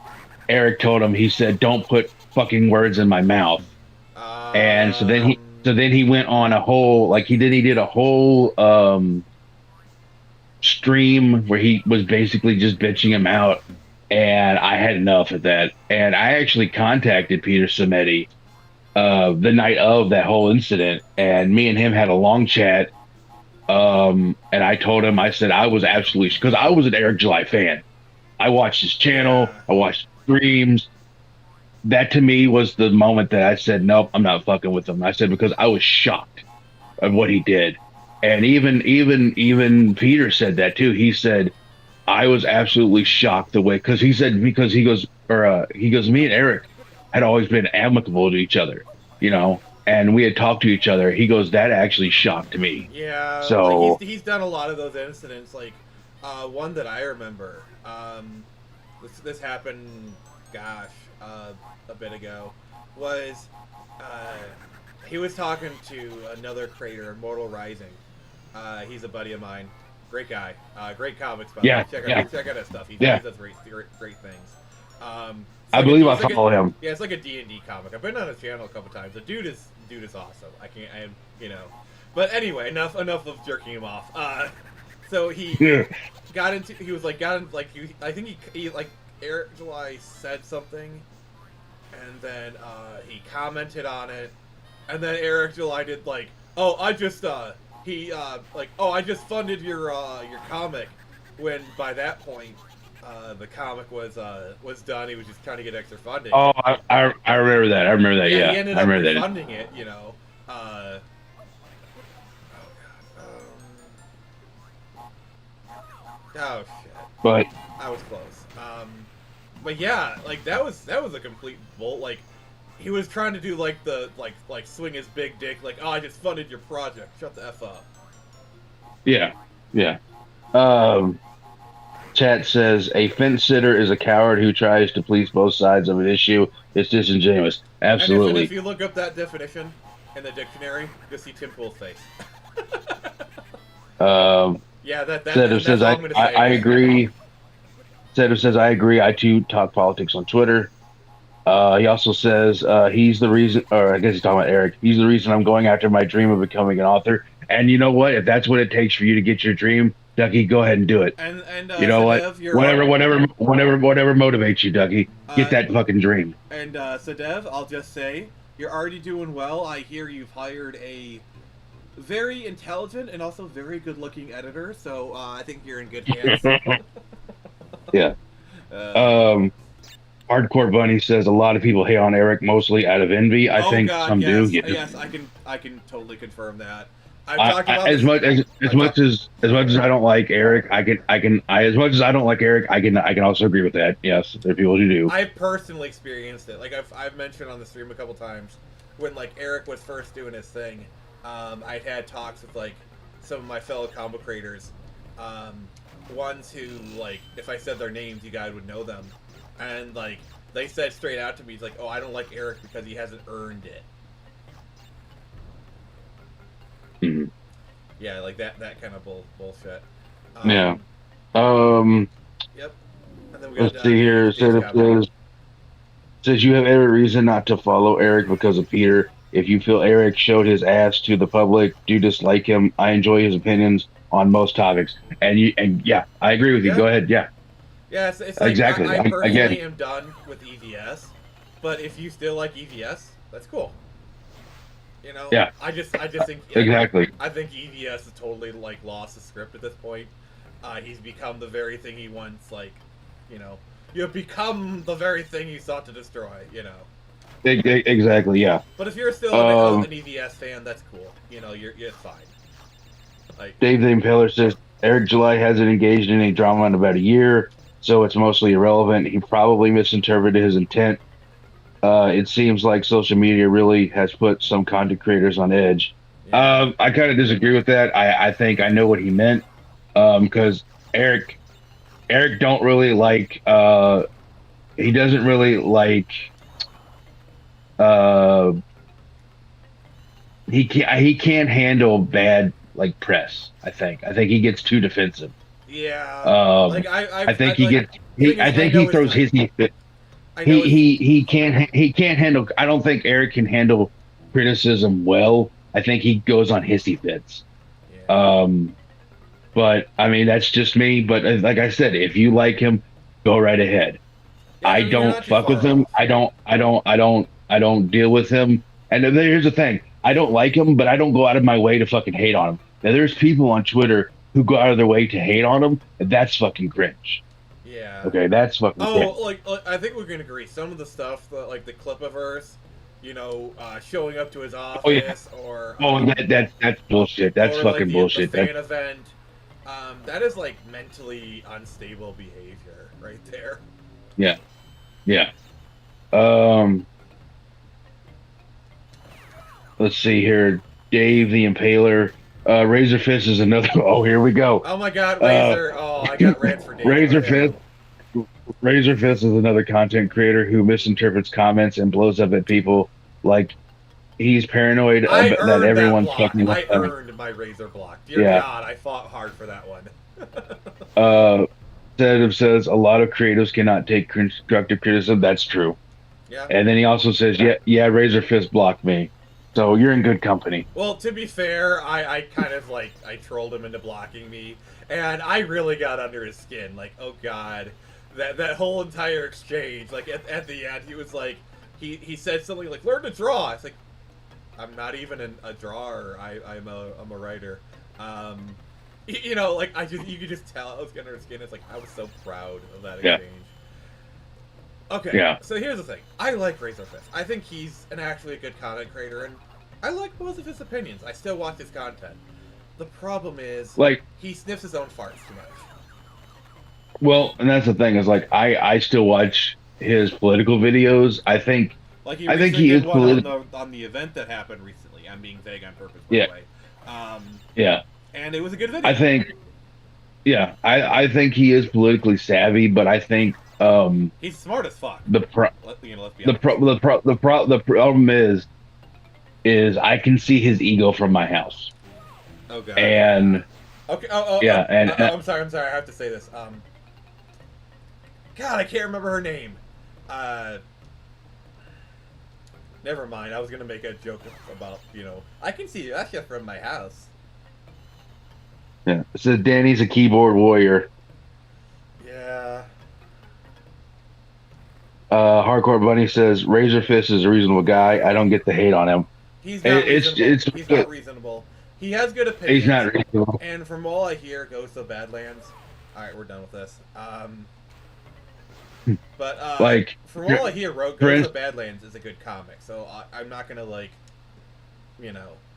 Eric told him, he said, don't put fucking words in my mouth. And so then he went on a whole he did a whole stream where he was basically just bitching him out, and I had enough of that. And I actually contacted Peter Samedi the night of that whole incident, and me and him had a long chat. And I told him, I said I was absolutely, because I was an Eric July fan. I watched his channel, I watched streams. That to me was the moment that I said, nope, I'm not fucking with him. I said, because I was shocked at what he did. And even Peter said that too. He said, I was absolutely shocked the way, because he goes, me and Eric had always been amicable to each other, and we had talked to each other. He goes, that actually shocked me. Yeah. So like he's done a lot of those incidents. Like one that I remember, this happened, gosh, a bit ago, was he was talking to another creator, Immortal Rising. He's a buddy of mine. Great guy. Great comics, by the way. Check out his stuff. He does great things. I believe I follow him. Yeah, it's like a D&D comic. I've been on his channel a couple times. The dude is awesome. But anyway, enough of jerking him off. So he I think he Eric July said something, and then he commented on it, and then Eric July did I just funded your comic, when by that point the comic was done. He was just trying to get extra funding. Oh, I remember that. Yeah, he ended up refunding it. Oh shit. But I was close. But yeah, that was a complete bolt. He was trying to do the swing his big dick. I just funded your project. Shut the f up. Yeah. Chat says a fence sitter is a coward who tries to please both sides of an issue. It's disingenuous. Absolutely. And if you look up that definition in the dictionary, you'll see Tim Pool's face. Yeah, that's all I'm gonna say. I agree. Sedative says, I agree. I too talk politics on Twitter. He also says he's the reason, or I guess he's talking about Eric. He's the reason I'm going after my dream of becoming an author. And you know what? If that's what it takes for you to get your dream, Ducky, go ahead and do it. And you know what? Whatever motivates you, Ducky, get that fucking dream. And Sadev, I'll just say, you're already doing well. I hear you've hired a very intelligent and also very good-looking editor, so I think you're in good hands. Yeah. Hardcore Bunny says a lot of people hate on Eric mostly out of envy. I think some do. Yes, I can totally confirm that. I've talked about as much as I don't like Eric, as much as I don't like Eric, I can also agree with that. Yes, there are people who do. I've personally experienced it. I've mentioned on the stream a couple times when Eric was first doing his thing. I'd had talks with some of my fellow comic creators, ones who if I said their names, you guys would know them, and they said straight out to me, oh, I don't like Eric because he hasn't earned it. Mm-hmm. Yeah, that kind of bullshit. Yeah. Yep. And then we got, let's see here. Says you have every reason not to follow Eric because of Peter. If you feel Eric showed his ass to the public, do dislike him. I enjoy his opinions on most topics. And yeah, I agree with you. Go ahead. Yeah. Yeah, it's exactly. I personally am done with EVS, but if you still like EVS, that's cool. Yeah. I just think exactly. I think EVS has totally lost the script at this point. He's become the very thing he once you've become the very thing he sought to destroy. Exactly, yeah. But if you're still an EVS fan, that's cool. You know, you're fine. Like Dave the Impaler says Eric July hasn't engaged in any drama in about a year, so it's mostly irrelevant. He probably misinterpreted his intent. It seems like social media really has put some content creators on edge. Yeah. I kind of disagree with that. I think I know what he meant, because Eric don't really like. He doesn't really like. He can't handle bad like press. I think he gets too defensive. Yeah. Like I think he like, gets. I think he throws hissy fit. He can't handle. I don't think Eric can handle criticism well. I think he goes on hissy fits. Yeah. But I mean that's just me. But like I said, if you like him, go right ahead. Yeah, I don't fuck with him. I don't deal with him. And here's the thing: I don't like him, but I don't go out of my way to fucking hate on him. Now there's people on Twitter who go out of their way to hate on him, and that's fucking cringe. Yeah. Okay, that's fucking. Oh, like I think we can agree. Some of the stuff, like the Clipiverse, you know, showing up to his office, or that's bullshit. That's fucking bullshit. The fan event, that is like mentally unstable behavior right there. Yeah, yeah. Let's see here, Dave the Impaler. Razor Fist is another. Oh, here we go. Oh my God, Razor! I got ran for Dave. Razor Fist is another content creator who misinterprets comments and blows up at people like he's paranoid that everyone's fucking. I earned my Razor block. Dear God, I fought hard for that one. Says a lot of creatives cannot take constructive criticism. That's true. Yeah. And then he also says, yeah, Razor Fist blocked me. So you're in good company. Well, to be fair, I kind of like I trolled him into blocking me, and I really got under his skin. Like, oh God, that whole entire exchange. Like at the end, he was like, he said something like, "Learn to draw." It's like, I'm not even a drawer. I'm a writer. You know, like you could just tell I was getting under his skin. It's like I was so proud of that exchange. Okay, yeah. So here's the thing. I like Razor Fist. I think he's actually a good content creator, and I like most of his opinions. I still watch his content. The problem is, like, he sniffs his own farts too much. Well, and that's the thing is, like, I still watch his political videos. I think he is political on the event that happened recently. I'm being vague on purpose, by the way. Yeah. And it was a good video. I think he is politically savvy, but I think he's smart as fuck. The problem is I can see his ego from my house. Oh God. And okay. I'm sorry. I have to say this. God, I can't remember her name. Never mind. I was gonna make a joke about I can see that shit from my house. Yeah. It says Danny's a keyboard warrior. Yeah. Hardcore Bunny says Razor Fist is a reasonable guy. I don't get the hate on him. He's not reasonable. He's not reasonable. He has good opinions. He's not reasonable. And from all I hear, goes to Badlands. All right, we're done with this. But like from all I hear, Goes to Badlands is a good comic. So I'm not gonna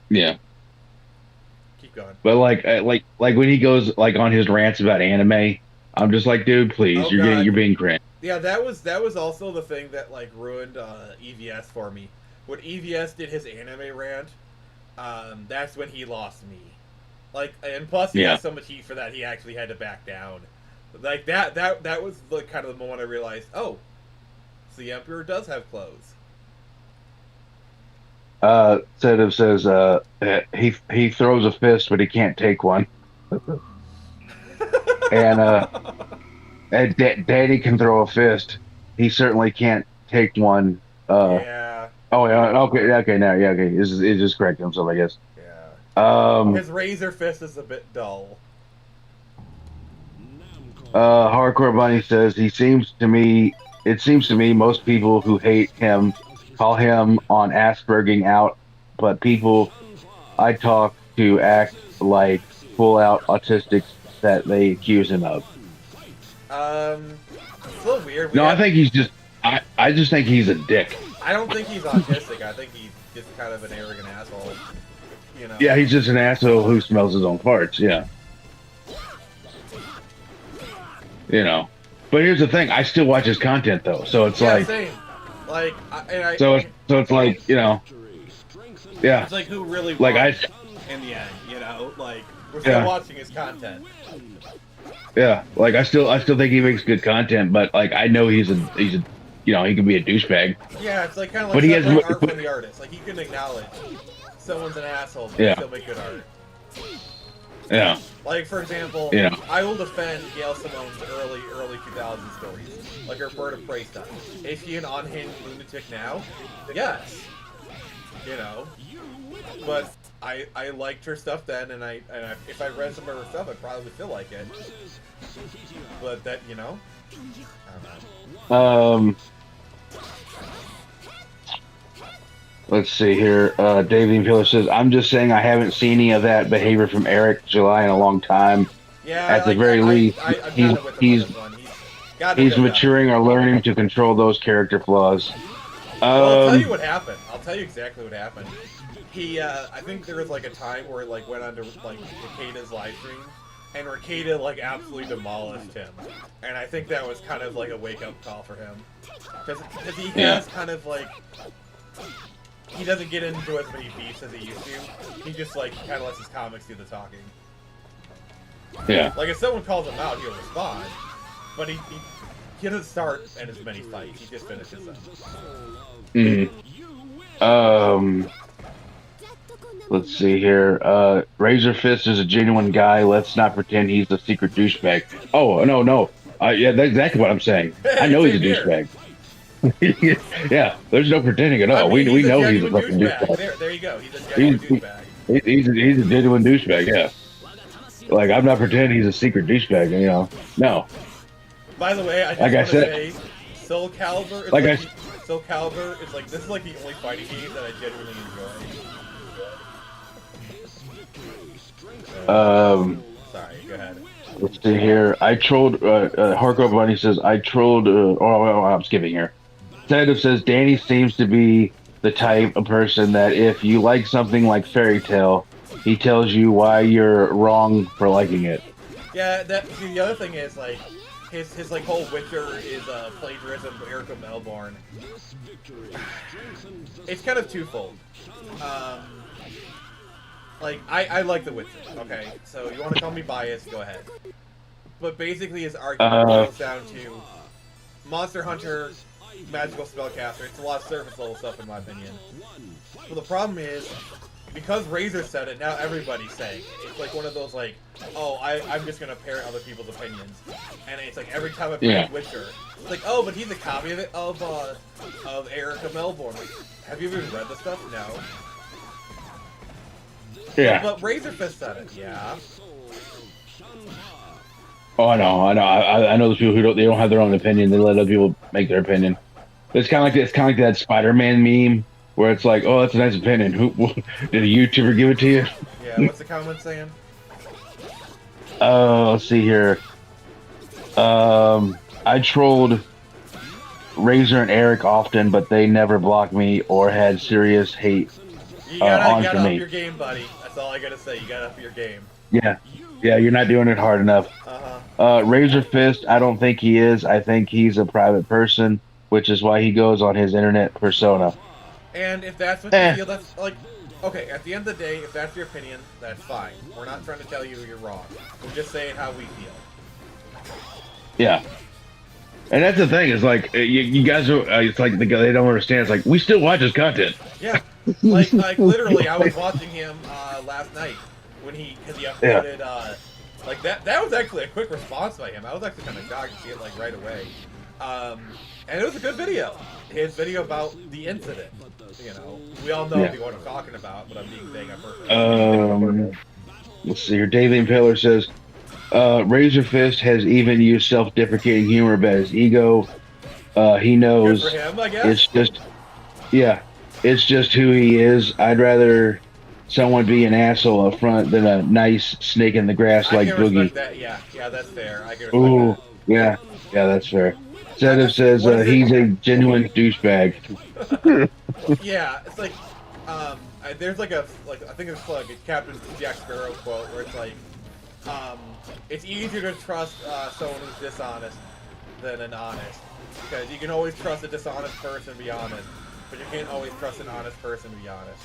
Yeah. Keep going. But like when he goes like on his rants about anime, I'm just like, dude, please, you're being cringe. Yeah, that was also the thing that like ruined EVS for me. When EVS did his anime rant, that's when he lost me. Like, and plus he had so much heat for that he actually had to back down. Like that was the kind of the moment I realized, oh, so the Emperor does have clothes. Sedative says he throws a fist, but he can't take one. And Daddy can throw a fist. He certainly can't take one. Yeah. Oh yeah. Okay. Now, yeah. Okay. It's just correct himself, I guess. Yeah. His Razor Fist is a bit dull. Hardcore Bunny says it seems to me most people who hate him call him on Asperging out, but people I talk to act like full out autistics that they accuse him of. It's a little weird. I think he's just I just think he's a dick. I don't think he's autistic. I think he's just kind of an arrogant asshole. You know. Yeah, he's just an asshole who smells his own farts. Yeah. You know. But here's the thing: I still watch his content though, so it's like. Same. Like, so it's like, you know. Yeah. It's like who really like won in the end, you know? Like we're still watching his content. Yeah, like I still think he makes good content, but like I know he's a you know, he can be a douchebag. Yeah, it's like kind of like but he has art from the artist. Like he can acknowledge someone's an asshole, but still make good art. Yeah. Like for example, I will defend Gail Simone's early 2000s stories, like her Bird of Prey stuff. Is she an unhinged lunatic now? Yes. You know, but I liked her stuff then, and if I read some of her stuff, I'd probably still like it. But that, you know, I don't know. Let's see here. Dave Pillar says, "I'm just saying I haven't seen any of that behavior from Eric July in a long time. Yeah, at the very least, he's maturing or learning to control those character flaws." Well, I'll tell you what happened. I'll tell you exactly what happened. He, I think there was like a time where it like went onto like Rekida's live stream, and Rekida like absolutely demolished him, and I think that was kind of like a wake up call for him, because he has kind of like he doesn't get into as many beefs as he used to. He just like kind of lets his comics do the talking. Yeah. Like if someone calls him out, he'll respond, but he doesn't start in as many fights. He just finishes them. Let's see here. Razor Fist is a genuine guy. Let's not pretend he's a secret douchebag. Oh, no. Yeah, that's exactly what I'm saying. I know he's a douchebag. Yeah, there's no pretending at all. I mean, we know he's a fucking douchebag. There you go. He's a genuine douchebag. He's a genuine douchebag, yeah. Like, I'm not pretending he's a secret douchebag, you know. No. By the way, I just want to say, Soul Calibur is like, this is like the only fighting game that I genuinely enjoy. Sorry, go ahead. Let's see here. I trolled, Hardcore Bunny says, I trolled, I'm skipping here. Sedative says, Danny seems to be the type of person that if you like something like Fairy Tail, he tells you why you're wrong for liking it. Yeah, the other thing is, like, his like whole Witcher is plagiarism of Erica Melbourne. It's kind of twofold. Like, I like The Witcher, okay? So you want to call me biased, go ahead. But basically his argument boils down to Monster Hunter, magical spellcaster. It's a lot of surface level stuff in my opinion. But the problem is, because Razor said it, now everybody's saying it. It's like one of those like, oh, I'm just gonna parrot other people's opinions. And it's like every time I play Witcher, it's like, oh, but he's a copy of Erica Melbourne. Like, have you even read the stuff? No. Yeah. But Razor Fist said it, yeah. Oh, I know. I know those people who don't have their own opinion. They let other people make their opinion. It's kind of like that Spider-Man meme where it's like, oh, that's a nice opinion. Did a YouTuber give it to you? Yeah. What's the comment saying? Let's see here. I trolled Razor and Eric often, but they never blocked me or had serious hate you gotta up your game, buddy. That's all I gotta say. You gotta up your game. Yeah, you're not doing it hard enough. Razor Fist, I don't think he is. I think he's a private person, which is why he goes on his internet persona. And if that's what you feel, that's like, okay, at the end of the day, if that's your opinion, that's fine. We're not trying to tell you you're wrong. We're just saying how we feel. Yeah. And that's the thing, is like, you guys are, it's like, they don't understand. It's like, we still watch his content. Yeah. Like literally, I was watching him last night because he uploaded, like that was actually a quick response by him. I was actually kind of shocked to see it like right away. And it was a good video. His video about the incident. You know, we all know what I'm talking about, but I'm being vague on purpose. Let's see here. Dave Impaler says, Razor Fist has even used self-deprecating humor about his ego. He knows. Good for him, I guess. It's just, it's just who he is. I'd rather someone be an asshole up front than a nice snake in the grass like Boogie. That. Yeah, that's fair. I can respect that. Yeah, that's fair. Incentive says he's a genuine douchebag. Yeah, it's like, there's like I think it's like a Captain Jack Sparrow quote where it's like, it's easier to trust someone who's dishonest than an honest, because you can always trust a dishonest person to be honest, but you can't always trust an honest person to be honest.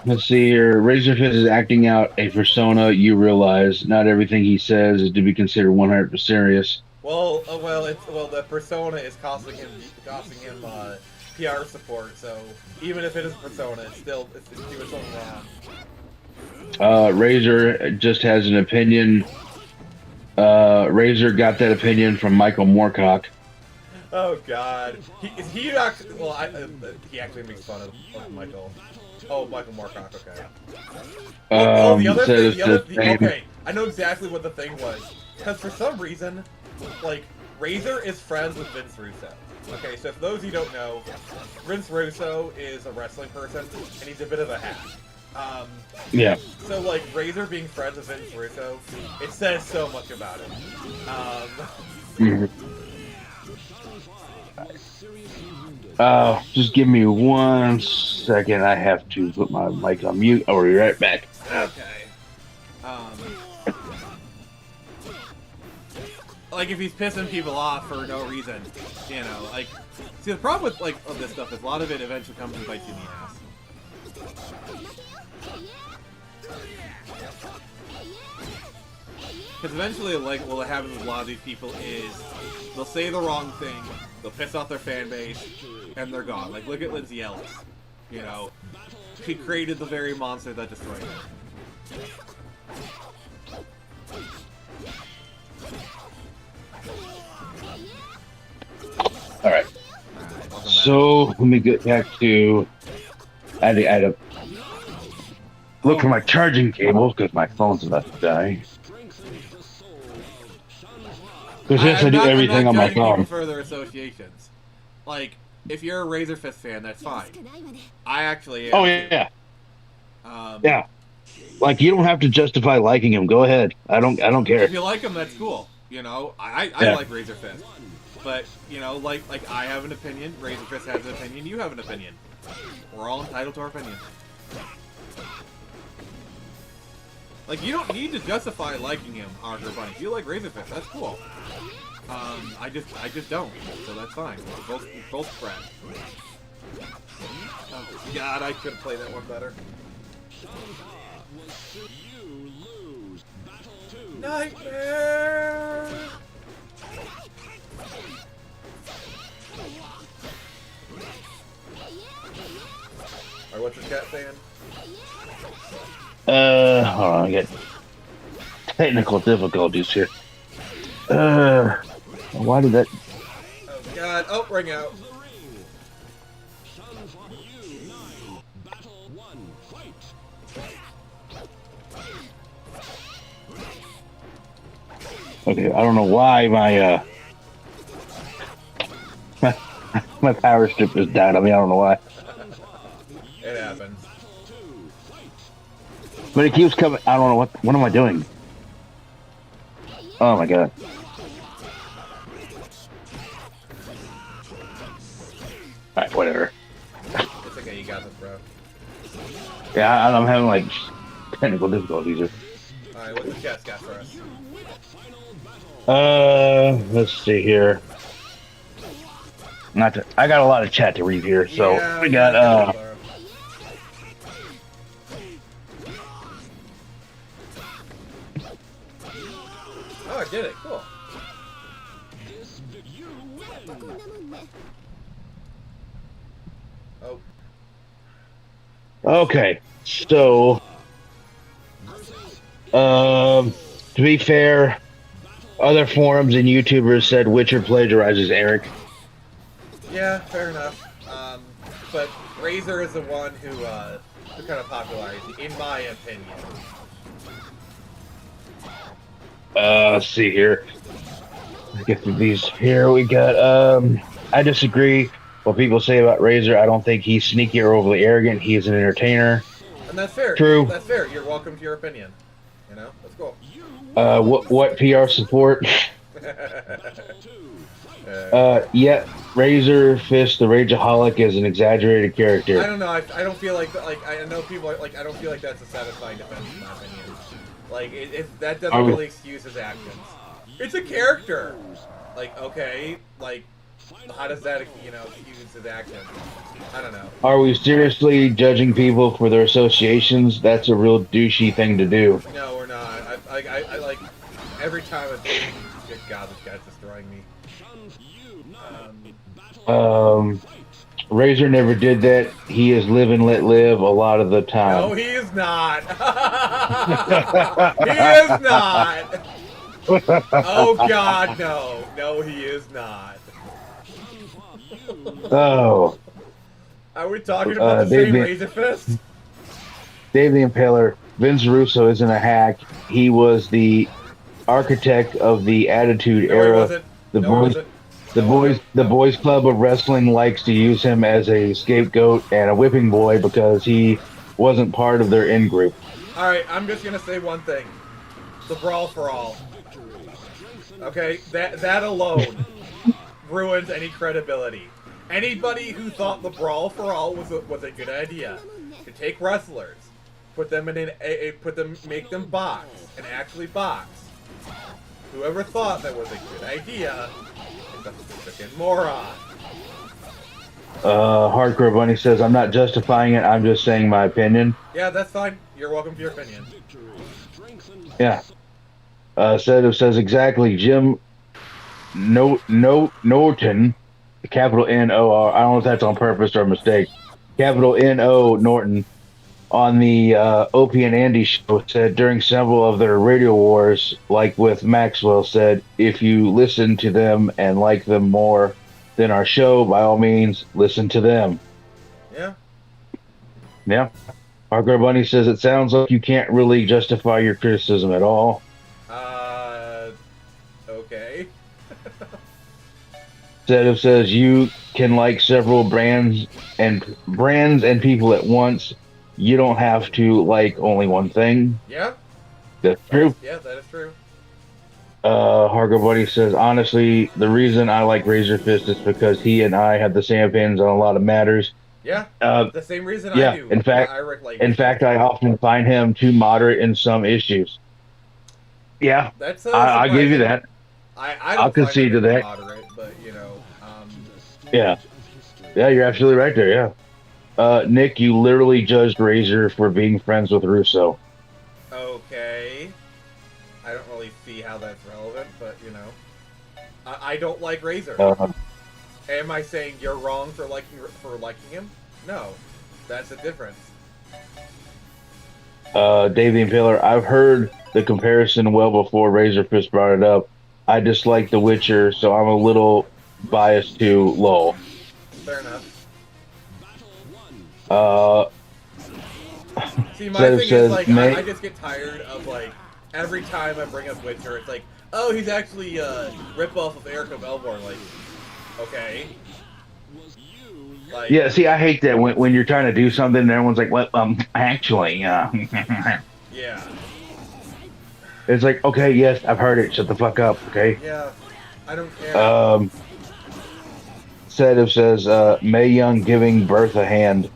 Let's see here. Razorfist is acting out a persona. You realize not everything he says is to be considered 100% serious. Well, the persona is costing him PR support. So even if it is a persona, it's doing something wrong. Razor just has an opinion. Razor got that opinion from Michael Moorcock. Oh God, he actually makes fun of Michael. Oh, Michael Moorcock. Okay. The other thing. Okay, I know exactly what the thing was. Because for some reason, like, Razor is friends with Vince Russo. Okay, so for those who don't know, Vince Russo is a wrestling person, and he's a bit of a hack. Yeah. So, like, Razor being friends with Vince Russo, it says so much about him. Just give me 1 second. I have to put my mic on mute. I'll be right back. Okay. Like, if he's pissing people off for no reason, you know, like, see, the problem with, like, of this stuff is a lot of it eventually comes and bites you in the ass. Because eventually, like, what happens with a lot of these people is they'll say the wrong thing, they'll piss off their fan base, and they're gone. Like, look at Lindsay Ellis. You know, she created the very monster that destroyed her. Alright. So, let me get back to... I had to look for my charging cable, because my phone's about to die. Because yes, I do everything on my phone. Further associations. Like, if you're a Razor Fist fan, that's fine. I actually am. Oh, yeah. Yeah. Like, you don't have to justify liking him. Go ahead. I don't care. If you like him, that's cool. You know, I like Razor Fist. But, you know, like I have an opinion, Razor Fist has an opinion, you have an opinion. We're all entitled to our opinion. Like, you don't need to justify liking him, Arthur Bunny. If you like Razor Fist, that's cool. I just don't, so that's fine. We're both friends. Oh, God, I could have played that one better. Nightmare! Alright, what's the chat saying? Hold on, I get technical difficulties here. Why did that... Oh, God. Oh, ring out. Okay, I don't know why my my power strip is down. I mean, I don't know why. It happens. But it keeps coming. I don't know what am I doing? Oh my God. Alright, whatever. It's okay, you got this, bro. Yeah, I'm having like technical difficulties here. Alright, what's the chat got for us? Let's see here. I got a lot of chat to read here, so yeah, we got Oh, I did it. Cool. Oh. Okay, so to be fair, other forums and YouTubers said Witcher plagiarizes Eric. Yeah, fair enough. But Razor is the one who kind of popularized it, in my opinion. Let's see here. Let's get through these here. We got, I disagree what people say about Razor. I don't think he's sneaky or overly arrogant. He is an entertainer. And that's fair. True. That's fair. You're welcome to your opinion. You know, that's cool. What PR support? Yeah, Razor Fist the Rageaholic is an exaggerated character. I don't know. I don't feel like I know people are, like I don't feel like that's a satisfying defense in my opinion. Like that doesn't really excuse his actions. It's a character. Like okay, like how does that excuse his actions? I don't know. Are we seriously judging people for their associations? That's a real douchey thing to do. No, we're not. I like every time I think, good God, this guy's destroying me. Razor never did that. He is live and let live a lot of the time. No, he is not. He is not. Oh God, no. No, he is not. Oh. Are we talking about the same Razor Fist? Dave the Impaler. Vince Russo isn't a hack. He was the architect of the Attitude Era. The boys Club of Wrestling likes to use him as a scapegoat and a whipping boy because he wasn't part of their in group. All right, I'm just gonna say one thing: the Brawl for All. Okay, that alone ruins any credibility. Anybody who thought the Brawl for All was a good idea to take wrestlers, put them in make them box and actually box. Whoever thought that was a good idea is a freaking moron. Hardcore Bunny says, I'm not justifying it, I'm just saying my opinion. Yeah, that's fine. You're welcome to your opinion. Yeah. Sedative says exactly. Jim Norton, capital N-O-R, I don't know if that's on purpose or a mistake, capital N-O Norton, on the Opie and Andy show said during several of their radio wars, like with Maxwell, said, if you listen to them and like them more than our show, by all means, listen to them. Yeah. Yeah. Hardcore Bunny says, it sounds like you can't really justify your criticism at all. Okay. Sedative says, you can like several brands and people at once. You don't have to like only one thing. Yeah. That's true. Yeah, that is true. Hardcore Buddy says, honestly, the reason I like Razor Fist is because he and I have the same opinions on a lot of matters. Yeah. The same reason I do. In fact, I often find him too moderate in some issues. Yeah. That's I'll give you that. I'll concede to that. Moderate, but Yeah. Yeah, you're absolutely right there. Yeah. Nick, you literally judged Razor for being friends with Russo. Okay. I don't really see how that's relevant, but I don't like Razor. Am I saying you're wrong for liking him? No, that's the difference. Dave the Impaler, I've heard the comparison well before Razor Fist brought it up. I dislike The Witcher, so I'm a little biased to LOL. Fair enough. See, my thing is, like, I just get tired of, like, every time I bring up Witcher, it's like, oh, he's actually a ripoff of Erica Belmore. Like, okay. Like, yeah, see, I hate that when you're trying to do something and everyone's like, well, actually, yeah. It's like, okay, yes, I've heard it. Shut the fuck up, okay? Yeah, I don't care. Sedative says, Mae Young giving birth a hand.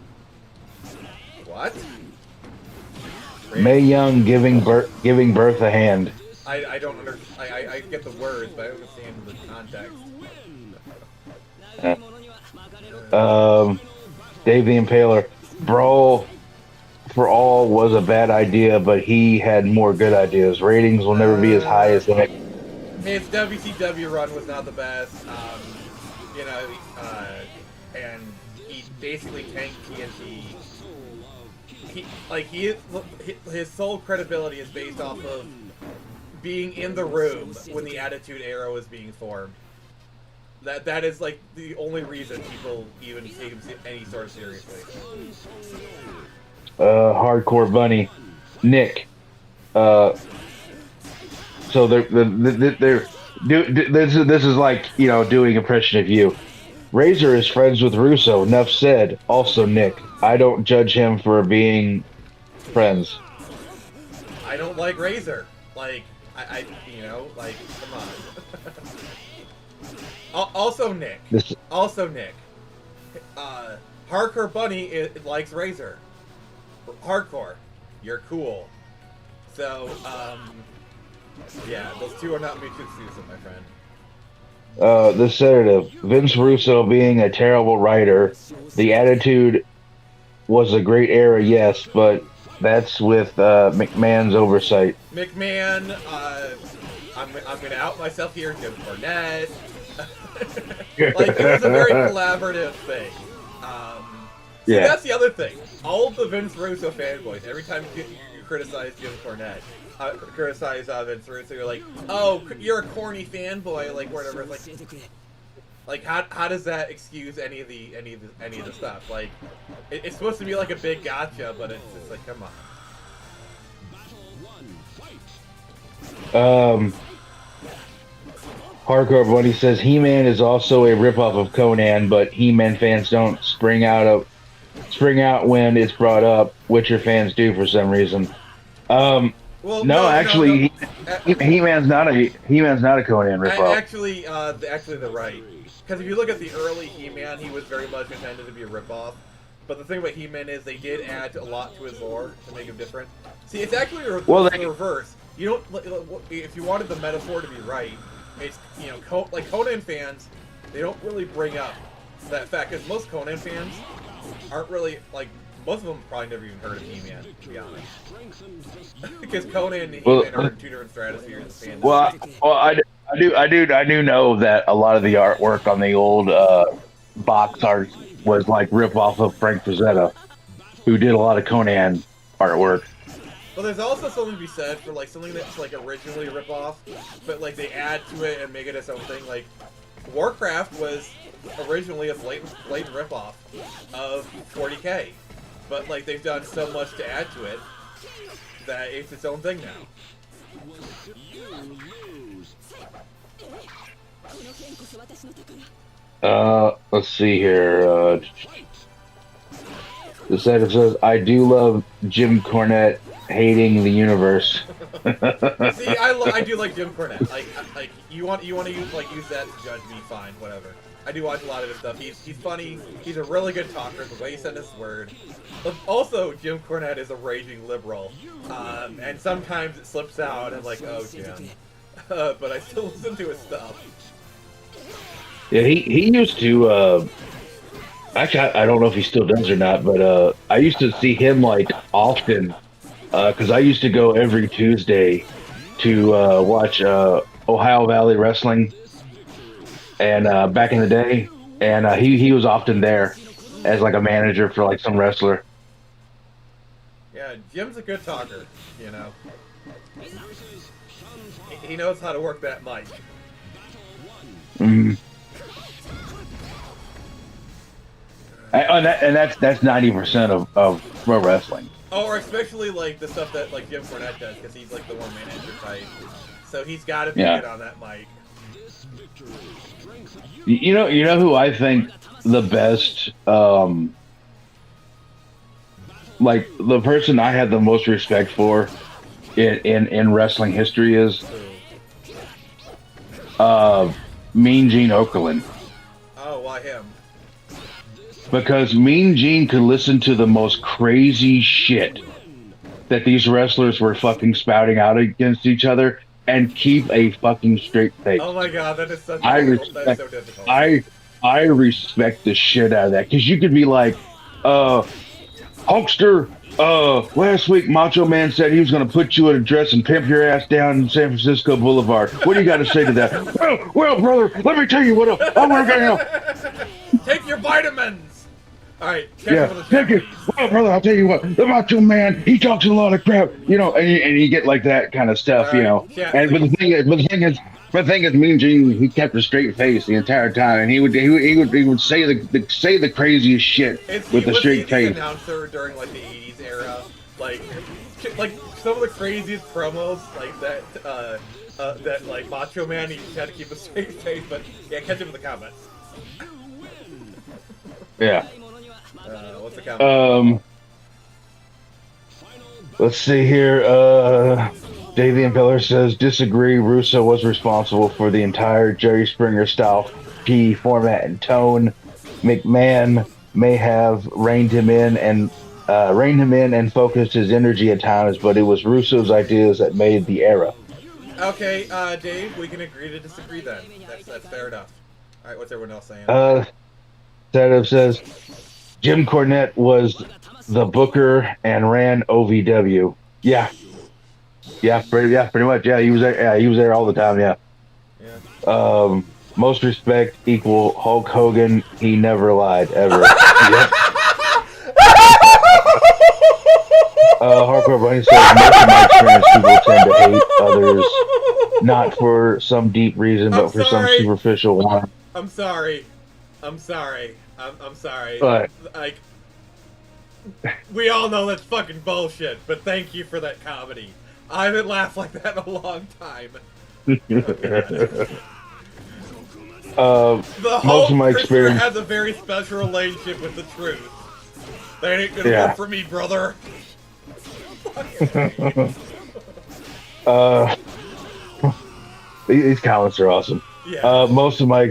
What? Mae Young giving birth a hand. I don't understand. I get the words, but I don't understand the context. Dave the Impaler, Brawl for All was a bad idea, but he had more good ideas. Ratings will never be as high as Nick. His WCW run was not the best, and he basically tanked TNT. His sole credibility is based off of being in the room when the Attitude Era was being formed. That is like the only reason people even take him any sort of seriously. Hardcore Bunny, Nick. So this is like doing impression of you. Razor is friends with Russo. Enough said. Also, Nick, I don't judge him for being friends. I don't like Razor. Like, I you know, like, come on. Also Nick. Hardcore Bunny likes Razor. Hardcore. You're cool. So, yeah, those two are not mutually exclusive, my friend. The sedative. Vince Russo being a terrible writer. The Attitude was a great era, yes, but that's with McMahon's oversight. McMahon, I'm gonna out myself here, Jim Cornette. Like, it was a very collaborative thing. So Yeah. that's the other thing. All the Vince Russo fanboys, every time you criticize Jim Cornette, criticize Vince Russo, you're like, oh, you're a corny fanboy, like whatever. Like how does that excuse any of the stuff? Like, it's supposed to be like a big gotcha, but it's just like, come on. Hardcore Bunny says He-Man is also a ripoff of Conan, but He-Man fans don't spring out when it's brought up. Witcher fans do for some reason. Well, no, actually, no. He-Man's not a Conan ripoff. Actually, they're right. Because if you look at the early He-Man, he was very much intended to be a ripoff. But the thing about He-Man is they did add a lot to his lore to make him different. See, it's actually the reverse. You don't, if you wanted the metaphor to be right, it's, you know, like Conan fans, they don't really bring up that fact, because most Conan fans aren't really, like, most of them probably never even heard of He-Man, to be honest. Because Conan and He-Man are in two different stratospheres of fandom. Well, I do know that a lot of the artwork on the old box art was like rip off of Frank Frazetta, who did a lot of Conan artwork. Well, there's also something to be said for like something that's like originally a ripoff, but like they add to it and make it its own thing. Like Warcraft was originally a blatant ripoff of 40K, but like they've done so much to add to it that it's its own thing now. Let's see here. The second says, I do love Jim Cornette hating the universe. See, I do like Jim Cornette. Like you want to use that to judge me, fine, whatever. I do watch a lot of his stuff. He's funny. He's a really good talker. The way he said his word. But also, Jim Cornette is a raging liberal, and sometimes it slips out and like, oh, Jim. But I still listen to his stuff. Yeah, he used to. Actually, I don't know if he still does or not, but I used to see him like often because I used to go every Tuesday to watch Ohio Valley Wrestling, and back in the day, and he was often there as like a manager for like some wrestler. Yeah, Jim's a good talker, you know. He knows how to work that mic. Mm-hmm. And that's 90% of pro wrestling. Oh, or especially like the stuff that like Jim Cornette does, because he's like the one manager type. So he's got to be good on that mic. You know who I think the best, like the person I had the most respect for in wrestling history is Mean Gene Okerlund. Oh, why him? Because Mean Gene could listen to the most crazy shit that these wrestlers were fucking spouting out against each other and keep a fucking straight face. Oh my god, that is such that is so difficult. I respect the shit out of that, because you could be like, Hulkster, last week Macho Man said he was going to put you in a dress and pimp your ass down in San Francisco Boulevard. What do you got to say to that? Well, brother, let me tell you what I'm going to take your vitamins. All right, take it. Well, brother, I'll tell you what. The Macho Man, he talks a lot of crap, you know, and you get like that kind of stuff, you know. And but the thing is, Mean Gene, he kept a straight face the entire time, and he would say the craziest shit with a straight face. The announcer during like the '80s era, like some of the craziest promos like that. That like Macho Man, he just had to keep a straight face, but yeah, catch him in the comments. Yeah. What's the comment? Let's see here. Dave the Impeller says, disagree. Russo was responsible for the entire Jerry Springer style P format and tone. McMahon may have reined him in and focused his energy at times, but it was Russo's ideas that made the era. Okay, Dave, we can agree to disagree then. That's fair enough. All right, what's everyone else saying? Setup says Jim Cornette was the booker and ran OVW. Yeah, pretty much. Yeah, he was there. Yeah, he was there all the time. Yeah. Most respect equal Hulk Hogan. He never lied ever. Yep. Hardcore Bunny says most of my experience, people tend to hate others, not for some deep reason, but for some superficial one. I'm sorry. I'm sorry. What? Like, we all know that's fucking bullshit, but thank you for that comedy. I haven't laughed like that in a long time. Most of my experience has a very special relationship with the truth. That ain't gonna work for me, brother. These comments are awesome. Yeah. Most of my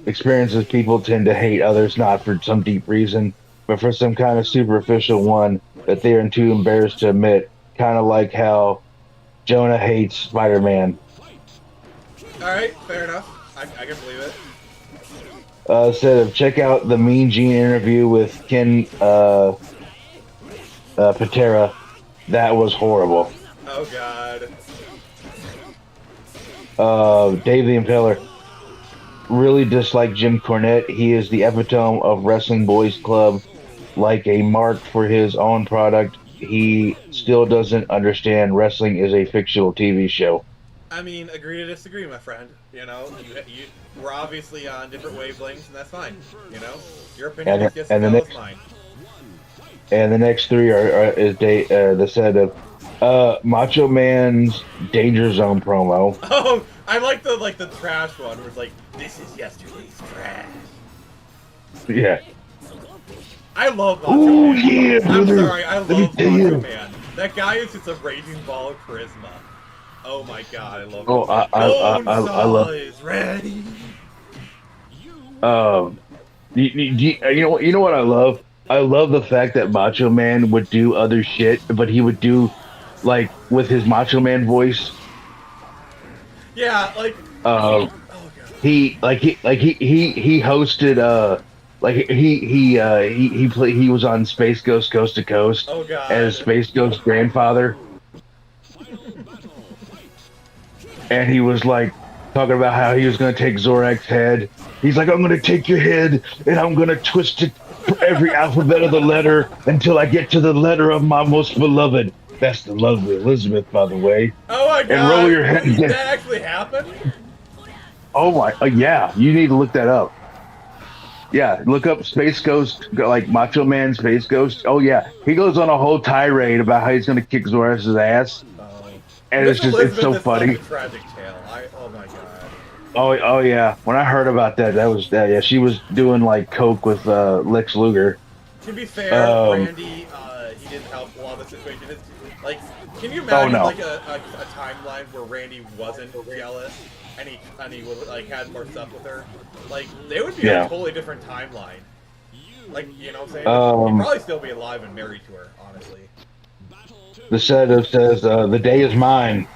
experiences, people tend to hate others not for some deep reason, but for some kind of superficial one that they are too embarrassed to admit. Kind of like how Jonah hates Spider-Man. All right, fair enough. I can believe it. Said check out the Mean Gene interview with Ken Patera. That was horrible. Oh God. Dave the Impaler. Really dislike Jim Cornette. He is the epitome of Wrestling Boys Club. Like a mark for his own product, he still doesn't understand wrestling is a fictional TV show. I mean, agree to disagree, my friend. You know, we're obviously on different wavelengths, and that's fine. You know, your opinion is just as well as mine. And the next three is the set of Macho Man's Danger Zone promo. Oh, I like the trash one where it's like, this is yesterday's trash. Yeah. I love Macho Man. Yeah, I'm brother. sorry, I love Macho Man. That guy is just a raging ball of charisma. Oh my God, I love him. Oh, I love. Is ready. You know what I love? I love the fact that Macho Man would do other shit, but he would do like with his Macho Man voice. Yeah, like. He hosted he was on Space Ghost Coast to Coast as Space Ghost's grandfather. And he was like talking about how he was going to take Zorak's head. He's like, I'm going to take your head and I'm going to twist it for every alphabet of the letter until I get to the letter of my most beloved. That's the lovely Elizabeth, by the way. Oh my God. And roll your head. Did that actually happen? Oh my, yeah. You need to look that up. Yeah, look up Space Ghost, like Macho Man Space Ghost. Oh yeah. He goes on a whole tirade about how he's going to kick Zorak's ass. And it's so funny. Tragic tale. Oh my God. Oh yeah. When I heard about that, yeah. She was doing like coke with Lex Luger. To be fair, Randy, he didn't help a lot of the situation. Like, can you imagine like a timeline where Randy wasn't jealous and he would like had more stuff with her? Like, they would be a totally different timeline. Like, you know what I'm saying? He'd probably still be alive and married to her, honestly. The setup says, the day is mine.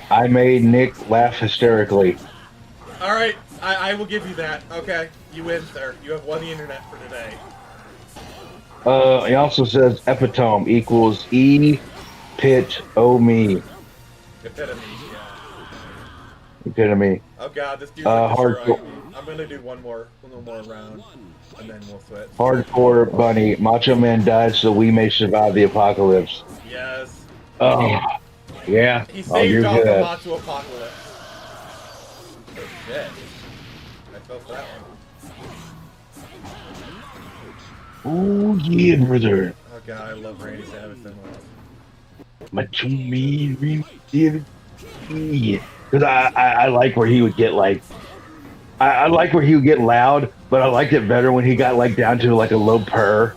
I made Nick laugh hysterically. Alright, I will give you that. Okay, you win, sir. You have won the internet for today. He also says epitome equals E pit O me. Epitome, yeah. Epitome. Oh God, this dude's hardcore. I'm gonna do one more round, and then we'll switch. Hardcore Bunny. Macho Man died so we may survive the apocalypse. Yes. Oh, yeah. He saved off the Macho apocalypse. Oh shit. I fell for that one. Oh yeah, brother. Oh God, I love Randy Savage so much. Macho Man, because I like where he would get like. I like where he would get loud, but I liked it better when he got like down to like a low purr.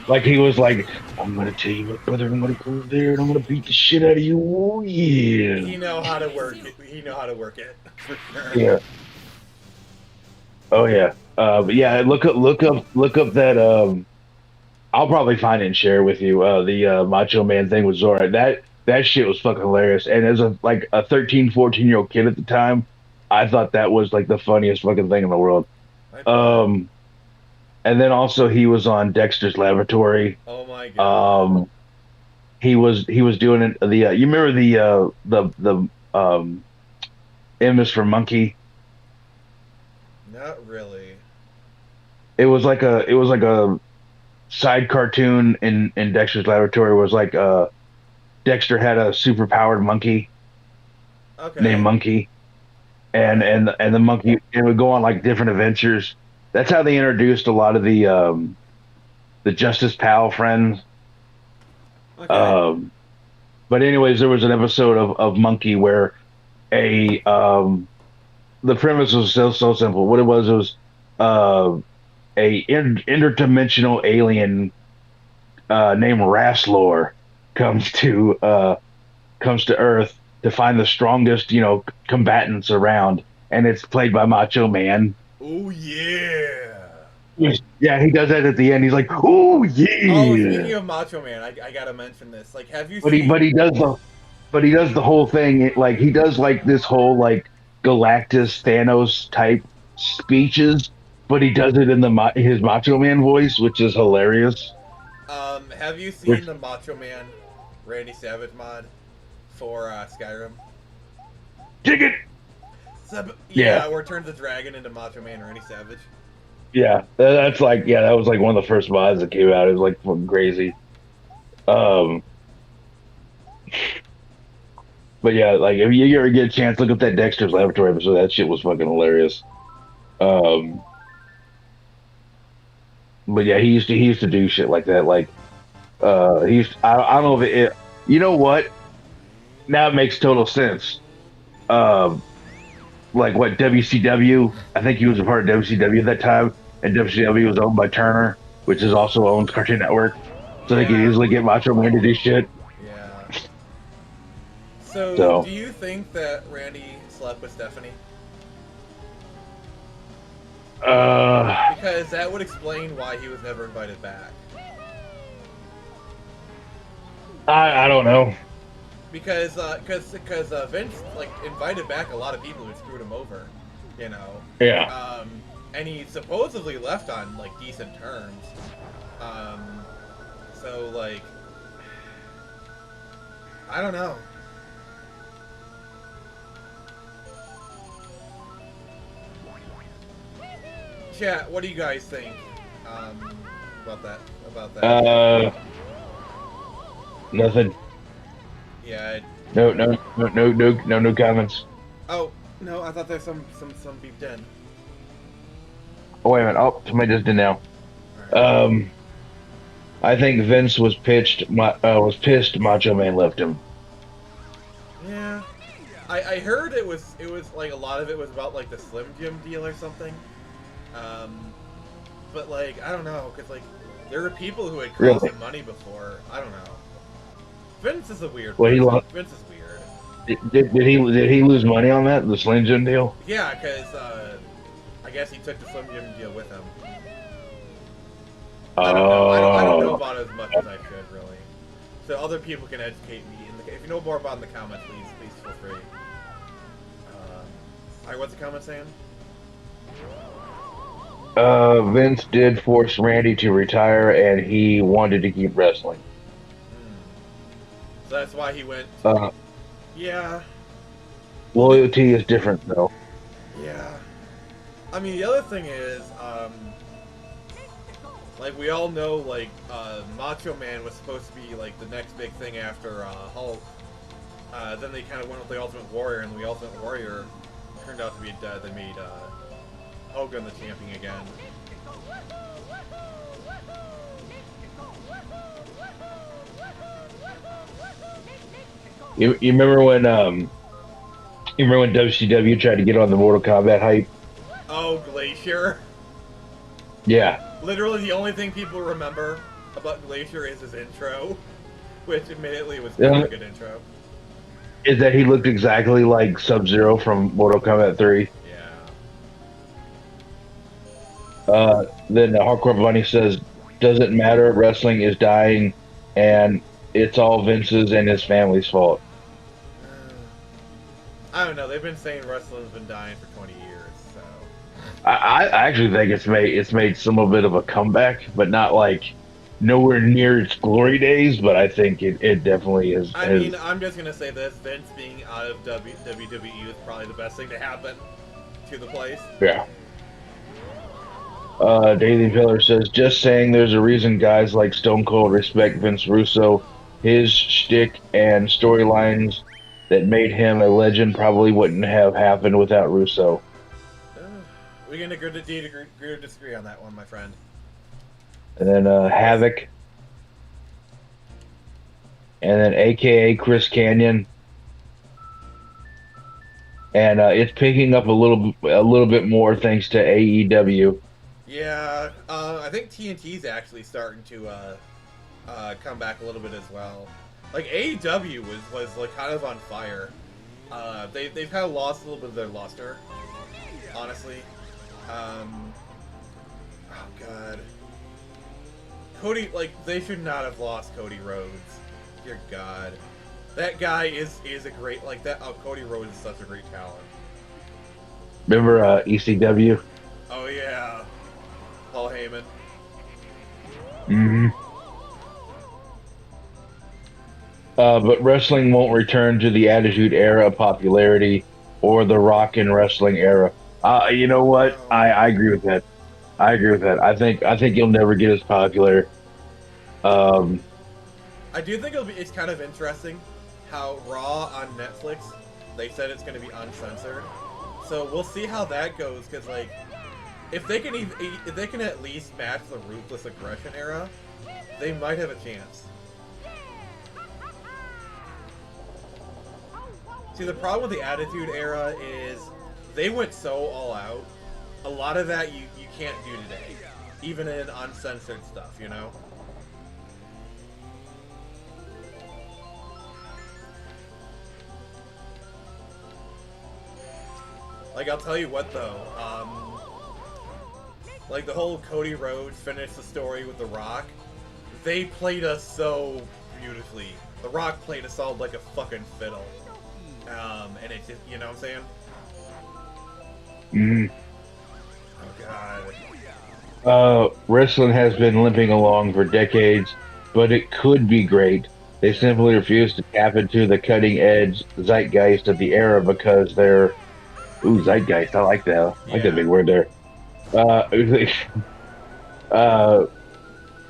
Like he was like, I'm gonna tell you what, brother, I'm gonna go over there and I'm gonna beat the shit out of you. Oh yeah. He know how to work it. He know how to work it for sure. Yeah. Oh yeah. But yeah, look up that. I'll probably find it and share it with you. The Macho Man thing with Zora. That shit was fucking hilarious. And as a 13, 14-year-old kid at the time, I thought that was like the funniest fucking thing in the world. And then also he was on Dexter's Laboratory. Oh my god. He was doing it. You remember the M is for Monkey? Not really. It was like a side cartoon in Dexter's Laboratory. Was like Dexter had a super powered monkey named Monkey, and the monkey, it would go on like different adventures. That's how they introduced a lot of the Justice Pal friends. Okay. But anyways, there was an episode of Monkey where the premise was so simple. What it was a interdimensional alien named Rasslor comes to Earth to find the strongest, combatants around, and it's played by Macho Man. Oh yeah. Yeah, he does that at the end. He's like, "Oh yeah." Oh, speaking of Macho Man, I gotta mention this. Like, have you seen? But he does the whole thing. Like he does like this whole like Galactus Thanos type speeches, but he does it in his Macho Man voice, which is hilarious. Have you seen the Macho Man Randy Savage mod for Skyrim? Dig it. Yeah, where it turns the dragon into Macho Man Randy Savage. Yeah, that was like one of the first mods that came out. It was like fucking crazy. But yeah, like if you ever get a chance, look up that Dexter's Laboratory episode. That shit was fucking hilarious. But yeah, he used to do shit like that. Like, I don't know if it. You know what? Now it makes total sense. Like what WCW? I think he was a part of WCW at that time, and WCW was owned by Turner, which is also owns Cartoon Network. So they could easily get Macho Man to do shit. Yeah. So, do you think that Randy slept with Stephanie? Because that would explain why he was never invited back. I don't know. Because Vince like invited back a lot of people who screwed him over, Yeah. And he supposedly left on like decent terms. So like, I don't know. Chat, what do you guys think about that? Nothing. Yeah. No comments. Oh no, I thought there's some beeped in. Oh wait a minute. Oh, somebody just did now. Right. I think Vince was pissed. Macho Man left him. Yeah. I heard it was like a lot of it was about like the Slim Jim deal or something. But like I don't know, cause like there were people who had cost him money before. I don't know. Vince is a weird. Well, Vince is weird. Did he lose money on that, the Slim Jim deal? Yeah, cause I guess he took the Slim Jim deal with him. I don't know. I don't know about it as much as I should really. So other people can educate me. If you know more about it in the comments, please feel free. Alright, what's the comment saying? Vince did force Randy to retire, and he wanted to keep wrestling. So that's why he went. Yeah. Loyalty is different, though. Yeah. I mean, the other thing is, like we all know, like Macho Man was supposed to be like the next big thing after Hulk. Then they kind of went with the Ultimate Warrior, and the Ultimate Warrior turned out to be dead. They made Hogan the champion again. You remember when WCW tried to get on the Mortal Kombat hype? Oh, Glacier. Yeah. Literally the only thing people remember about Glacier is his intro, which admittedly was Yeah. a good intro. Is that he looked exactly like Sub-Zero from Mortal Kombat 3. Yeah. Then Hardcore Bunny says, doesn't matter, wrestling is dying, and it's all Vince's and his family's fault. I don't know. They've been saying wrestling's been dying for 20 years, so. I actually think it's made some a bit of a comeback, but not like nowhere near its glory days. But I think it definitely is. I mean, I'm just gonna say this: Vince being out of WWE is probably the best thing to happen to the place. Yeah. Daily Pillar says, just saying there's a reason guys like Stone Cold respect Vince Russo. His shtick and storylines that made him a legend probably wouldn't have happened without Russo. We're gonna agree to disagree on that one, my friend. And then Havoc. And then AKA Chris Canyon. And it's picking up a little bit more thanks to AEW. Yeah, I think TNT's actually starting to come back a little bit as well. Like AEW was like kind of on fire. They've kind of lost a little bit of their luster, honestly. Oh god, Cody, like they should not have lost Cody Rhodes. Dear God, that guy is a great like that. Oh, Cody Rhodes is such a great talent. Remember ECW? Oh yeah, Paul Heyman. Mm-hmm. But wrestling won't return to the Attitude Era popularity or the Rock and Wrestling era. You know what? I agree with that. I think you'll never get as popular. I do think it's kind of interesting how Raw on Netflix, they said it's going to be uncensored. So we'll see how that goes, because like if they can at least match the Ruthless Aggression era, they might have a chance. See, the problem with the Attitude Era is they went so all out. A lot of that you can't do today, even in uncensored stuff, you know? Like, I'll tell you what, though. Like, the whole Cody Rhodes finished the story with The Rock, they played us so beautifully. The Rock played us all like a fucking fiddle. And it just, you know what I'm saying? Mm-hmm. Oh, God. Wrestling has been limping along for decades, but it could be great. They simply refuse to tap into the cutting-edge zeitgeist of the era because they're... Ooh, zeitgeist. I like that. I like that big word there.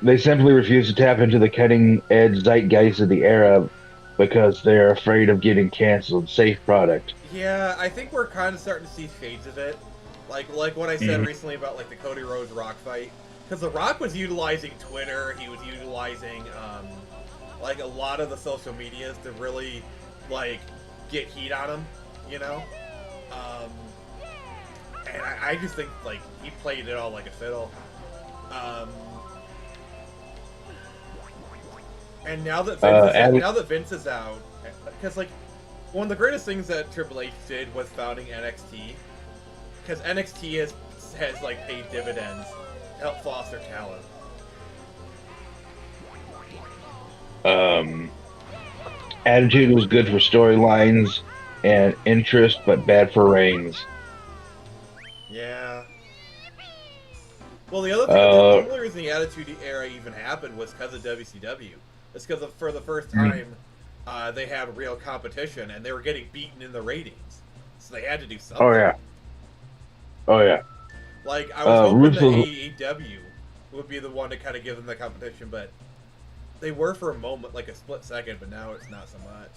They simply refuse to tap into the cutting-edge zeitgeist of the era because they're afraid of getting canceled. Safe product. Yeah, I think we're kind of starting to see shades of it. Like what I said recently about like the Cody Rhodes Rock fight. Because The Rock was utilizing Twitter, he was utilizing like a lot of the social medias to really like get heat on him, you know? And I just think like he played it all like a fiddle. And now that Vince is out, because like one of the greatest things that Triple H did was founding NXT, because NXT has like paid dividends to help foster talent. Attitude was good for storylines and interest, but bad for reigns. Yeah. Well, the other thing, the only reason the Attitude Era even happened was because of WCW. It's because for the first time, they had real competition, and they were getting beaten in the ratings. So they had to do something. Oh, yeah. Like, I was hoping that AEW would be the one to kind of give them the competition, but they were for a moment, like a split second, but now it's not so much.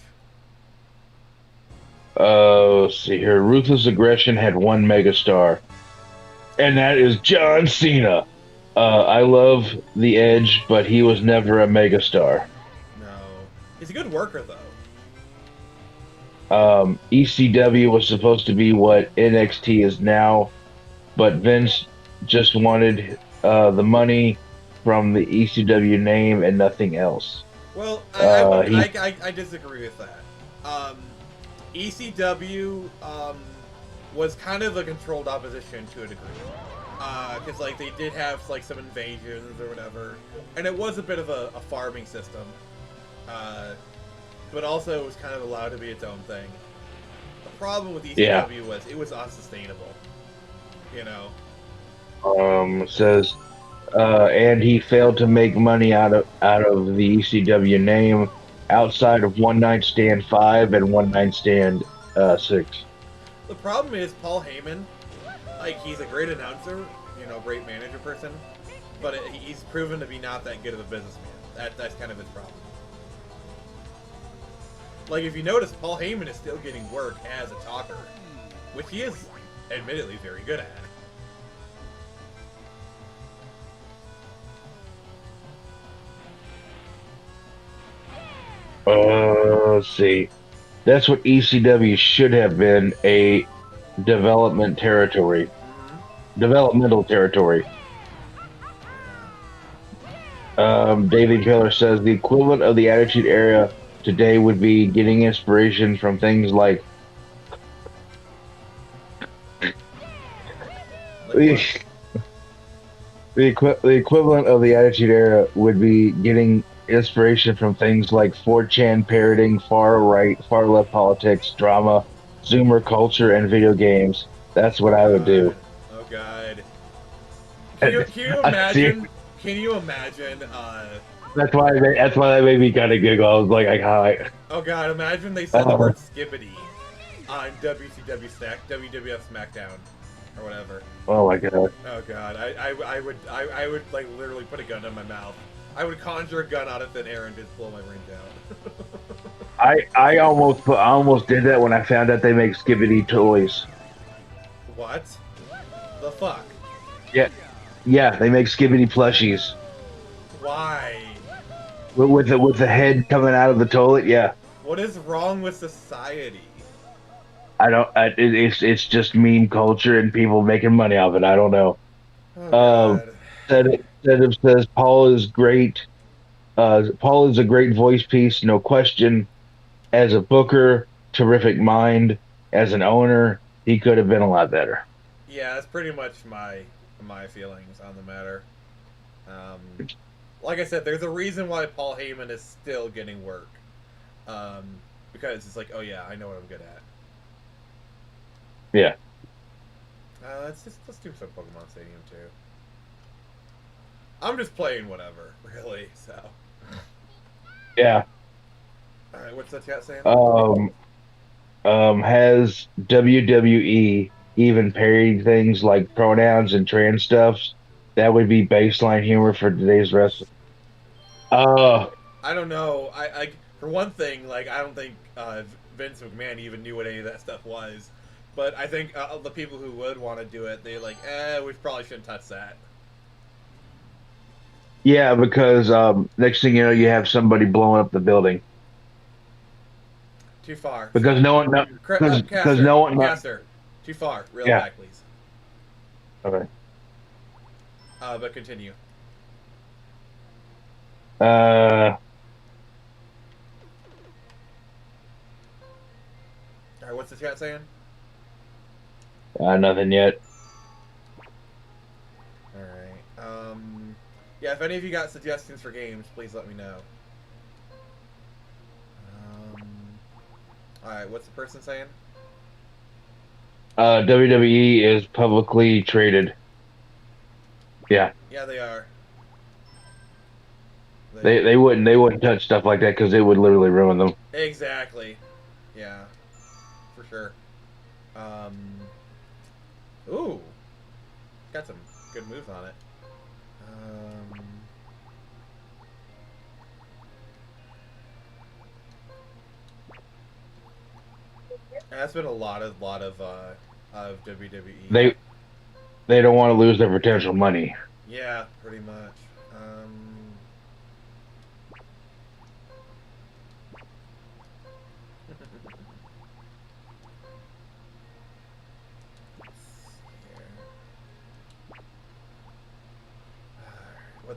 Let's see here. Ruthless Aggression had one megastar, and that is John Cena. I love The Edge, but he was never a megastar. No. He's a good worker, though. ECW was supposed to be what NXT is now, but Vince just wanted the money from the ECW name and nothing else. Well, He I disagree with that. ECW was kind of a controlled opposition to a degree, because like they did have like some invasions or whatever, and it was a bit of a farming system, but also it was kind of allowed to be its own thing. The problem with ECW was it was unsustainable, you know. Says, and he failed to make money out of the ECW name outside of One Night Stand 5 and One Night Stand 6. The problem is Paul Heyman, like he's a great announcer, you know, great manager person, but he's proven to be not that good of a businessman. That's kind of his problem. Like if you notice, Paul Heyman is still getting work as a talker, which he is admittedly very good at. Let's see. That's what ECW should have been, a developmental territory. David Taylor says the equivalent of the Attitude Era today would be getting inspiration from things like the equivalent of the Attitude Era would be getting inspiration from things like 4chan parroting, far right, far left politics, drama, Zoomer culture, and video games. That's what I would do. Oh God! Can you imagine? Can you imagine? That's why that made me kind of giggle. I was like, oh God! Imagine they said the word "skibbity" on WWF SmackDown or whatever. Oh my God! Oh God! I would like literally put a gun in my mouth. I would conjure a gun out of thin air and just blow my brains out. I almost did that when I found out they make Skibbity toys. What? The fuck? Yeah, they make Skibbity plushies. Why? With the head coming out of the toilet, yeah. What is wrong with society? I don't. It's just meme culture and people making money off it. I don't know. Oh, Says Paul is great. Paul is a great voice piece, no question. As a booker, terrific mind. As an owner, he could have been a lot better. Yeah, that's pretty much my feelings on the matter. Like I said, there's a reason why Paul Heyman is still getting work. Because it's like, oh yeah, I know what I'm good at. Yeah. Let's do some Pokemon Stadium too. I'm just playing whatever, really. So. Yeah. All right, what's the chat saying? Has WWE even parodied things like pronouns and trans stuff? That would be baseline humor for today's wrestling. I don't know. I for one thing, like I don't think Vince McMahon even knew what any of that stuff was. But I think the people who would want to do it, they like, we probably shouldn't touch that. Yeah, because next thing you know, you have somebody blowing up the building. Too far. Because no one, because no one. Castor, too far. Reel back, please. Okay. But continue. All right, what's the chat saying? Nothing yet. All right. Yeah, if any of you got suggestions for games, please let me know. All right, what's the person saying? WWE is publicly traded. Yeah. Yeah, they are. They wouldn't touch stuff like that because it would literally ruin them. Exactly. Yeah, for sure. Ooh, got some good moves on it. That's been a lot of WWE. They don't want to lose their potential money. Yeah, pretty much.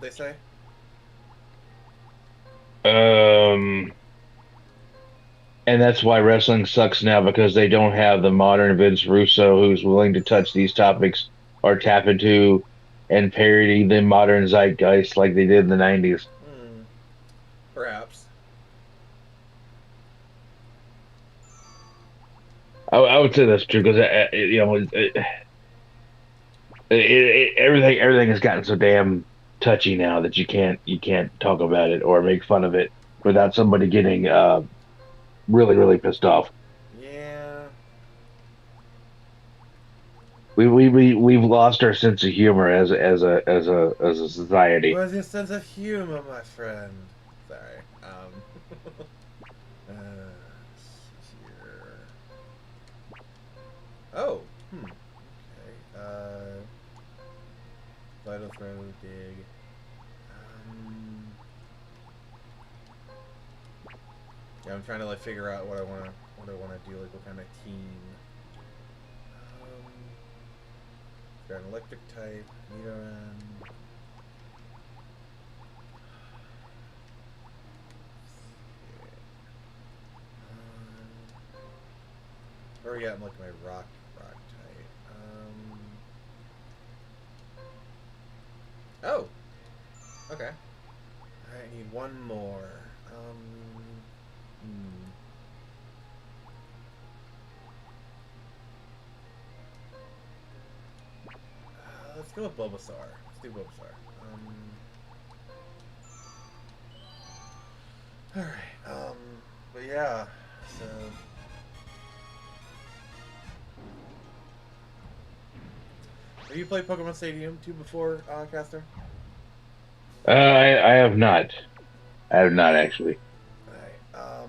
What they say? And that's why wrestling sucks now, because they don't have the modern Vince Russo who's willing to touch these topics or tap into and parody the modern zeitgeist like they did in the 90s. Perhaps. I would say that's true, because everything has gotten so damn touchy now that you can't talk about it or make fun of it without somebody getting really pissed off. Yeah. We've lost our sense of humor as a society. Where's your sense of humor, my friend? Sorry. Here. Oh. Okay. Vital throw, dig. Yeah, I'm trying to like figure out what I wanna do, like what kind of team. Got an electric type, Nidoran. Where are we at in like my rock type? Oh! Okay. I need one more. Let's go with Bulbasaur. Let's do Bulbasaur. Alright, but yeah, so... Have you played Pokemon Stadium 2 before, Castor? I have not. I have not, actually. Alright,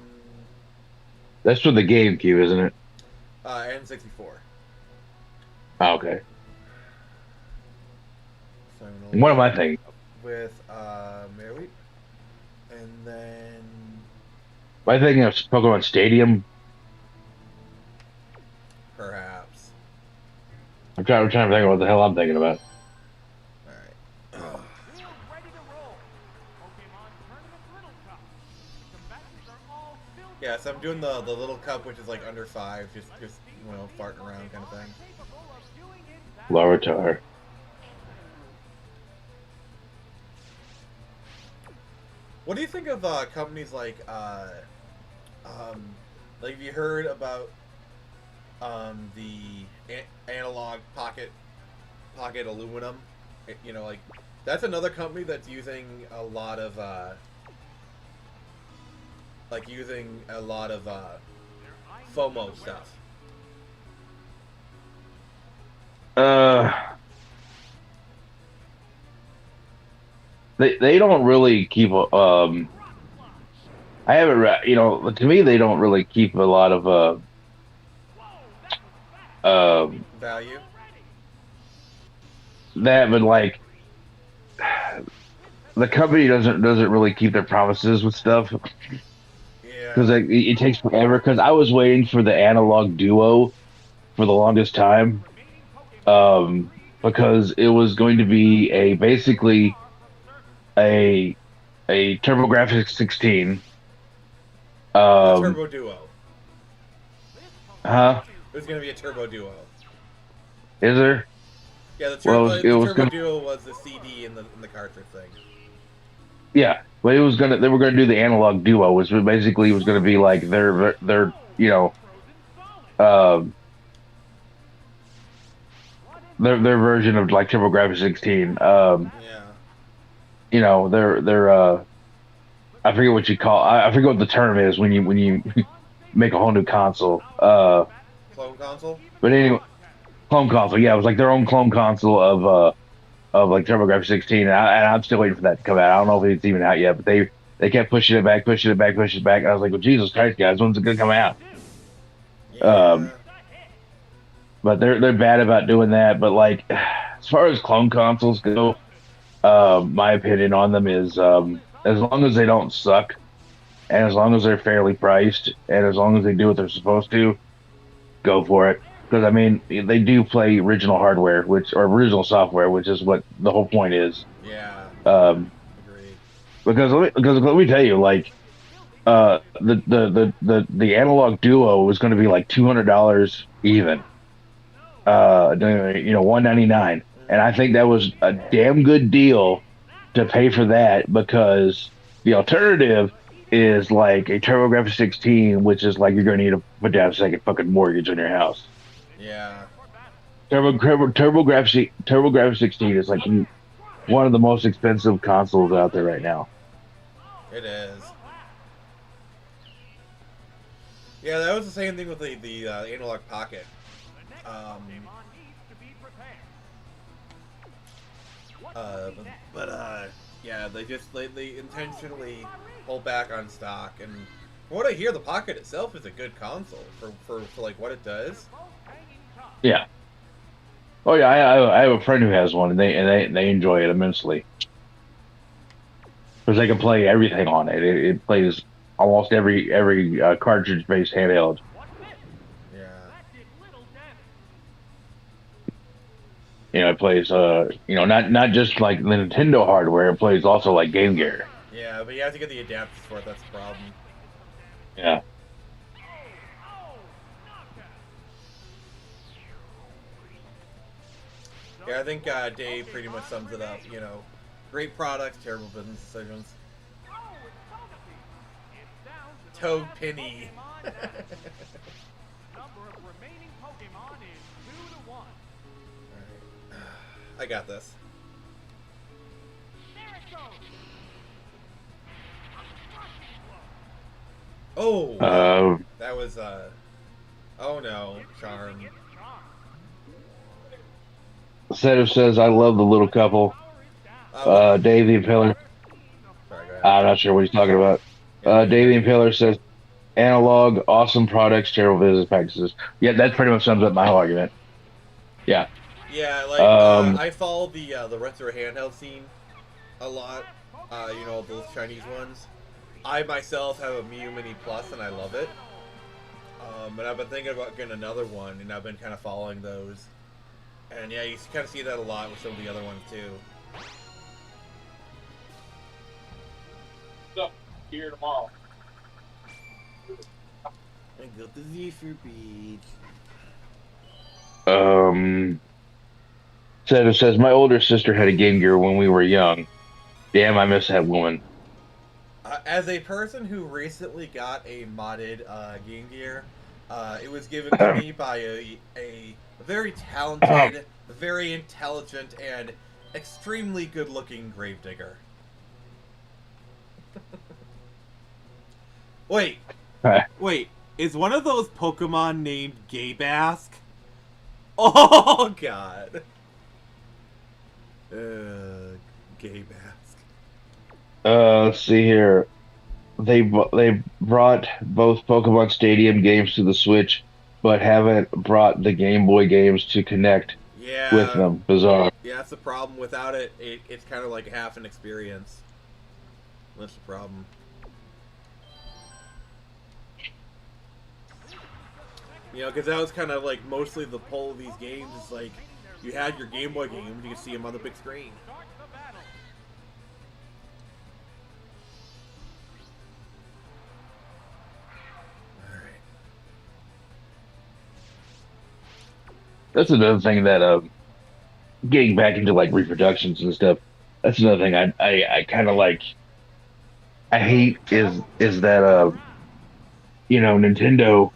That's for the GameCube, isn't it? N64. Oh, okay. So What am I thinking? With, Marowak. And then... Am I thinking of Pokemon Stadium? Perhaps. I'm trying to think of what the hell I'm thinking about. Alright. Yeah, so I'm doing the little cup, which is like under 5, just you know, farting around kind of thing. Larvitar. What do you think of companies like have you heard about the analog pocket aluminum? You know, like that's another company that's using a lot of FOMO stuff. They don't really keep I haven't to me they don't really keep a lot of Value. That, but like the company doesn't really keep their promises with stuff. Yeah. Because it takes forever. Because I was waiting for the analog duo for the longest time, because it was going to be basically a TurboGrafx 16. Turbo Duo. Huh? There's gonna be a Turbo Duo. Is there? Yeah, the Turbo Duo was the CD in the cartridge thing. Yeah, but they were gonna do the analog duo, which basically was gonna be like their their version of like TurboGrafx 16. Yeah. You know, they're I forget what you call. I forget what the term is when you make a whole new console. Clone console. But anyway, clone console. Yeah, it was like their own clone console of like TurboGrafx 16, and I'm still waiting for that to come out. I don't know if it's even out yet, but they kept pushing it back. And I was like, well, Jesus Christ, guys, when's it gonna come out? Yeah. But they're bad about doing that. But like, as far as clone consoles go, my opinion on them is as long as they don't suck, and as long as they're fairly priced, and as long as they do what they're supposed to, go for it. Because I mean, they do play original hardware, or original software, which is what the whole point is. Yeah. Agreed. Because let me tell you, like the analog duo was going to be like $200 even. $199, and I think that was a damn good deal to pay for that because the alternative is like a TurboGrafx 16, which is like you're going to need to put down a second fucking mortgage on your house. Yeah. TurboGrafx 16 is like one of the most expensive consoles out there right now. It is. Yeah, that was the same thing with the analog pocket. Yeah, they intentionally hold back on stock, and from what I hear, the Pocket itself is a good console for like what it does. Yeah. Oh yeah, I have a friend who has one, and they enjoy it immensely because they can play everything on it. It plays almost every cartridge-based handheld. Yeah. It plays not just like the Nintendo hardware. It plays also like Game Gear. Yeah, but you have to get the adapters for it. That's the problem. Yeah. Yeah, I think Dave pretty much sums it up. Great products, terrible business decisions. Toad Penny. I got this. Oh, that was oh no, Charm. Senator says, "I love the little couple." Dave the Impaler. Sorry, go ahead. I'm not sure what he's talking about. Dave the Impaler says, "Analog, awesome products, terrible business practices." Yeah, that pretty much sums up my whole argument. Yeah. Yeah, like I follow the retro handheld scene a lot. Those Chinese ones. I myself have a Miu Mini Plus and I love it. And I've been thinking about getting another one, and I've been kind of following those. And yeah, you kind of see that a lot with some of the other ones too. So, here tomorrow. I got the Z for beach. Senator says, "My older sister had a Game Gear when we were young. Damn, I miss that woman." As a person who recently got a modded Game Gear, it was given to me by a very talented, very intelligent, and extremely good-looking gravedigger. Wait, is one of those Pokemon named Gabask? Oh God, Gabask. Let's see here. They brought both Pokemon Stadium games to the Switch, but haven't brought the Game Boy games to connect with them. Bizarre. Yeah, that's the problem. Without it, it's kind of like half an experience. That's the problem. Because that was kind of like mostly the pull of these games. Is like you had your Game Boy game, and you could see them on the big screen. That's another thing that getting back into like reproductions and stuff. That's another thing I kind of like. I hate is that Nintendo.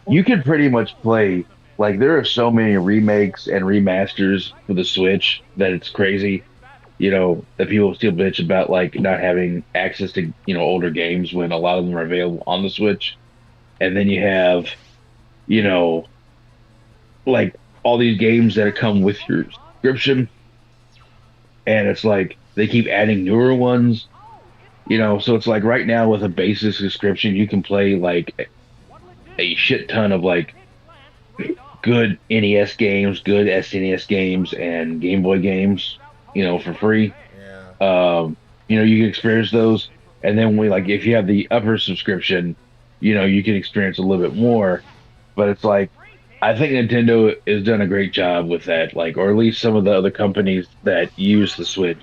You can pretty much play, like, there are so many remakes and remasters for the Switch that it's crazy. That people still bitch about like not having access to older games when a lot of them are available on the Switch, and then you have like all these games that come with your subscription, and it's like they keep adding newer ones. So it's like right now with a basic subscription, you can play like a shit ton of like good NES games, good SNES games, and Game Boy games, for free. Yeah. You can experience those, and then if you have the upper subscription, you can experience a little bit more. But it's like I think Nintendo has done a great job with that, like, or at least some of the other companies that use the Switch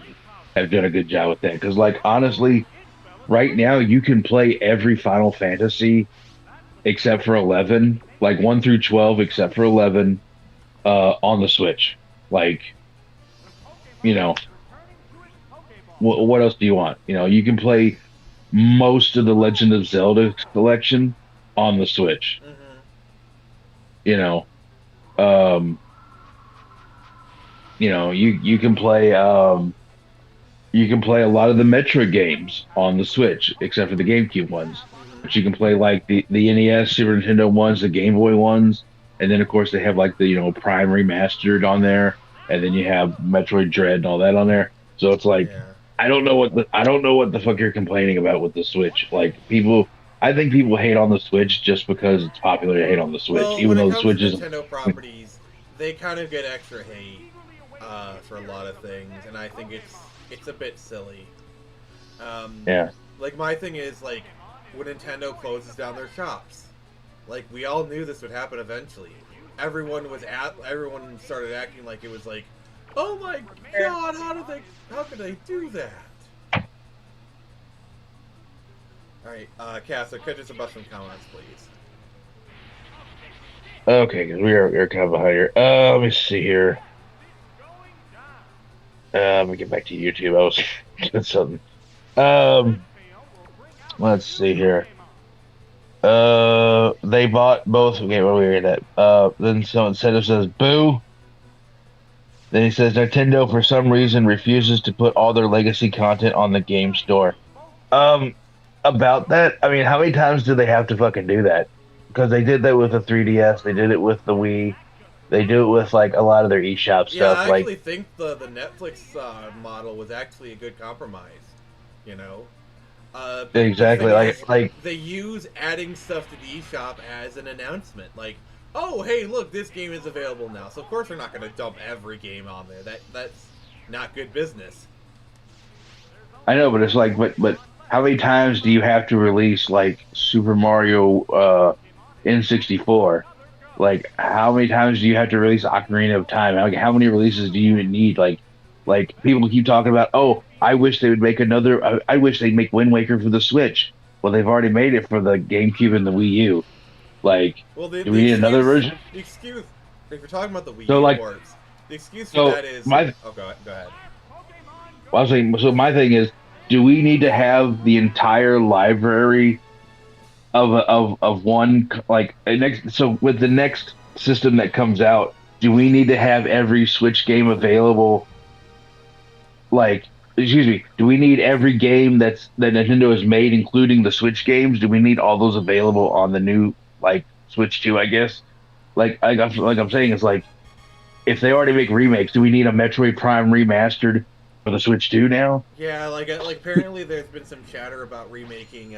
have done a good job with that. Because, like, honestly, right now you can play every Final Fantasy except for 11, like 1 through 12 except for 11, on the Switch. Like, you know, what else do you want? You know, you can play most of the Legend of Zelda collection on the Switch. Mm-hmm. You know, um, you can play you can play a lot of the Metroid games on the Switch, except for the GameCube ones. But you can play like the NES, Super Nintendo ones, the Game Boy ones, and then of course they have like the Prime Remastered on there, and then you have Metroid Dread and all that on there. So it's like Yeah. I don't know what the fuck you're complaining about with the Switch. Like I think people hate on the Switch just because it's popular to hate on the Switch, Well, even when it though the comes Switch to is. Nintendo properties, they kind of get extra hate for a lot of things, and I think it's a bit silly. Yeah. Like, my thing is, like, when Nintendo closes down their shops, like, we all knew this would happen eventually. Everyone started acting like it was like, oh my god, how could they do that? Alright, Castor, catch us about some comments, please. Okay, because we're kind of behind here. Let me see here. Let me get back to YouTube. I was doing something. Let's see here. They bought both. Okay, where we at that? Then someone says, "Boo." Then he says, "Nintendo for some reason refuses to put all their legacy content on the game store." About that, I mean, how many times do they have to fucking do that? Because they did that with the 3DS. They did it with the Wii. They do it with like a lot of their eShop stuff. Yeah, I actually like, think the Netflix model was actually a good compromise. You know, exactly. They use adding stuff to the eShop as an announcement. Like, oh, hey, look, this game is available now. So of course they're not going to dump every game on there. That's not good business. I know, but it's like, but how many times do you have to release like Super Mario N64? Like, how many times do you have to release Ocarina of Time? Like, how many releases do you even need? Like people keep talking about, oh, I wish they would make another. I wish they'd make Wind Waker for the Switch. Well, they've already made it for the GameCube and the Wii U. Like, well, do we need another version? The excuse, if you're talking about the Wii So, U like, ports, the excuse for that is, go ahead. Well, I was saying, so my thing is, do we need to have the entire library of one, like, next? So with the next system that comes out, do we need to have every Switch game available? Like, excuse me, do we need every game that Nintendo has made, including the Switch games? Do we need all those available on the new, like, Switch 2, I guess? Like I'm saying, it's like, if they already make remakes, do we need a Metroid Prime remastered for the Switch 2 now? Yeah, like apparently there's been some chatter about remaking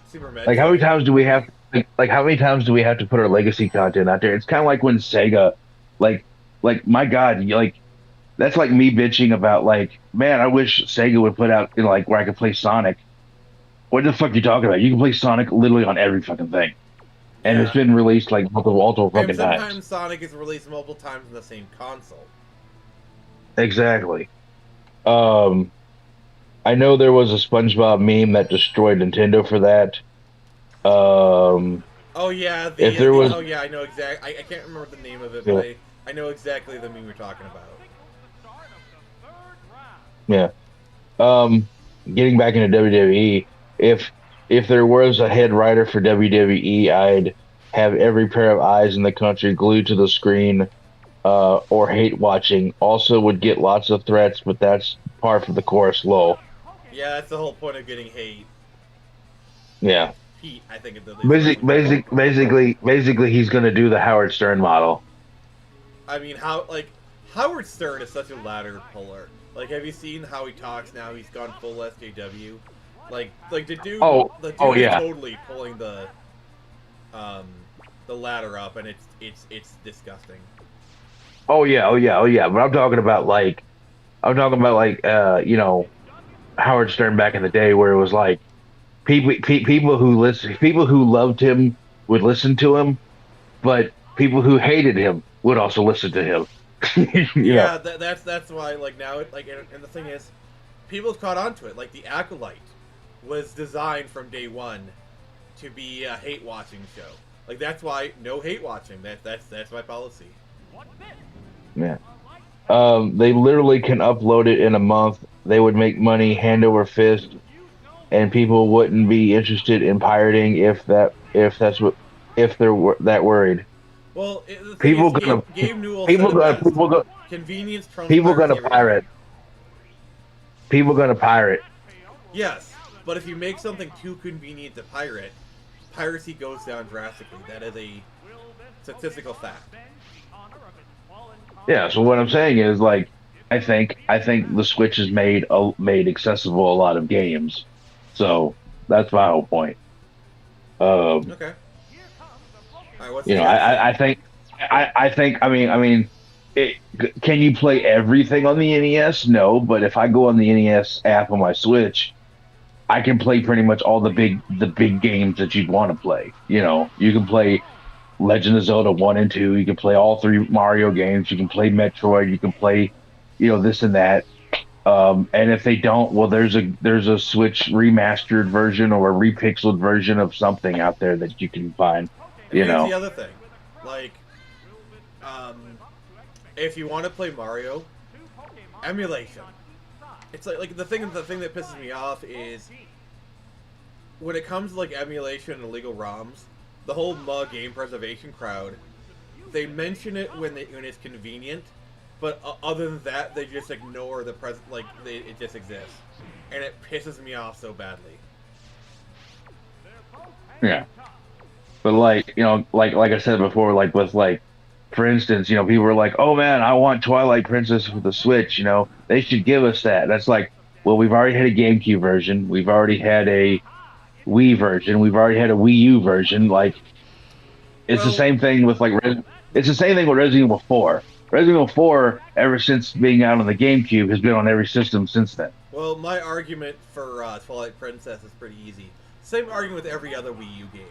Super Metroid. Like, how many times do we have? Like, how many times do we have to put our legacy content out there? It's kind of like when Sega, like my God, like, that's like me bitching about, like, man, I wish Sega would put out, like, where I could play Sonic. What the fuck are you talking about? You can play Sonic literally on every fucking thing. And it's been released like multiple fucking times. Sometimes Sonic is released multiple times in the same console. Exactly. I know there was a SpongeBob meme that destroyed Nintendo for that. Oh yeah, if there was, oh yeah, I know exactly. I can't remember the name of it, but I know exactly the meme you're talking about. Yeah. Getting back into WWE, if there was a head writer for WWE, I'd have every pair of eyes in the country glued to the screen, or hate watching. Also would get lots of threats, but that's par for the course. Lol. Yeah, that's the whole point of getting hate. Yeah. Heat, I think. Basically, he's gonna do the Howard Stern model. I mean, Howard Stern is such a ladder puller. Like, have you seen how he talks now? He's gone full SJW. Like the dude. The dude is totally pulling the ladder up, and it's disgusting. Oh yeah. But I'm talking about like, you know, Howard Stern back in the day, where it was like people who loved him would listen to him, but people who hated him would also listen to him. You know. Yeah, that's why like now it like and the thing is, people caught on to it. Like the Acolyte was designed from day one to be a hate watching show. Like that's why no hate watching. That's my policy. Yeah. They literally can upload it in a month. They would make money hand over fist, and people wouldn't be interested in pirating if they're that worried. Well, the thing People is, gonna Gabe Newell people said it gonna best. people go Convenience trumps people piracy gonna every pirate. day. People gonna pirate. Yes, but if you make something too convenient to pirate, piracy goes down drastically. That is a statistical fact. Yeah. So what I'm saying is like, I think the Switch has made accessible a lot of games. So that's my whole point. Okay. All right, what's You the know, guy saying? I think, can you play everything on the NES? No, but if I go on the NES app on my Switch, I can play pretty much all the big games that you'd want to play. You know, you can play Legend of Zelda 1 and 2, you can play all three Mario games, you can play Metroid, you can play, this and that. And if they don't, well, there's a Switch remastered version or a repixeled version of something out there that you can find. And here's the other thing, like, if you want to play Mario, emulation. It's like the thing that pisses me off is when it comes to like emulation and illegal ROMs, the whole game preservation crowd, they mention it when it's convenient, but other than that, they just ignore the it just exists, and it pisses me off so badly. Yeah. But like I said before, like with for instance, people were like, "Oh man, I want Twilight Princess for the Switch." They should give us that. That's like, well, we've already had a GameCube version, we've already had a Wii version, we've already had a Wii U version. Like, it's the same thing with it's the same thing with Resident Evil 4. Resident Evil 4, ever since being out on the GameCube, has been on every system since then. Well, my argument for Twilight Princess is pretty easy. Same argument with every other Wii U game.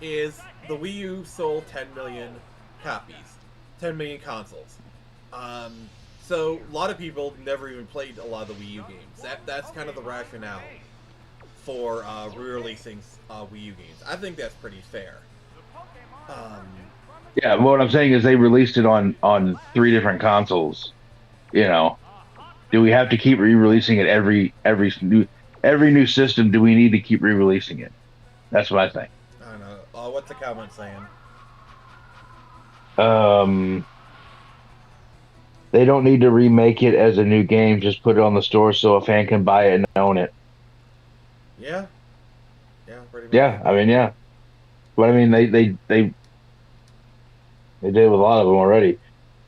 Is the Wii U sold 10 million copies, 10 million consoles. So a lot of people never even played a lot of the Wii U games. That's kind of the rationale for re-releasing Wii U games. I think that's pretty fair. Yeah, but what I'm saying is they released it on 3 different consoles. Do we have to keep re-releasing it every new system? Do we need to keep re-releasing it? That's what I think. I don't know. What's the comment saying? They don't need to remake it as a new game. Just put it on the store so a fan can buy it and own it. Yeah. Yeah, pretty much. Yeah, I mean, yeah. But I mean, they did with a lot of them already.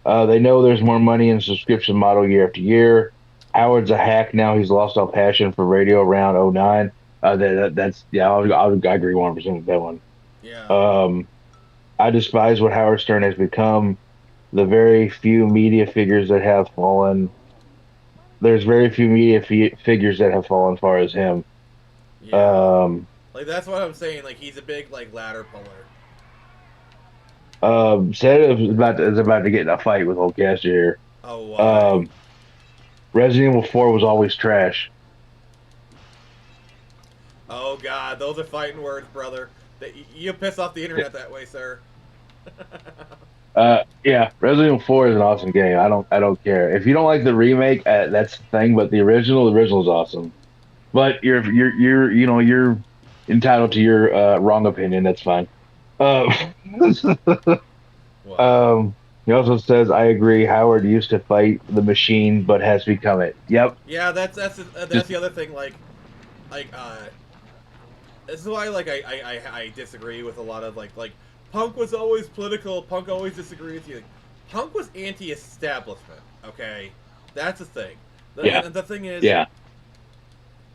They know there's more money in the subscription model year after year. Howard's a hack now. He's lost all passion for radio around 09. I agree 100% with that one. Yeah. I despise what Howard Stern has become. The very few media figures that have fallen. There's very few media figures that have fallen far as him. Yeah. That's what I'm saying. Like, he's a big ladder puller. Said is about to get in a fight with old Castor here. Oh wow. Resident Evil 4 was always trash. Oh god, those are fighting words, brother. You piss off the internet that way, sir. Yeah, Resident Evil 4 is an awesome game. I don't care if you don't like the remake. That's the thing, but the original is awesome. But you're entitled to your wrong opinion. That's fine. He also says, "I agree. Howard used to fight the machine, but has become it." Yep. Yeah, that's the other thing. This is why I disagree with a lot of like Punk was always political. Punk always disagreed with you. Punk was anti-establishment. Okay, that's the thing. And the thing is,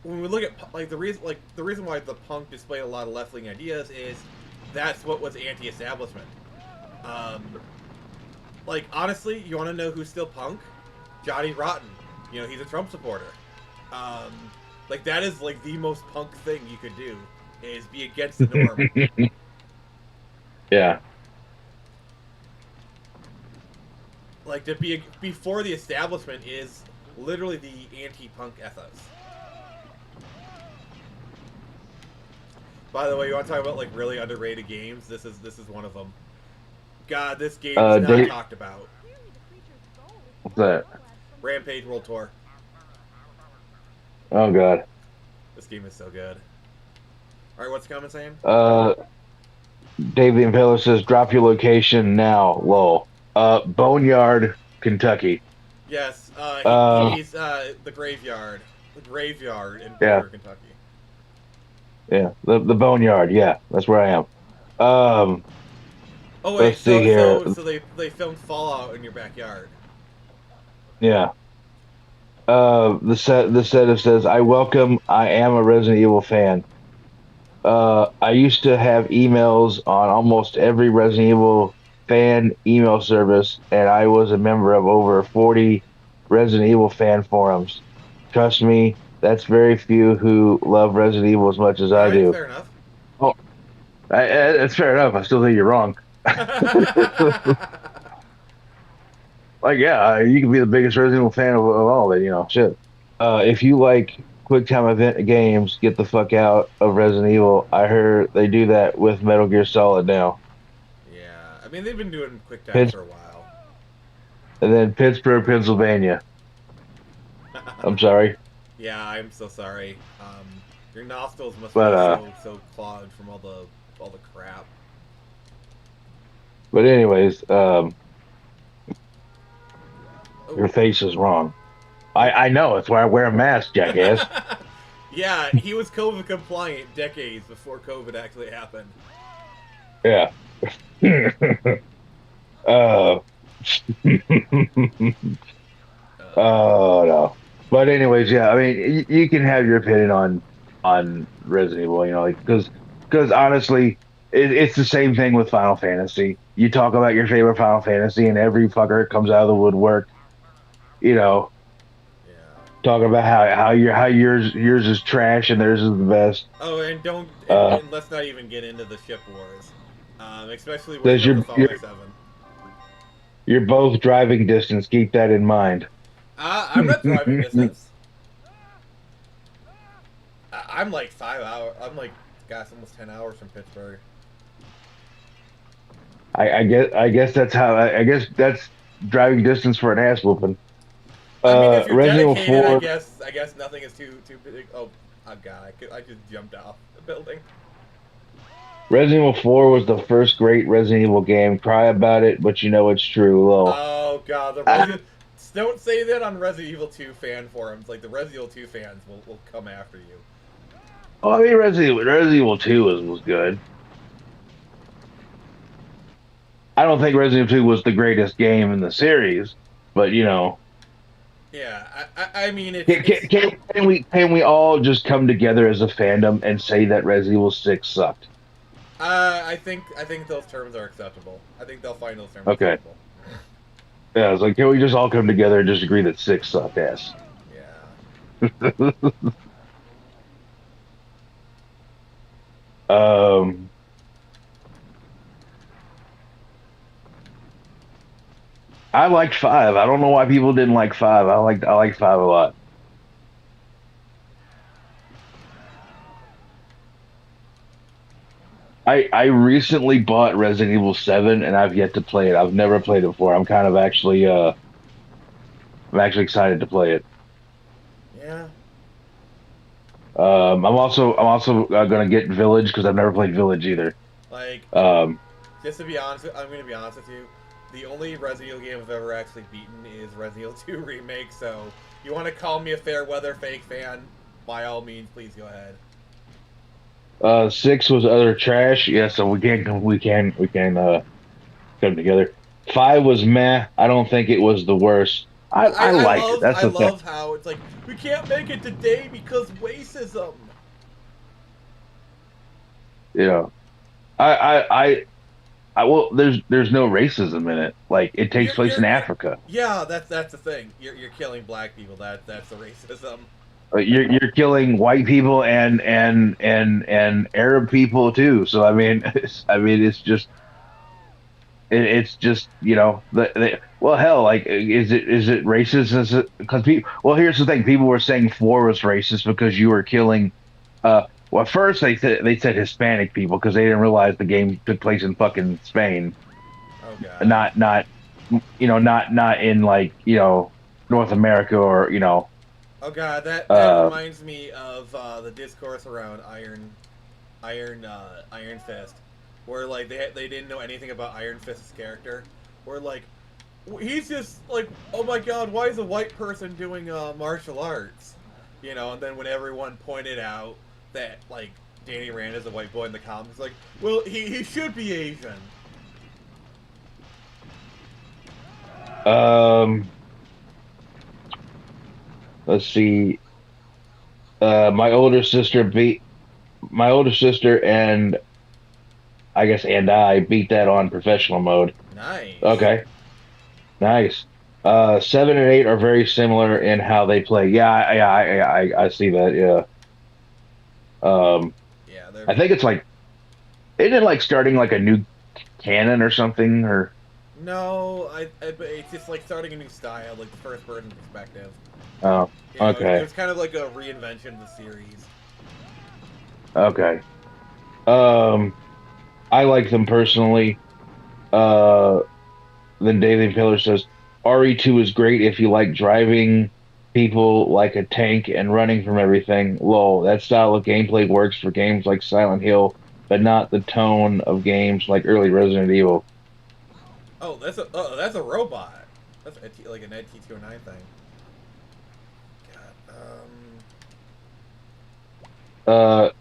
when we look at the reason why the Punk displayed a lot of left-wing ideas is that's what was anti-establishment. Honestly, you want to know who's still Punk? Johnny Rotten. He's a Trump supporter. That is the most Punk thing you could do is be against the norm. Yeah. Like, to be before the establishment is literally the anti-punk ethos. By the way, you want to talk about like really underrated games? This is one of them. God, this game is not talked about. What's that? Rampage World Tour. Oh god. This game is so good. All right, what's the comment saying? Dave the Impaler says, "Drop your location now." Lol. Boneyard, Kentucky. Yes. He's the graveyard. The graveyard in Yeah. Kentucky. Yeah, the Boneyard. Yeah, that's where I am. Oh wait, let's see here. So they filmed Fallout in your backyard. Yeah. The setup says, I am a Resident Evil fan. I used to have emails on almost every Resident Evil fan email service, and I was a member of over 40 Resident Evil fan forums. Trust me, that's very few who love Resident Evil as much as I do. Fair enough. Oh, that's fair enough. I still think you're wrong. Like, yeah, you can be the biggest Resident Evil fan of all, but, you know, shit. If you like quick time event games, get the fuck out of Resident Evil. I heard they do that with Metal Gear Solid now. Yeah, I mean, they've been doing quick time for a while. And then Pittsburgh, Pennsylvania. I'm sorry. Yeah, I'm so sorry. Your nostrils must be so clogged from all the crap. But anyways, your face is wrong. I know, it's why I wear a mask, jackass. Yeah, he was COVID compliant decades before COVID actually happened. Yeah. Oh no. But anyways, yeah, I mean, you can have your opinion on Resident Evil, you know, like, because honestly, it's the same thing with Final Fantasy. You talk about your favorite Final Fantasy, and every fucker comes out of the woodwork, you know, talking about how yours is trash and theirs is the best. Oh, and and let's not even get into the ship wars, especially when you're Fallout 7. You're both driving distance. Keep that in mind. I'm not driving distance. I'm like 5 hours. I'm like, gosh, almost 10 hours from Pittsburgh. I guess that's driving distance for an ass whooping. I mean, if you're Resident dedicated, Evil 4, I guess nothing is too big. Oh god, I just jumped off the building. Resident Evil 4 was the first great Resident Evil game. Cry about it, but you know it's true. Lol. Oh god, don't say that on Resident Evil 2 fan forums. Like, the Resident Evil 2 fans will come after you. Oh, I mean, Resident Evil 2 was good. I don't think Resident Evil 2 was the greatest game in the series, but you know. Yeah, I mean, can we all just come together as a fandom and say that Resident Evil 6 sucked? I think those terms are acceptable. I think they'll find those terms acceptable. Yeah, it's like, can we just all come together and just agree that 6 sucked ass? Yeah. I liked 5. I don't know why people didn't like 5. I like 5 a lot. I recently bought Resident Evil 7 and I've yet to play it. I've never played it before. I'm kind of actually I'm actually excited to play it. Yeah. I'm also gonna get Village because I've never played Village either. Like, just to be honest, I'm gonna be honest with you. The only Resident Evil game I've ever actually beaten is Resident Evil 2 Remake. So, you want to call me a fair weather fake fan? By all means, please go ahead. 6 was utter trash. Yeah, so we can come together. 5 was meh. I don't think it was the worst. I like it. That's I love how it's like, we can't make it today because racism. Yeah, well, there's no racism in it. Like, it takes place in Africa. Yeah, that's the thing. You're killing black people. That's the racism. You're killing white people and Arab people too. So I mean it's just it's just well, hell, like is it racist? Is it because people? Well, here's the thing: people were saying 4 was racist because you were killing. Well, at first they said Hispanic people because they didn't realize the game took place in fucking Spain, Oh god. not in like North America or Oh god, that reminds me of the discourse around Iron Fist, where like they didn't know anything about Iron Fist's character. Where like he's just like, oh my god, why is a white person doing martial arts? And then when everyone pointed out that like Danny Rand is a white boy in the comics, like, well, he should be Asian. Let's see. My older sister and I beat that on professional mode. Nice. Okay. Nice. 7 and 8 are very similar in how they play. Yeah, I see that. Yeah. Yeah. I think it's like, isn't it like starting like a new canon or something? Or no, but it's just like starting a new style, like the first person perspective. oh, okay. It's kind of like a reinvention of the series. Okay. I like them personally. Then David Pillar says RE2 is great if you like driving people like a tank and running from everything. Lol, that style of gameplay works for games like Silent Hill, but not the tone of games like early Resident Evil. Oh, that's a robot. That's like an Ed T209 thing. God.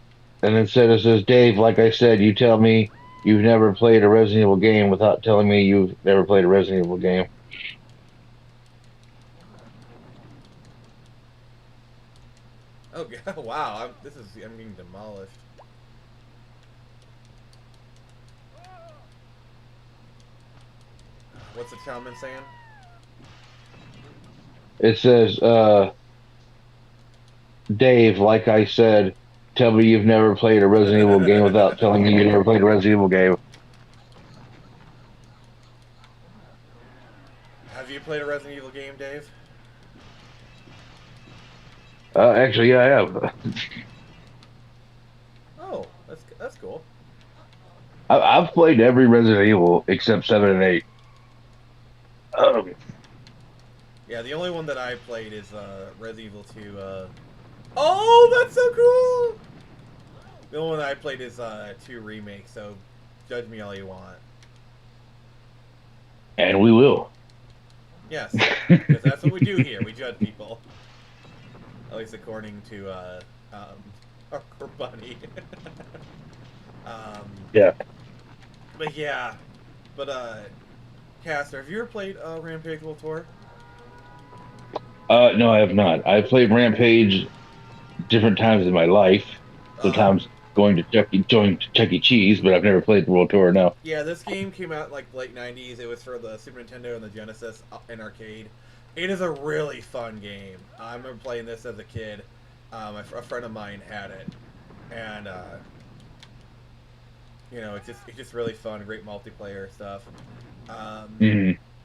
And instead it says, Dave, like I said, you tell me you've never played a Resident Evil game without telling me you've never played a Resident Evil game. Oh god! Wow, I'm getting demolished. What's the Chalman saying? It says, Dave, like I said, tell me you've never played a Resident Evil game without telling me you never played a Resident Evil game. Have you played a Resident Evil game, Dave? Actually, yeah, I have. Oh, that's cool. I've played every Resident Evil except 7 and 8. Yeah, the only one that I played is Resident Evil 2. Oh, that's so cool! The only one that I played is 2 Remake, so judge me all you want. And we will. Yes, because that's what we do here. We judge people. At least according to our bunny. Yeah. But yeah, Castor, have you ever played Rampage World Tour? No, I have not. I've played Rampage different times in my life. Sometimes going to Chuck E. Cheese, but I've never played the World Tour. No. Yeah, this game came out like late '90s. It was for the Super Nintendo and the Genesis in arcade. It is a really fun game. I remember playing this as a kid. A friend of mine had it, and it's just really fun. Great multiplayer stuff. Yeah,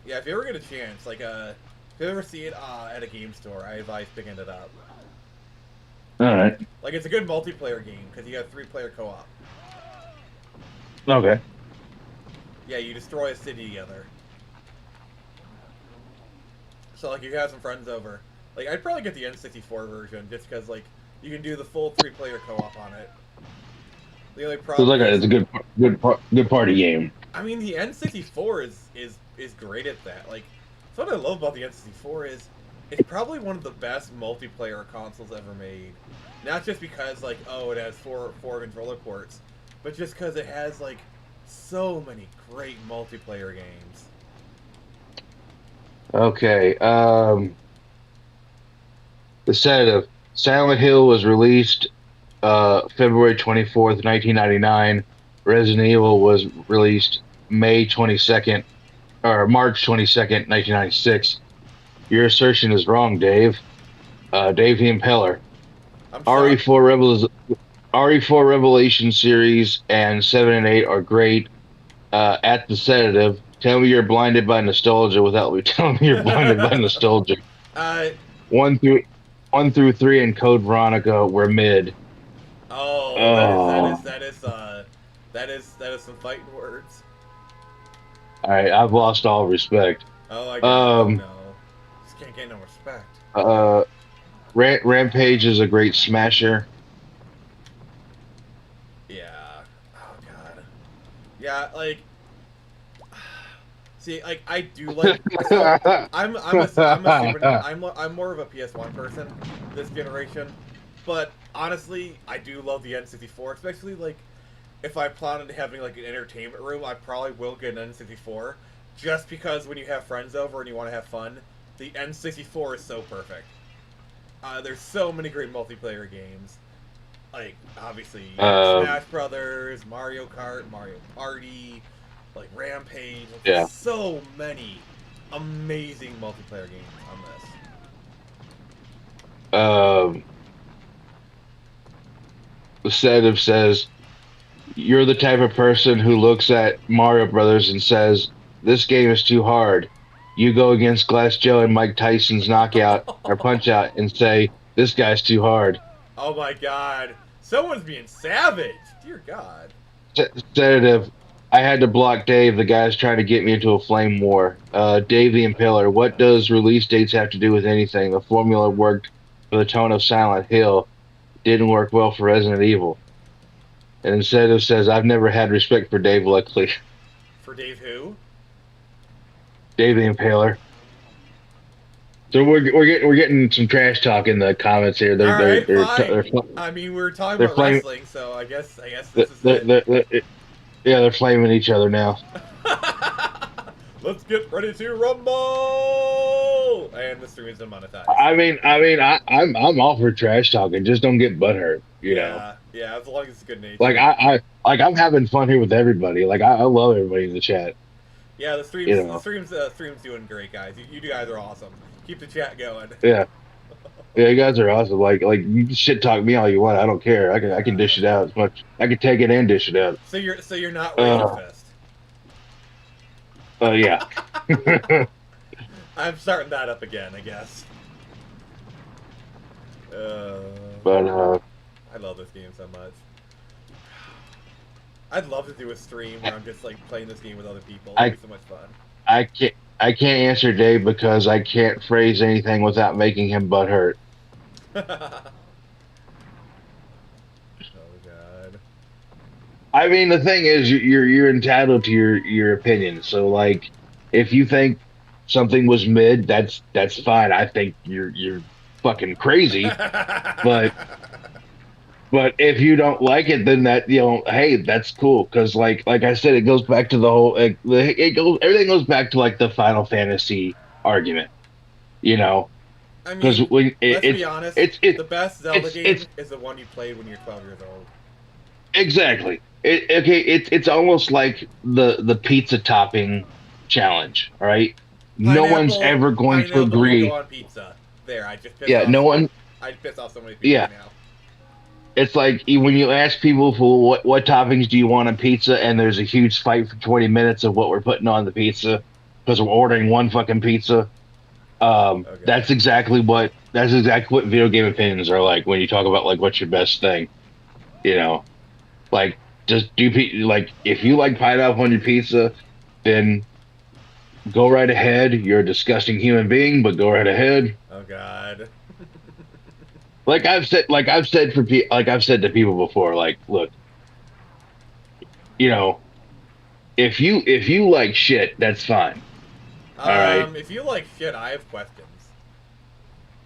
if you ever get a chance, like if you ever see it at a game store, I advise picking it up. All right. Like, it's a good multiplayer game because you got 3-player co-op. Okay. Yeah, you destroy a city together. So, like, you have some friends over. Like, I'd probably get the N64 version just because, like, you can do the full 3-player co-op on it. The only problem it's a good party game. I mean, the N64 is great at that. Like, so what I love about the N64 is it's probably one of the best multiplayer consoles ever made. Not just because, like, oh, it has four controller ports, but just because it has, like, so many great multiplayer games. Okay. The set of Silent Hill was released February 24th, 1999. Resident Evil was released March 22nd, 1996. Your assertion is wrong, Dave. Dave the Impeller. RE4 Revelation series and 7 and 8 are great. At the sedative, Tell me you're blinded by nostalgia without me telling me you're blinded by nostalgia. Uh, One through three in Code Veronica were mid. oh, that is some fighting words. All right, I've lost all respect. Oh, I got oh no. Just can't get no respect. Rampage is a great smasher. Yeah. Oh god. Yeah, like. See, like I do like. So I'm more of a PS1 person this generation, but honestly, I do love the N64, especially like if I plan on having like an entertainment room, I probably will get an N64, just because when you have friends over and you want to have fun, the N64 is so perfect. There's so many great multiplayer games, like obviously Smash Brothers, Mario Kart, Mario Party, like Rampage. Yeah. So many amazing multiplayer games on this. The sedative says, "You're the type of person who looks at Mario Brothers and says, this game is too hard. You go against Glass Joe and Mike Tyson's knockout or punch out and say, this guy's too hard." Oh my god. Someone's being savage. Dear god. Sedative, "I had to block Dave. The guy's trying to get me into a flame war. Dave the Impaler, what does release dates have to do with anything? The formula worked for the tone of Silent Hill. Didn't work well for Resident Evil." And Sedative says, "I've never had respect for Dave Luckley." For Dave who? Dave the Impaler. So we're getting some trash talk in the comments here. They're I mean, we were talking about wrestling, so I guess this is it. Yeah, they're flaming each other now. Let's get ready to rumble! And the stream is demonetized. I'm all for trash talking. Just don't get butthurt. You know. Yeah, as long as it's good nature. Like I'm having fun here with everybody. Like I love everybody in the chat. Yeah, the stream's doing great, guys. You guys are awesome. Keep the chat going. Yeah. Yeah, you guys are awesome. Like you can shit talk me all you want. I don't care. I can dish it out as much. I can take it and dish it out. So you're not Razor Fist. Yeah. I'm starting that up again, I guess. But I love this game so much. I'd love to do a stream where I'm just like playing this game with other people. It'd be so much fun. I can't answer Dave because I can't phrase anything without making him butthurt. Oh god. I mean, the thing is, you're entitled to your opinion. So, like, if you think something was mid, that's fine. I think you're fucking crazy. But if you don't like it, then that, you know, hey, that's cool. Because like I said, it goes back to the whole everything goes back to like the Final Fantasy argument. You know. I mean, let's be honest. The best Zelda game is the one you played when you're 12 years old. Exactly. It's almost like the pizza topping challenge. All right. No one's ever going to agree. Go on pizza. There, I just pissed off. No one. I pissed off so many people now. It's like when you ask people for what toppings do you want on pizza, and there's a huge fight for 20 minutes of what we're putting on the pizza because we're ordering one fucking pizza. Okay. That's exactly what video game opinions are like when you talk about like what's your best thing. You know, like just like if you like pineapple on your pizza, then go right ahead. You're a disgusting human being, but go right ahead. Oh God. Like I've said to people before, like, look, you know, if you like shit, that's fine. All right. If you like shit, I have questions.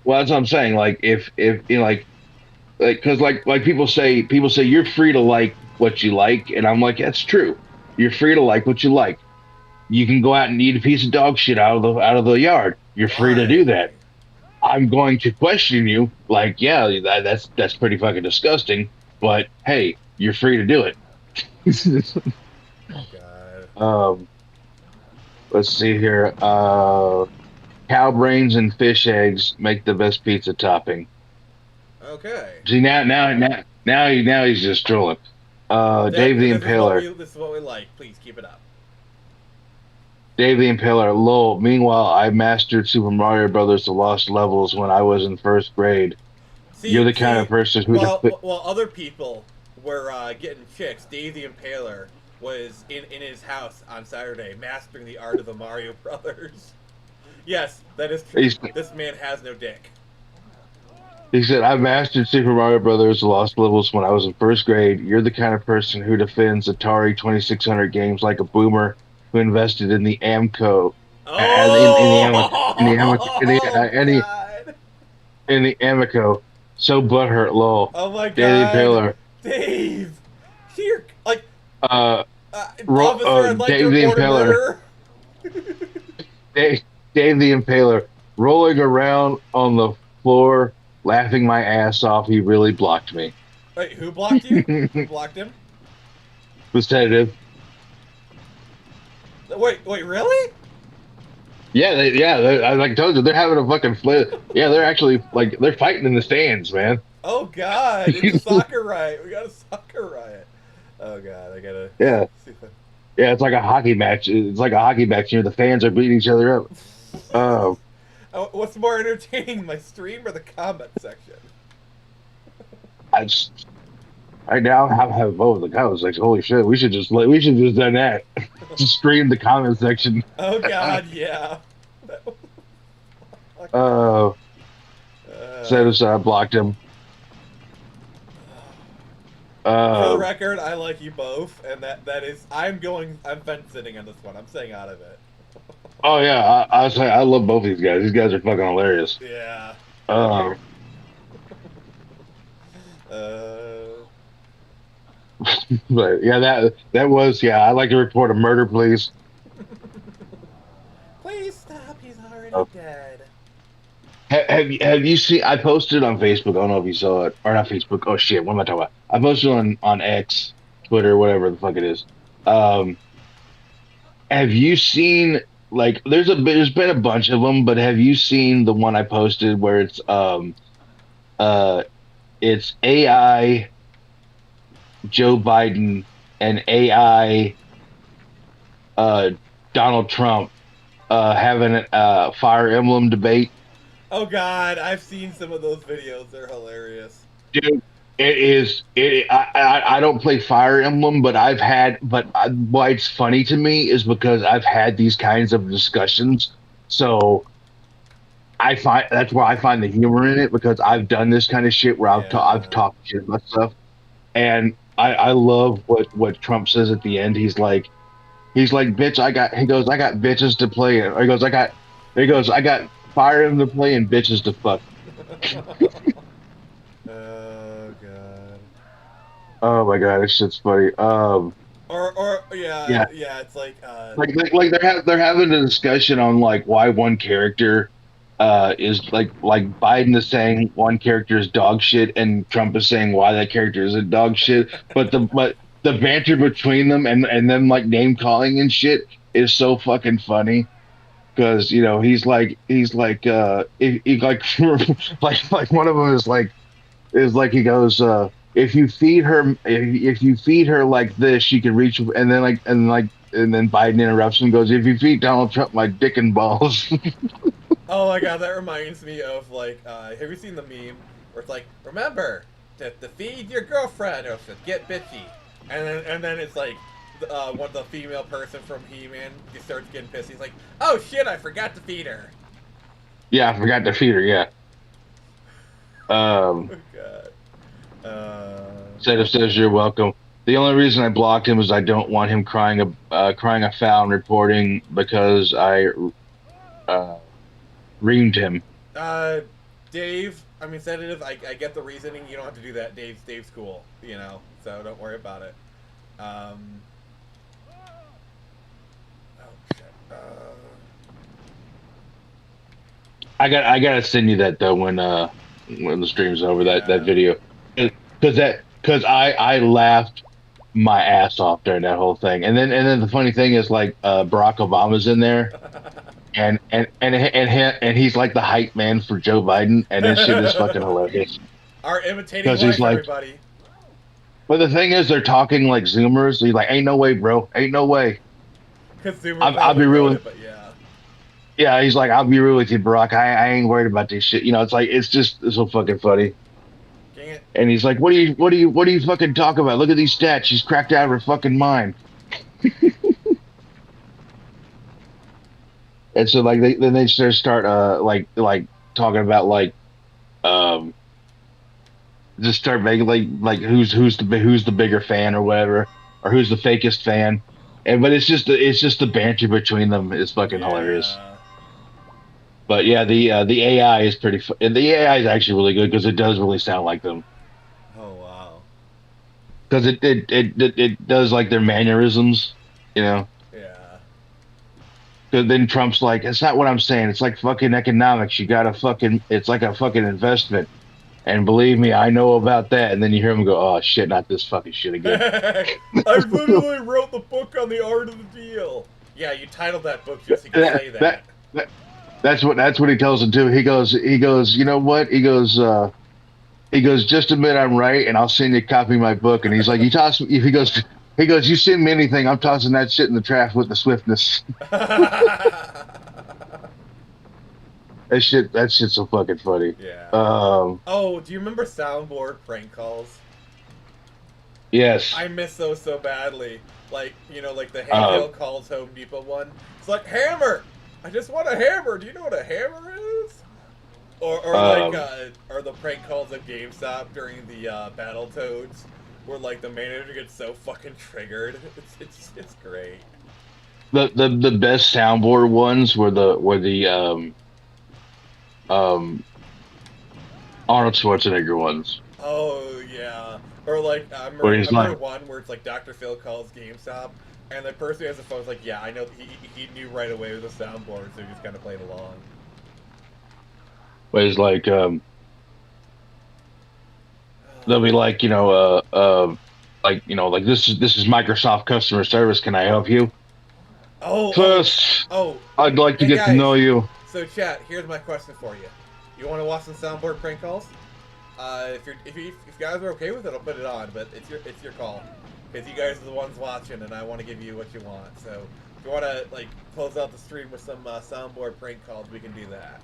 Well, that's what I'm saying. Like, if you know, like, because like people say you're free to like what you like, and I'm like, that's true. You're free to like what you like. You can go out and eat a piece of dog shit out of the yard. You're free to do that. I'm going to question you, like, yeah, that's pretty fucking disgusting, but hey, you're free to do it. Oh God. Let's see here. Cow brains and fish eggs make the best pizza topping. Okay. See now he's just trolling. Dave the Impaler. This is what we like. Please keep it up. Dave the Impaler, lol. Meanwhile, I mastered Super Mario Brothers: The Lost Levels when I was in first grade. You're the kind of person who... While other people were getting chicks, Dave the Impaler was in his house on Saturday, mastering the art of the Mario Brothers. Yes, that is true. This man has no dick. He said, I mastered Super Mario Brothers: The Lost Levels when I was in first grade. You're the kind of person who defends Atari 2600 games like a boomer who invested in the Amco. In the Amico. So butthurt, lol. Oh my god. Dave the Impaler. Dave! Here, like... Officer, I'd like to report a murder. Dave the Impaler. Rolling around on the floor, laughing my ass off. He really blocked me. Wait, who blocked you? Who blocked him? Was tentative. Wait, really? Yeah, I like told you, they're having a fucking flip. Yeah, they're actually like they're fighting in the stands, man. Oh god, it's a soccer riot. We got a soccer riot. Oh god, I gotta. Yeah, yeah, it's like a hockey match. It's like a hockey match. You know, the fans are beating each other up. What's more entertaining, my stream or the comment section? I now have both. The comments like, holy shit, we should just done that. Just stream the comment section. Oh god, yeah. So I blocked him. For the record, I like you both, and that is I'm fence sitting on this one. I'm staying out of it. Oh yeah, I love both these guys. These guys are fucking hilarious. Yeah. But yeah, that was I'd like to report a murder, please. Please stop. He's already dead. Have you seen? I posted on Facebook. I don't know if you saw it or not. Facebook. Oh shit! What am I talking about? I posted on X, Twitter, whatever the fuck it is. Have you seen? Like, there's been a bunch of them, but have you seen the one I posted where it's AI Joe Biden and AI Donald Trump having a Fire Emblem debate? Oh god, I've seen some of those videos. They're hilarious. Dude, I don't play Fire Emblem, but why it's funny to me is because I've had these kinds of discussions. So that's why I find the humor in it, because I've done this kind of shit where I've talked shit about stuff. And I love what Trump says at the end. He's like, bitch, I got bitches to play. He goes, I got Fire Emblem to play and bitches to fuck. Oh god. Oh my god, this shit's funny. It's like they're having a discussion on like why one character is like Biden is saying one character is dog shit and Trump is saying why that character isn't dog shit, but the banter between them and them like name calling and shit is so fucking funny. Because he's like like one of them is like he goes, if you feed her like this, she can reach, and then Biden interrupts him and goes, if you feed Donald Trump my dick and balls. Oh my god, that reminds me of like have you seen the meme where it's like, remember to feed your girlfriend or to get bitchy, and then it's like one of the female person from He-Man, he starts getting pissed. He's like, oh shit, I forgot to feed her. Yeah, I forgot to feed her. Yeah. Oh god. Says you're welcome. The only reason I blocked him is I don't want him crying a foul and reporting because I reamed him. Dave, I mean Sedative, I get the reasoning. You don't have to do that. Dave's cool, so don't worry about it. Oh shit. I gotta send you that though when the stream's over, that video, because I laughed my ass off during that whole thing, and then the funny thing is like Barack Obama's in there, and he's like the hype man for Joe Biden, and this shit is fucking hilarious. Our imitating wife, like, everybody. But the thing is, they're talking like Zoomers. He's like, ain't no way, bro, ain't no way. Because I'll be real with, but yeah. yeah, he's like, I'll be real with you, Brock. I ain't worried about this shit. You know, it's like it's so fucking funny. Can't. And he's like, what do you fucking talk about? Look at these stats. She's cracked out of her fucking mind. And so like they just start like talking about like just start making like who's the bigger fan or whatever, or who's the fakest fan. And but it's just the banter between them is fucking hilarious. But yeah, the AI is and the AI is actually really good because it does really sound like them. Oh wow. Because it does like their mannerisms, you know. Yeah. Because then Trump's like, it's not what I'm saying. It's like fucking economics. It's like a fucking investment. And believe me, I know about that. And then you hear him go, oh shit, not this fucking shit again. I literally wrote the book on the art of the deal. Yeah, you titled that book just so you can say that. That's what he tells him too. He goes, you know what? He goes, just admit I'm right, and I'll send you a copy of my book. And he's like, he goes, you send me anything, I'm tossing that shit in the trash with the swiftness. That shit's so fucking funny. Yeah. Oh, do you remember soundboard prank calls? Yes. I miss those so badly. Like, you know, like the Handheld Calls Home Depot one. It's like, hammer! I just want a hammer! Do you know what a hammer is? Or the prank calls at GameStop during the Battletoads, where like the manager gets so fucking triggered. It's great. The best soundboard ones were the Arnold Schwarzenegger ones. Oh yeah, or like I remember one where it's like Dr. Phil calls GameStop, and the person who has the phone is like, yeah, I know, he knew right away with the soundboard, so he just kind of played along. But he's like, they'll be like, like this is Microsoft customer service. Can I help you? First, I'd like to get to know you. So chat, here's my question for you. You want to watch some soundboard prank calls? If you guys are okay with it, I'll put it on. But it's your call, because you guys are the ones watching, and I want to give you what you want. So if you want to like close out the stream with some soundboard prank calls, we can do that.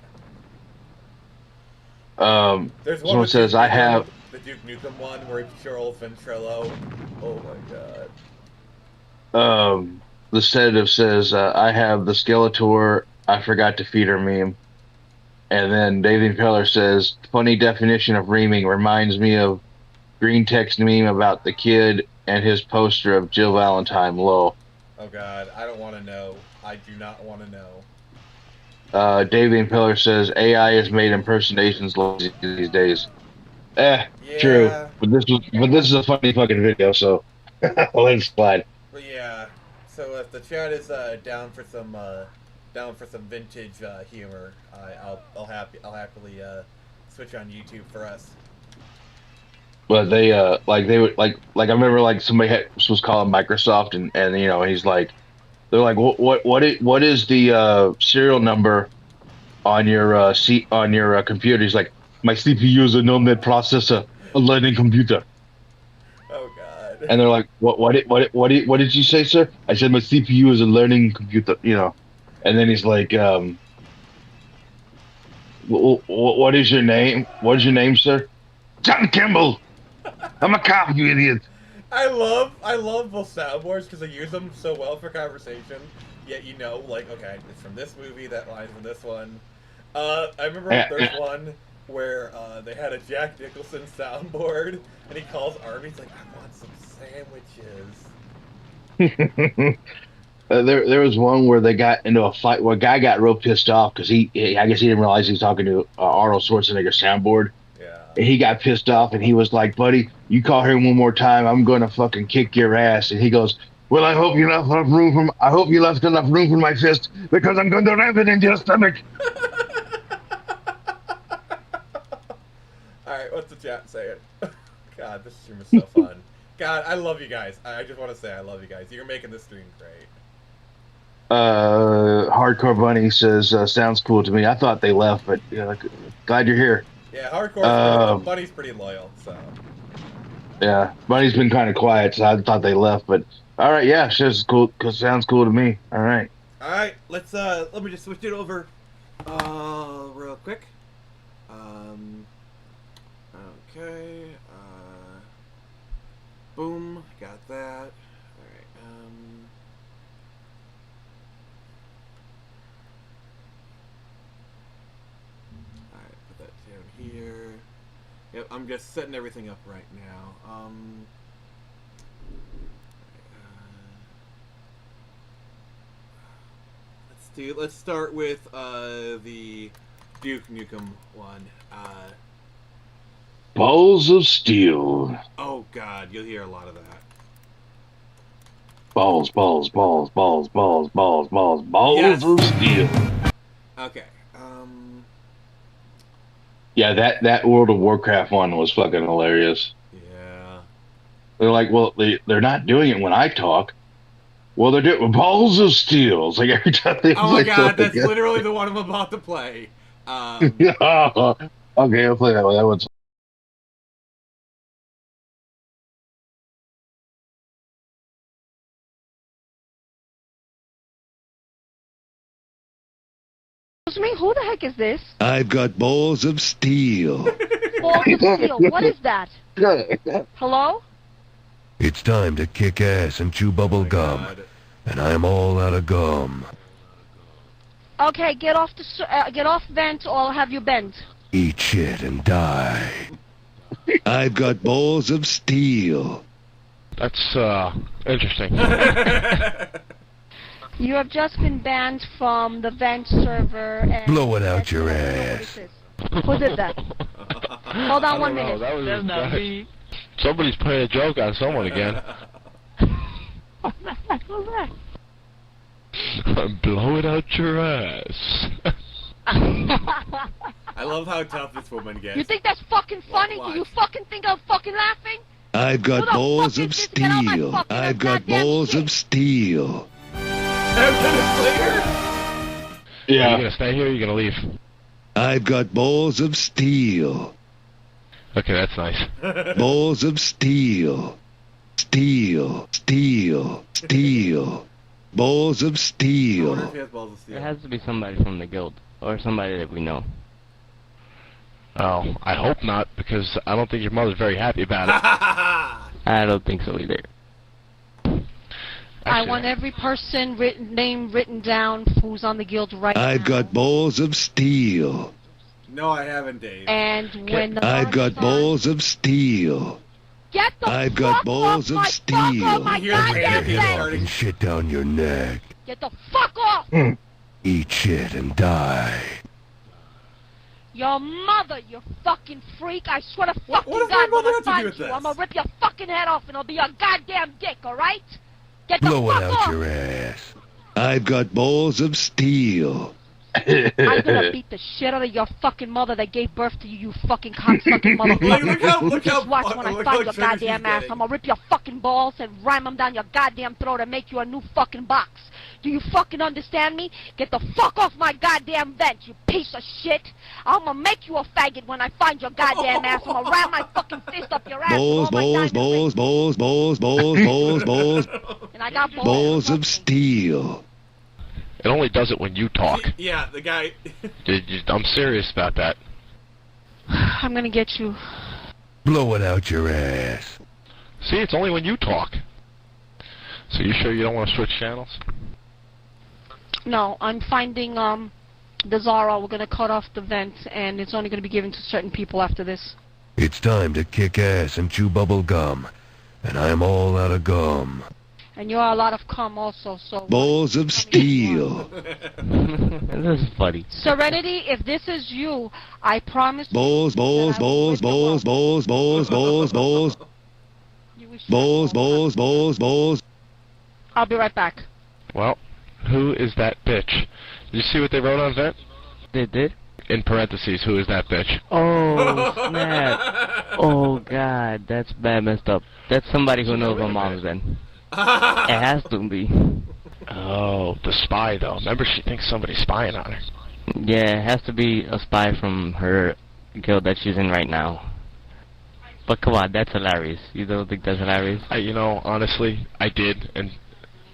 There's one someone says, I have the Duke Nukem one where he Charles Ventrilo. Oh my god. The sedative says, I have the Skeletor, I forgot to feed her meme. And then David Peller says, funny definition of reaming, reminds me of green text meme about the kid and his poster of Jill Valentine, lol. Oh god, I don't want to know. I do not want to know. David Peller says, AI has made impersonations lazy these days. Yeah. True. But this is a funny fucking video, so I'll let it slide. But yeah, so if the chat is down for some vintage humor, I'll happily switch on YouTube for us. But they they would like I remember like somebody was calling Microsoft and you know he's like, they're like, what is the serial number on your computer? He's like, my CPU is a no-net processor, a learning computer. Oh god. And they're like, what did you say, sir? I said my CPU is a learning computer, you know. And then he's like, what is your name? What is your name, sir? John Kimball. I'm a cop, you idiot. I love both soundboards because I use them so well for conversation. Yet you know, like, okay, it's from this movie, that line's from this one. I remember there's one where they had a Jack Nicholson soundboard, and he calls Army. He's like, I want some sandwiches. There was one where they got into a fight where a guy got real pissed off because I guess he didn't realize he was talking to Arnold Schwarzenegger soundboard. Yeah. And he got pissed off and he was like, buddy, you call here one more time, I'm going to fucking kick your ass. And he goes, well, I hope you left enough room for my fist because I'm going to ram it into your stomach. Alright, what's the chat saying? God, this stream is so fun. God, I love you guys. I just want to say I love you guys. You're making this stream great. Hardcore Bunny says, sounds cool to me. I thought they left, but glad you're here. Yeah, Hardcore Bunny's pretty loyal, so. Yeah, Bunny's been kind of quiet, so I thought they left, but All right, yeah, sounds cool. Sounds cool to me. All right. All right, let's let me just switch it over, real quick. Okay. Boom, got that. All right. All right, put that down here. Yep, I'm just setting everything up right now. Let's start with the Duke Nukem one. Balls of steel. Oh God, you'll hear a lot of that. Balls of steel. Okay. Yeah, that World of Warcraft one was fucking hilarious. Yeah. They're like, well, they're not doing it when I talk. Well, they're doing balls of steel. It's like every time they. Oh my God, that's literally the one I'm about to play. Okay, I'll play that one. That one's. Excuse me, who the heck is this? I've got balls of steel. Balls of steel, what is that? Hello? It's time to kick ass and chew bubble gum. And I'm all out of gum. Okay, get off vent or I'll have you bent. Eat shit and die. I've got balls of steel. That's, interesting. You have just been banned from the vent server and... Blow it out your ass. Who did that? Hold on 1 minute. That was not me. Somebody's playing a joke on someone again. Blow it out your ass. I love how tough this woman gets. You think that's fucking funny? Do you fucking think I'm fucking laughing? I've got balls of steel. I've got balls of steel. Yeah. Are you gonna stay here or are you gonna leave? I've got balls of steel. Okay, that's nice. Balls of steel. Steel. Steel. Steel. Balls of steel. There has to be somebody from the guild, or somebody that we know. Oh, I hope not, because I don't think your mother's very happy about it. I don't think so either. I want every person name written down who's on the guild right now. I've got balls of steel. No, I haven't, Dave. And when the I've got balls of steel. Get the I've got balls of steel. my goddamn Get off and shit down your neck. Get the fuck off! Eat shit and die. Your mother, you fucking freak! I swear to fucking what God, when I have to do find with you, this? I'm gonna rip your fucking head off and it'll be your goddamn dick, alright? Get the Blow it fuck out off! your ass. I've got balls of steel. I'm gonna beat the shit out of your fucking mother that gave birth to you, you fucking cocksucking motherfucker. Just watch when I find your goddamn ass. I'm gonna rip your fucking balls and ram them down your goddamn throat and make you a new fucking box. Do you fucking understand me? Get the fuck off my goddamn vent, you piece of shit. I'm gonna make you a faggot when I find your goddamn ass. I'm gonna ram my fucking fist up your ass. Balls, balls, balls, balls, balls, balls, balls, balls. And I got balls of steel. It only does it when you talk. Yeah, the guy... I'm serious about that. I'm gonna get you. Blow it out your ass. See, it's only when you talk. So you sure you don't want to switch channels? No, I'm finding, the Zara. We're gonna cut off the vent, and it's only gonna be given to certain people after this. It's time to kick ass and chew bubble gum. And I'm all out of gum. And you're a lot of cum also, so... Balls of steel. This is funny. Serenity, if this is you, I promise... Balls, balls, balls, balls, balls, balls, balls, balls. Balls, balls, balls, balls. I'll be right back. Well, who is that bitch? Did you see what they wrote on Vent? They did? In parentheses, who is that bitch? Oh, snap. Oh, God, that's bad messed up. That's somebody who knows my mom's then. It has to be. Oh, the spy, though. Remember, she thinks somebody's spying on her. Yeah, it has to be a spy from her guild that she's in right now. But come on, that's hilarious. You don't think that's hilarious? You know, honestly, I did, and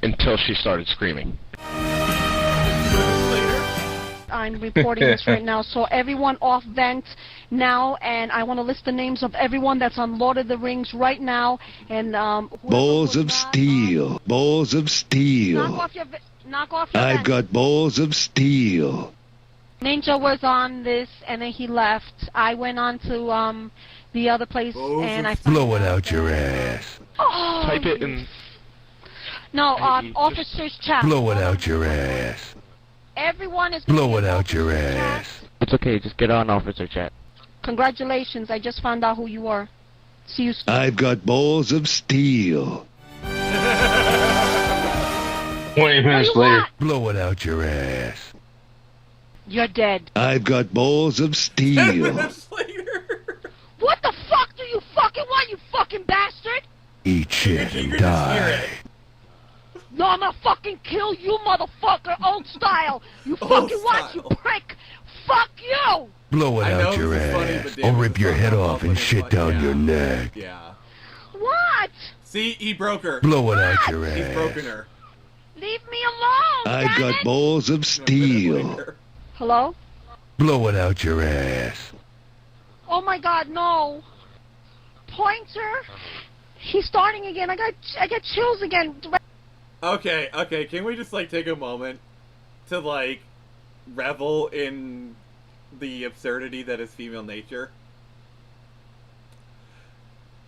until she started screaming. I'm reporting this right now, so everyone off vent now, and I want to list the names of everyone that's on Lord of the Rings right now, and Balls of steel. Balls of steel. knock off your I've vent. got balls of steel. Ninja was on this, and then he left. I went on to the other place, and I found Blow it out your ass. Oh, Type it in. No, officer's chat. Blow it out your ass. Everyone is. Blow it out your ass. It's okay, just get on officer chat. Congratulations, I just found out who you are. See you soon. I've got balls of steel. 20 minutes later. Blow it out your ass. You're dead. I've got balls of steel. What the fuck do you fucking want, you fucking bastard? Eat shit and die. No, I'm gonna fucking kill you, motherfucker, old style. You fucking what, you prick? Fuck you! Blow it out your ass. I'll rip your head off and shit down your neck. Yeah. What? See, he broke her. Blow it out your He's ass. broken her. Leave me alone. I've got balls of steel. Hello? Blow it out your ass. Oh my God, no. Pointer. He's starting again. I got chills again. Okay, can we just, like, take a moment to, like, revel in the absurdity that is female nature?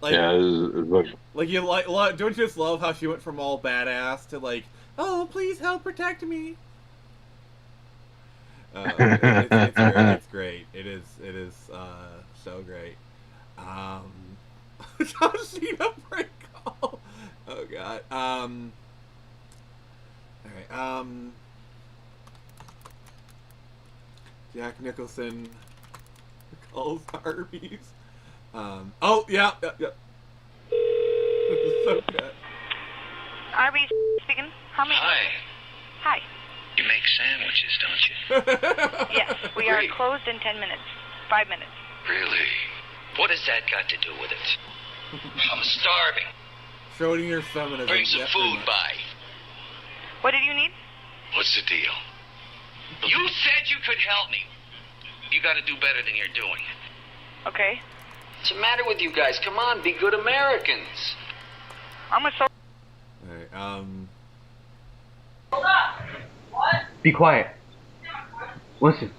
Like, Yeah, like, don't you just love how she went from all badass to, like, oh, please help protect me? It's great. It is, so great. John Cena prank call. Oh, God. Alright, Jack Nicholson calls Arby's. Oh, yeah. This is so good. Arby's speaking. How may Hi. You make sandwiches, don't you? Yes, we are closed in 10 minutes. 5 minutes. Really? What has that got to do with it? I'm starving. Showing your feminism. Bring some food by. What did you need? What's the deal? You said you could help me. You gotta do better than you're doing. Okay. What's the matter with you guys? Come on, be good Americans. I'm a so. Alright, Hold up! What? Be quiet. Listen.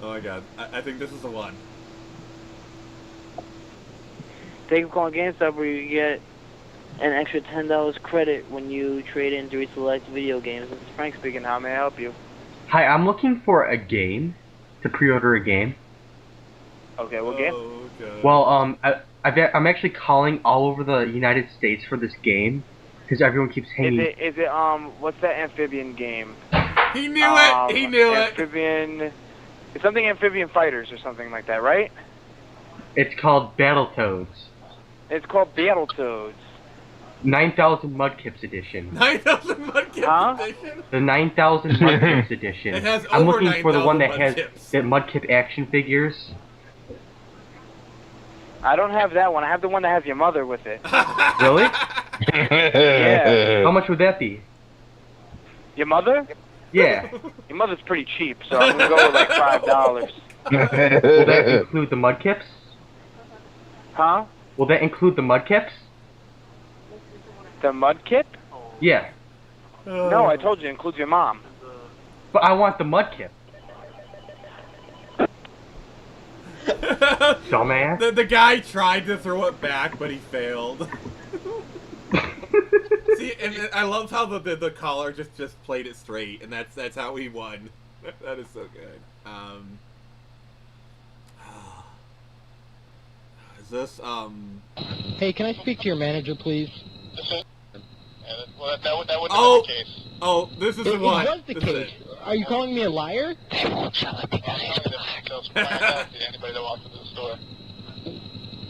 Oh my God, I think this is the one. Thank you for calling GameStop, where you get an extra $10 credit when you trade in 3 select video games. This is Frank speaking. How may I help you? Hi, I'm looking for a game, to pre-order a game. Okay, what game? Okay. Well, I'm actually calling all over the United States for this game, because everyone keeps hanging. Is it, what's that amphibian game? He knew it! He knew it! It's something Amphibian Fighters or something like that, right? It's called Battletoads. It's called Battletoads. 9,000 Mudkips edition. 9,000 Mudkips edition? The 9,000 Mudkips edition. It has I'm over looking for the one that 9,000 has the Mudkip action figures. I don't have that one. I have the one that has your mother with it. Really? Yeah. How much would that be? Your mother? Yeah. Your mother's pretty cheap, so I'm gonna go with like $5. Will that include the Mudkips? Huh? Will that include the Mudkips? The Mudkip? Yeah. No, I told you it includes your mom. But I want the Mudkip. Dumbass. The guy tried to throw it back, but he failed. See, and I love how the caller just played it straight, and that's how he won. That is so good. Is this Hey, can I speak to your manager, please? Well, that would Oh! be the case. Oh, this is the It one. was the This is case. Are you calling me a liar? Anybody that walks into the store.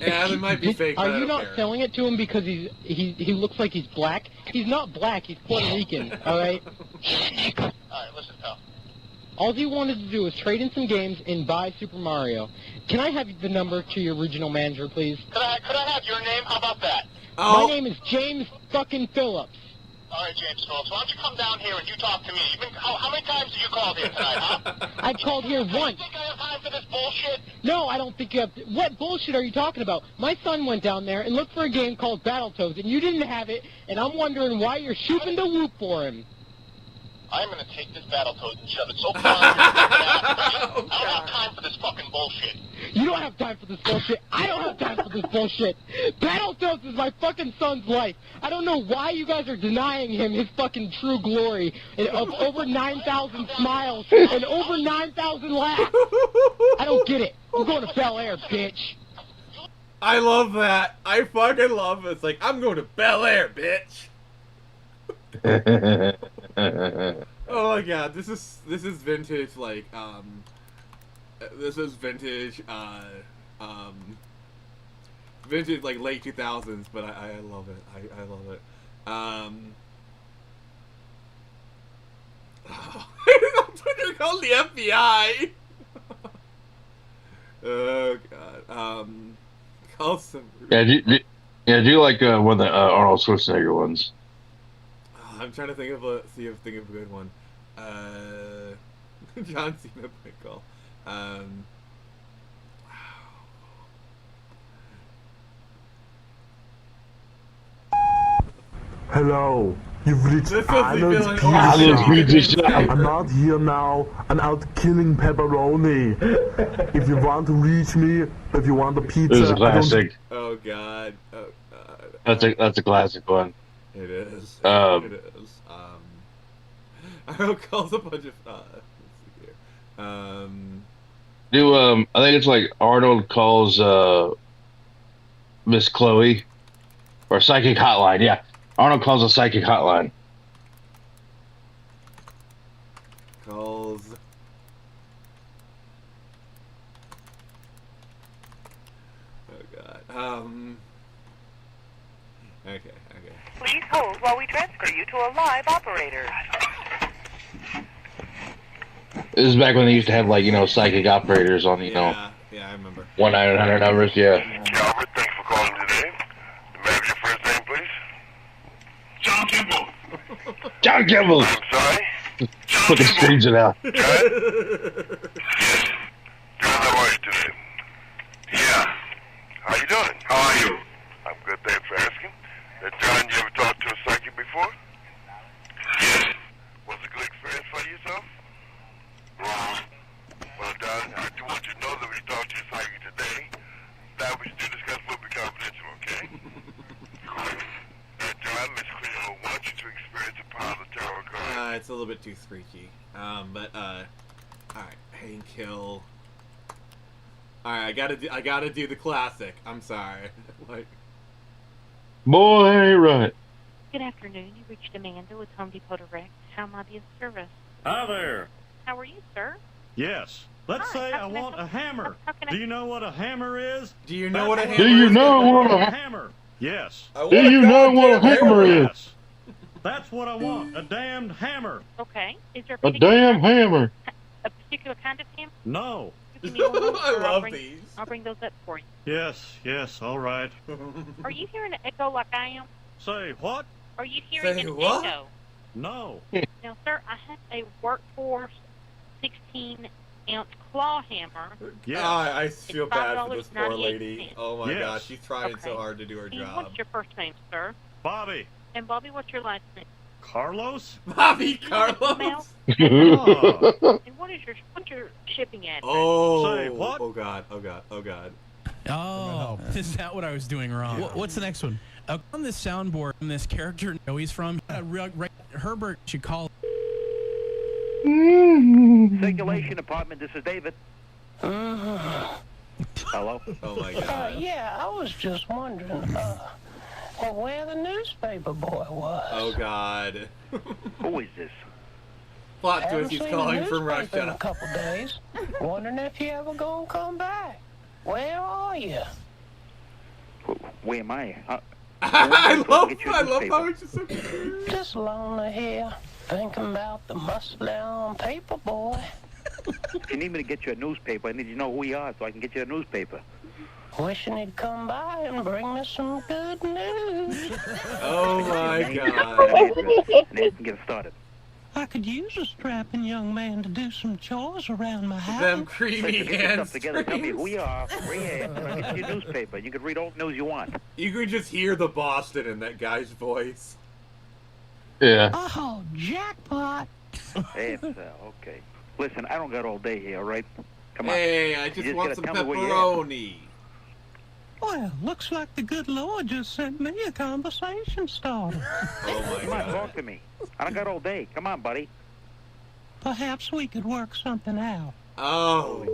Yeah, they might be fake. Are but I you don't not care. selling it to him because he looks like he's black? He's not black. He's Puerto Rican. All right. Alright, listen, pal. All he wanted to do was trade in some games and buy Super Mario. Can I have the number to your regional manager, please? Could I have your name? How about that? My name is James fucking Phillips. All right, James Phillips. Why don't you come down here and you talk to me? How many times have you called here tonight, huh? I've called here once. You think I have time for this bullshit? No, I don't think you have. What bullshit are you talking about? My son went down there and looked for a game called Battletoads, and you didn't have it, and I'm wondering why you're shooting the whoop for him. I'm gonna take this Battletoads and shove it so far in your fucking ass. I don't have time for this fucking bullshit. You don't have time for this bullshit. I don't have time for this bullshit. Battletoads is my fucking son's life. I don't know why you guys are denying him his fucking true glory of over 9,000 smiles and over 9,000 laughs. I don't get it. I'm going to Bel Air, bitch. I love that. I fucking love it. It's like, I'm going to Bel Air, bitch. Oh my god, this is vintage, like, this is vintage, vintage, like, late 2000s, but I love it. I love it. They're called the FBI! Oh god, call some... Yeah, do like one of the Arnold Schwarzenegger ones. I'm trying to think of a good one. John Cena prank call. Hello, you've reached This Arnold's Pizza Shop. I'm not here now. I'm out killing pepperoni. If you want to reach me, if you want a pizza, This is a classic. Oh god. Oh god. That's a classic one. It is. It is. I calls a bunch of. Let's see here. I think it's like Arnold calls Miss Chloe, or psychic hotline. Yeah, Arnold calls a psychic hotline. Calls. Oh god. Okay. Please hold while we transfer you to a live operator. This is back when they used to have, like, you know, psychic operators on, you know. Yeah, I remember. 1-900 numbers, yeah. Calvert, thanks for calling today. May I have your first name, please? John Kimball. John Kimball! I'm sorry? Fucking screams it out. John? Yes. John, how are you today? Yeah. How you doing? How are you? I'm good, thanks for asking. John, you ever talked to a psychic before? Yes. Was it a good experience for yourself? Wrong. Well, John, I do want you to know that when you talk to your psychic today, that what you do discuss will be confidential, okay? John, Miss Cleo wants you to experience the power of the tarot card. It's a little bit too screechy. Alright, hang kill. Alright, I gotta do the classic. I'm sorry. Like, boy, right. Good afternoon. You reached Amanda with Home Depot Direct. How may I be of service? Hi there. How are you, sir? Yes. Let's say I want a hammer. Do you know what a hammer is? Do you know what a hammer is? Do you know what a hammer? Yes. Do you know what a hammer is? Yes. That's what I want. A damned hammer. Okay. Is there A damn hammer. a particular kind of hammer? No. You give me a moment, I sir. love these. I'll bring those up for you. Yes, all right. Are you hearing an echo like I am? Say what? Are you hearing Say an what? echo? No. Now, sir, I have a Workforce 16-ounce claw hammer. Yes. I feel bad for this poor lady. $5.98. Oh my Yes. gosh, she's trying so Okay. hard to do her And job. what's your first name, sir? Bobby. And Bobby, what's your last name? Carlos? Bobby Carlos? Oh. And what's your shipping address? Oh, Say what? oh god, oh god, oh god. Oh, is that what I was doing wrong? What's the next one? On this soundboard, this character know he's from, Herbert should call. Circulation Department, this is David. Hello? Oh my god. Yeah, I was just wondering where the newspaper boy was. Oh god. Who is this? Plot Haven't twist, he's seen calling the from newspaper in a Russia. couple days. Wondering if you ever gonna come back. Where are you? Where am I? I love how it's just so Just lonely here, thinking about the muscle-down paper boy. If you need me to get you a newspaper, I need you to know who we are so I can get you a newspaper. Wishing he'd come by and bring me some good news. Oh my God. And then get started. I could use a strapping young man to do some chores around my house. Them creamy Listen, get hands. yourself together. Tell me who you are, where you at, so I can get you a newspaper. You can read all the news you want. You can just hear the Boston in that guy's voice. Yeah. Oh, jackpot. Hey, okay. Listen, I don't got all day here, all right? Come on. Hey, I You just want gotta some tell me where you at. pepperoni. Well, looks like the good Lord just sent me a conversation starter. Oh my Come on, God. talk to me. I don't got all day. Come on, buddy. Perhaps we could work something out. Oh.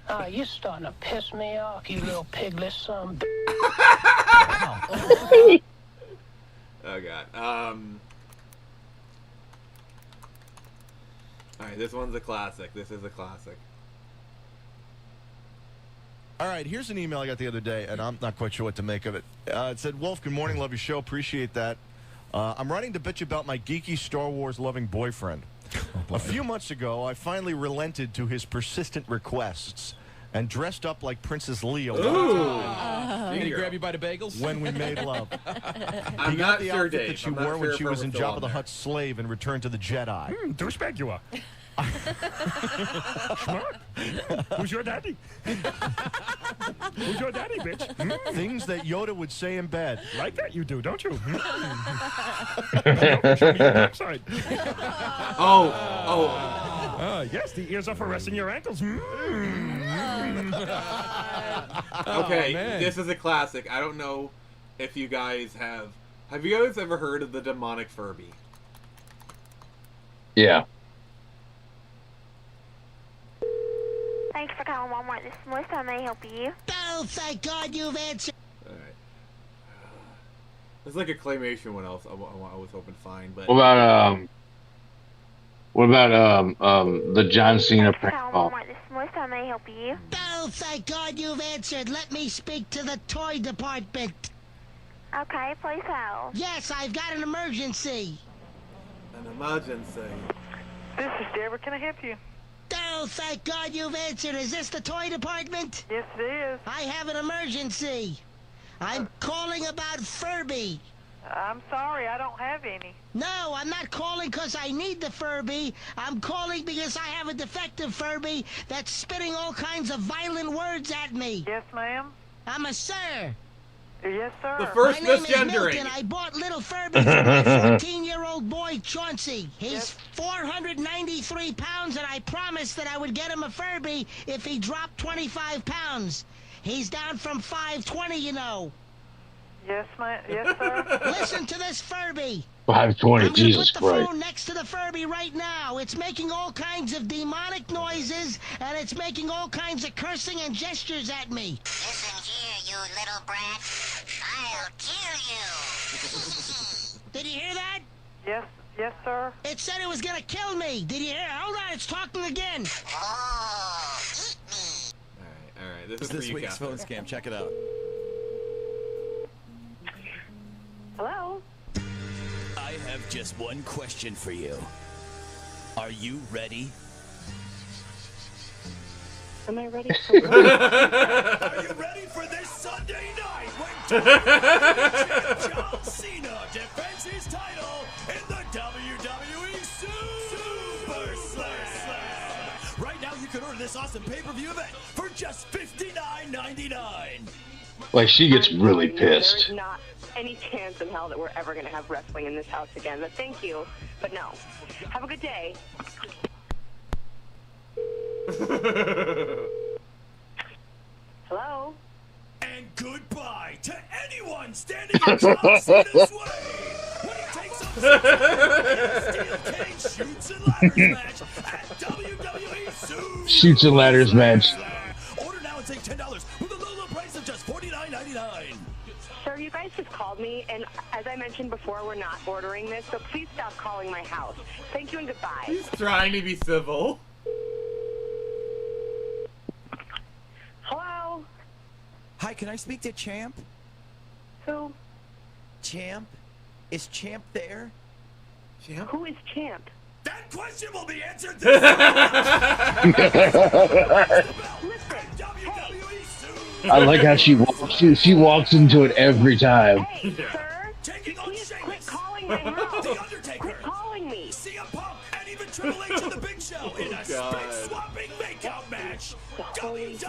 Oh, you're starting to piss me off, you little piglet son. Oh God. Alright, this one's a classic. This is a classic. All right, here's an email I got the other day, and I'm not quite sure what to make of it. It said, Wolf, good morning, love your show, appreciate that. I'm writing to bitch about my geeky Star Wars loving boyfriend. A few months ago, I finally relented to his persistent requests and dressed up like Princess Leia. Did he grab you by the bagels? When we made love. I'm He got not the sure, outfit Dave. that she I'm not wore when sure she if was we're in still Jabba on the there. Hutt's slave in Return to the Jedi. Douchebag you are. Schmuck. Who's your daddy? Who's your daddy, bitch? Things that Yoda would say in bed. Like that you do, don't you? Don't show me your backside. Oh. Yes, the ears are for resting your ankles. Okay, this is a classic. I don't know if you guys have you guys ever heard of the demonic Furby? Yeah. Thanks for calling Walmart. This is Melissa. How may I help you? Oh, thank God you've answered. Alright. There's like a claymation one else I was hoping to find, but... What about the John Cena prank call? Walmart. This is Melissa. How may I help you? Oh, thank God you've answered. Let me speak to the toy department. Okay, please hold. Yes, I've got an emergency. An emergency. This is Deborah. Can I help you? Oh, thank God you've answered. Is this the toy department? Yes, it is. I have an emergency. I'm calling about Furby. I'm sorry, I don't have any. No, I'm not calling because I need the Furby. I'm calling because I have a defective Furby that's spitting all kinds of violent words at me. Yes, ma'am. I'm a sir. Yes, sir. The first My name is misgendering. Milton. I bought little Furby for my 14-year-old boy, Chauncey. He's 493 pounds, and I promised that I would get him a Furby if he dropped 25 pounds. He's down from 520, you know. Yes, ma'am. Yes, sir. Listen to this Furby. 520, Jesus I'm gonna put the Christ. phone next to the Furby right now. It's making all kinds of demonic noises, and it's making all kinds of cursing and gestures at me. Listen here, you little brat. I'll kill you. Did you hear that? Yes, sir. It said it was gonna kill me. Did you hear? Hold on, it's talking again. Oh, eat me. Alright, this is This for you, week's Castor. phone scam. Check it out. Hello? I have just one question for you. Are you ready? Am I ready for what? Are you ready for this Sunday night when John Cena defends his title in the WWE Super Slam? Right now you can order this awesome pay-per-view event for just $59.99. Like, she gets really There's pissed. not any chance in hell that we're ever going to have wrestling in this house again. But thank you, but no. Have a good day. Hello? And goodbye to anyone standing in John Cena's way when he takes on steel cage shoots and ladders match at WWE Super Shoots and ladders match. Order now and save $10 with a low price of just $49.99. Sir, you guys just called me, and as I mentioned before, we're not ordering this, so please stop calling my house. Thank you and goodbye. He's trying to be civil. Hello? Hi, can I speak to Champ? Who? Champ? Is Champ there? Champ? Who is Champ? That That question will be answered this I like how she walks. She walks into it every time. Hey, sir, Taking on Sheamus. quit calling my house. The Undertaker. Quit calling me. CM Punk and even Triple H and the Big Show in a God. spit swapping makeout match.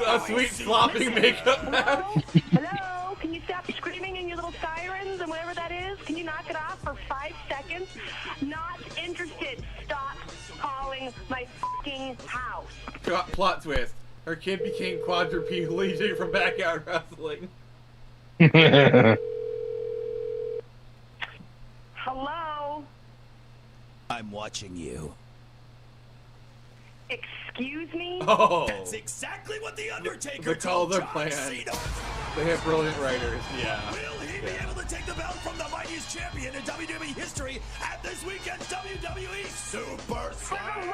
A sweet slopping makeup match. Hello? Can you stop screaming in your little sirens and whatever that is? Can you knock it off for 5 seconds? Not interested. Stop calling my fucking house. Plot twist. Her kid became quadriplegic from backyard wrestling. Hello? I'm watching you. Excuse me? Oh. That's exactly what the Undertaker The call told their John plan. Cena. They have brilliant writers. Yeah. Will he be able to take the belt from the mightiest champion in WWE history at this weekend's WWE Super Slam?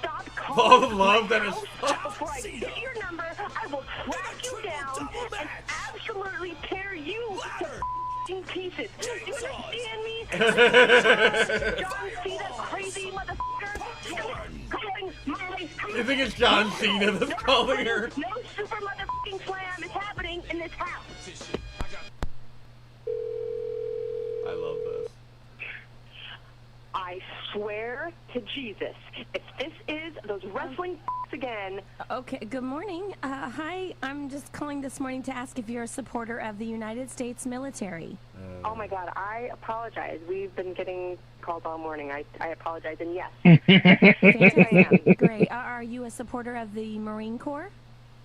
Stop All calling the love that is. before I get your number, I will track you down and absolutely tear you to f***ing pieces. Do you understand me? John Cena, crazy motherfucker. Stop calling my house. You think it's John Cena that's calling her? No super motherfucking slam is happening in this house. I love this. I swear to Jesus, if this is those wrestling again. Okay, good morning. Hi, I'm just calling this morning to ask if you're a supporter of the United States military. Oh my God, I apologize. We've been getting calls all morning. I apologize, and yes. Fantastic. Great. Are you a supporter of the Marine Corps?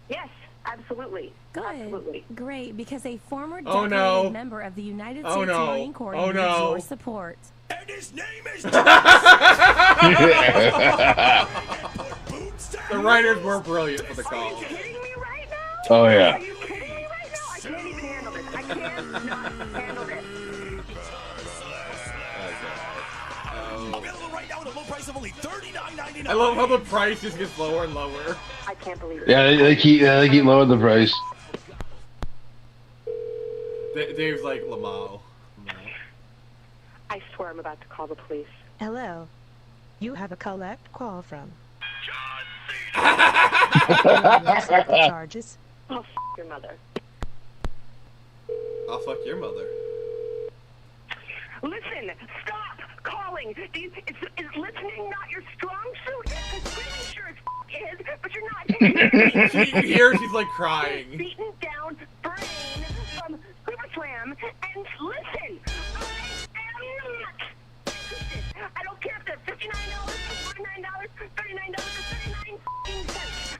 Yes, absolutely. Good. Absolutely. Great, because a former Oh, decorated no. member of the United Oh, States no. Marine Corps Oh, needs no. your support. And his name is The writers were brilliant for the call. Oh yeah. I can't even handle this. I cannot handle this. available right now at a low price of only $39.99. I love how the price just gets lower and lower. I can't believe it. Yeah, they keep lowering the price. Dave's like Lamau. I swear I'm about to call the police. Hello. You have a collect call from charges. Oh, f your mother. I'll fuck your mother. Listen, stop calling. Is listening not your strong suit? Because pretty sure it's is, but you're not. You hear she's like crying. Beaten down brain from Super Slam, and listen, I am not interested. I don't care if they're $59, $49, $39, or 39 cents.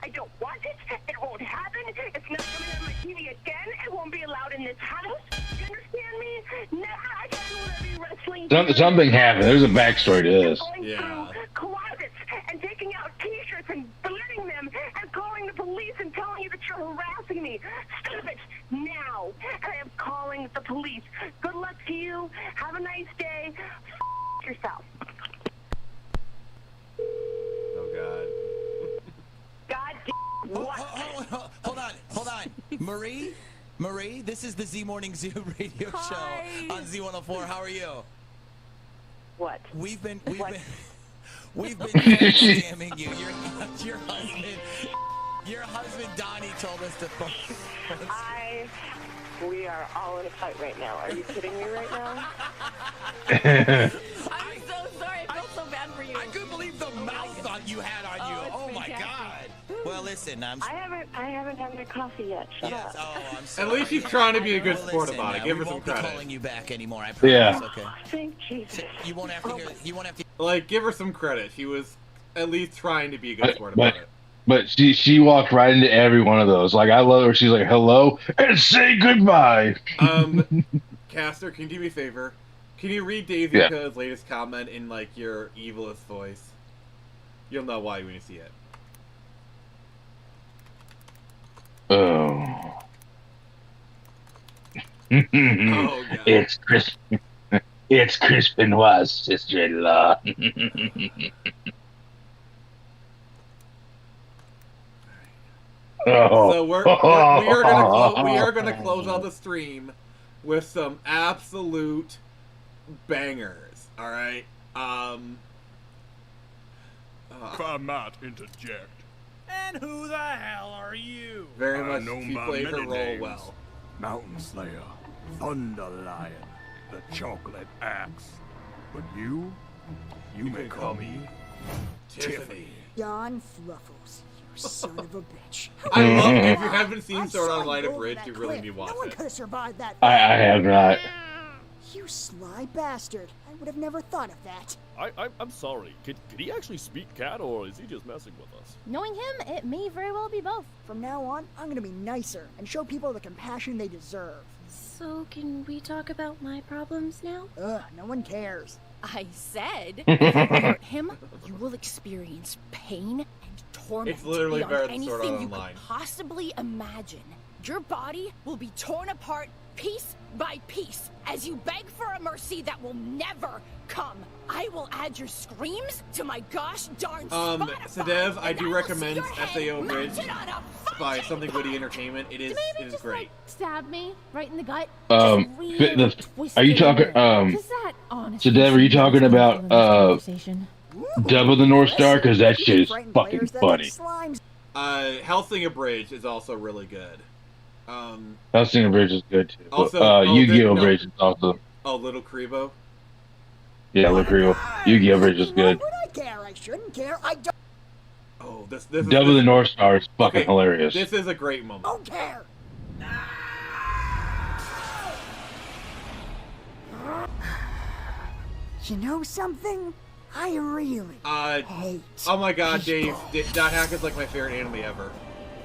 I don't want it. It won't happen. It's not coming on my TV again. It won't be allowed in this house. You understand me? No, I don't want to be wrestling. Something happened. There's a backstory to this. Yeah. Closets and taking out T-shirts and burning them and calling the police and telling you that you're harassing me. Stop it now. And I am calling the police. Good luck to you. Have a nice day. F yourself. Oh God. God damn what? Hold on. Marie, this is the Z Morning Zoo radio show on Z104. How are you? What? We've been scamming you. Your husband Donnie told us to. We are all in a fight right now. Are you kidding me right now? I'm so sorry. I feel so bad for you. I couldn't believe the mouth you had on you. Oh my God. Well, listen, I haven't had my coffee yet. Shut up. Oh, I'm sorry. At least she's trying to be a good Well, sport listen, about it. Give her some We won't be credit. calling you back anymore. I promise. Yeah. Okay. Thank Jesus. You won't have to hear. You won't have to. Like, give her some credit. She was at least trying to be a good sport about it. But she walked right into every one of those. Like, I love her. She's like, hello, and say goodbye. Castor, can you do me a favor? Can you read Daisy Code's latest comment in, like, your evilest voice? You'll know why when you see it. Oh. Oh, God. It's Chris. It's Chris Benoit's sister-in-law. So we are gonna close out the stream with some absolute bangers. All right, If I might interject. And who the hell are you? Very much known she by played her many role names. well. Mountain Slayer, Thunder Lion, the Chocolate Axe. But you may call me Tiffany. Don Fluffles, you son of a bitch. I love it. If you haven't seen Sword Art Online Abridged, you really need to watch No one it. could have survived that. I have not. You sly bastard. I would have never thought of that. I'm sorry. Could he actually speak cat, or is he just messing with us? Knowing him, it may very well be both. From now on, I'm gonna be nicer and show people the compassion they deserve. So, can we talk about my problems now? Ugh, no one cares. I said, if you hurt him, you will experience pain and torment It's literally beyond better than Sword Art anything you Online. could possibly imagine. Your body will be torn apart piece by piece as you beg for a mercy that will never come. I will add your screams to my gosh darn Spotify. Sadev, I and do will recommend see your head SAO Abridged mounted on a by Something Witty Entertainment. It is great. Stab me right in the gut. Are you talking? Sadev, are you talking about Double the North Star? Because that shit is fucking funny. Hellsing Abridged is also really good. Hellsing Bridge is good too. Also, Yu-Gi-Oh! Bridge is also. Oh, Little Kribo. Yeah, Yu-Gi-Oh! Bridge is good. Why would I care? I shouldn't care. I don't. Oh, this Double the North Star is fucking hilarious. This is a great moment. Don't care. You know something? I really hate. Oh my god, Dave. Dot Hack is like my favorite anime ever.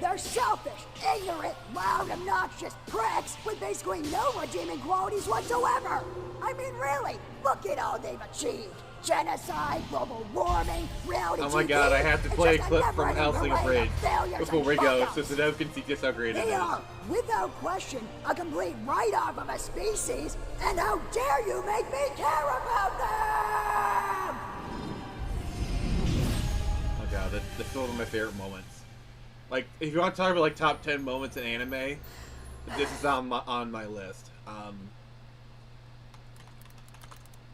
They're selfish, ignorant, loud, obnoxious pricks with basically no redeeming qualities whatsoever. I mean, really, look at all they've achieved. Genocide, global warming, reality Oh my TV. god, I have to It's play a just clip from never-ending Hellsing parade of Abridged failures before and we go, so fuck-ups. Sadev can see just how great it They is. are, without question, a complete write-off of a species, and how dare you make me care about them! Oh god, that's one of my favorite moments. Like, if you want to talk about like top 10 moments in anime, this is on my list.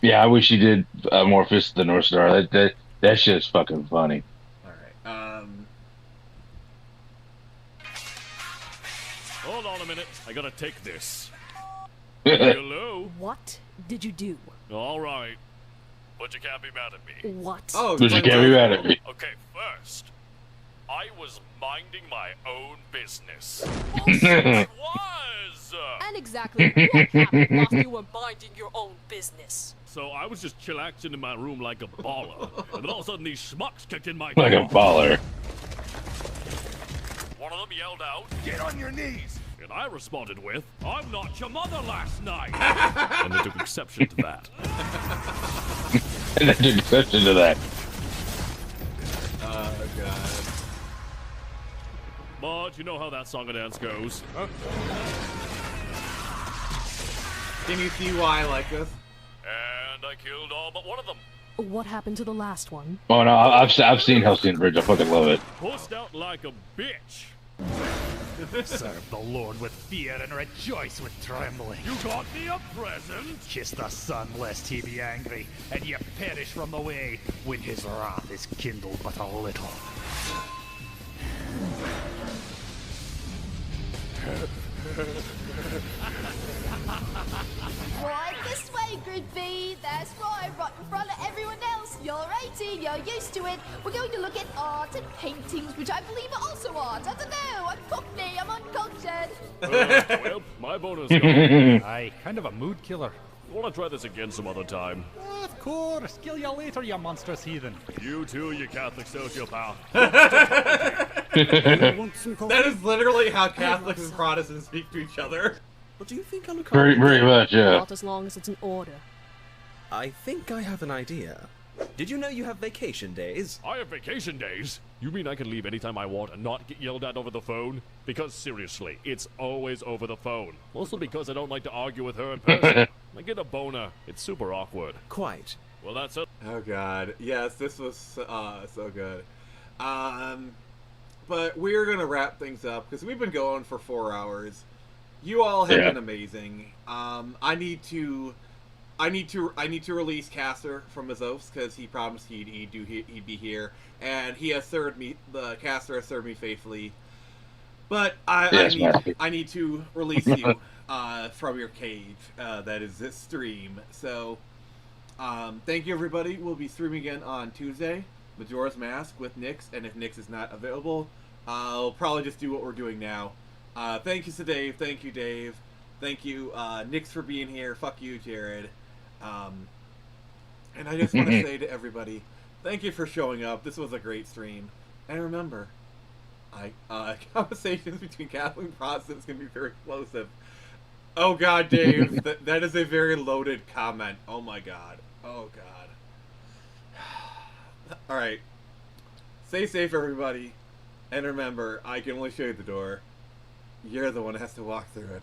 Yeah, I wish he did more Fist of the North Star. That shit's fucking funny. Hold on a minute. I gotta take this. Hello? What did you do? All right. But you can't be mad at me. What? Oh, but you can't be mad at me. Okay, first, I was minding my own business. It was! And exactly what happened while you were minding your own business? So I was just chillaxing in my room like a baller, and then all of a sudden these schmucks kicked in my Like door. a baller. One of them yelled out, "Get on your knees!" And I responded with, "I'm not your mother last night!" And they took exception to that. And I took exception to that. Oh god. But you know how that song and dance goes. Can you see why I like this? And I killed all but one of them. What happened to the last one? Oh no, I've seen Hellsing Bridge. I fucking love it. Pushed out like a bitch. Serve the Lord with fear and rejoice with trembling. You got me a present? Kiss the sun lest he be angry, and ye perish from the way when his wrath is kindled but a little. Right this way, Gridby. That's right in front of everyone else. You're 18, you're used to it. We're going to look at art and paintings, which I believe are also art. I don't know. I'm Cockney. I'm uncultured. Well, my bonus gone. Aye, kind of a mood killer. Want to try this again some other time? Of course. Kill you later, you monstrous heathen. You too, you Catholic sociopath. That is literally how Catholics and Protestants speak to each other. But do you think I'm a Very much, yeah. Not as long as it's an order. I think I have an idea. Did you know you have vacation days? I have vacation days? You mean I can leave anytime I want and not get yelled at over the phone? Because seriously, it's always over the phone. Mostly because I don't like to argue with her in person. I get a boner. It's super awkward. Quite. Well, that's it. Oh god. Yes, this was so good. But we're gonna wrap things up because we've been going for 4 hours. You all have been amazing. I need to I need to release Castor from his oaths because he promised he'd be here, and he has served me. The Castor has served me faithfully. But I need to release you from your cage. That is this stream. So, thank you everybody. We'll be streaming again on Tuesday. Majora's Mask with Nyx, and if Nyx is not available, I'll probably just do what we're doing now. Thank you to Dave. Thank you, Dave. Thank you, Nyx, for being here. Fuck you, Jared. And I just want to say to everybody, thank you for showing up. This was a great stream. And remember, conversations between Catholic and Protestants can be very explosive. Oh God, Dave, that is a very loaded comment. Oh my God. Oh God. All right. Stay safe, everybody. And remember, I can only show you the door. You're the one that has to walk through it.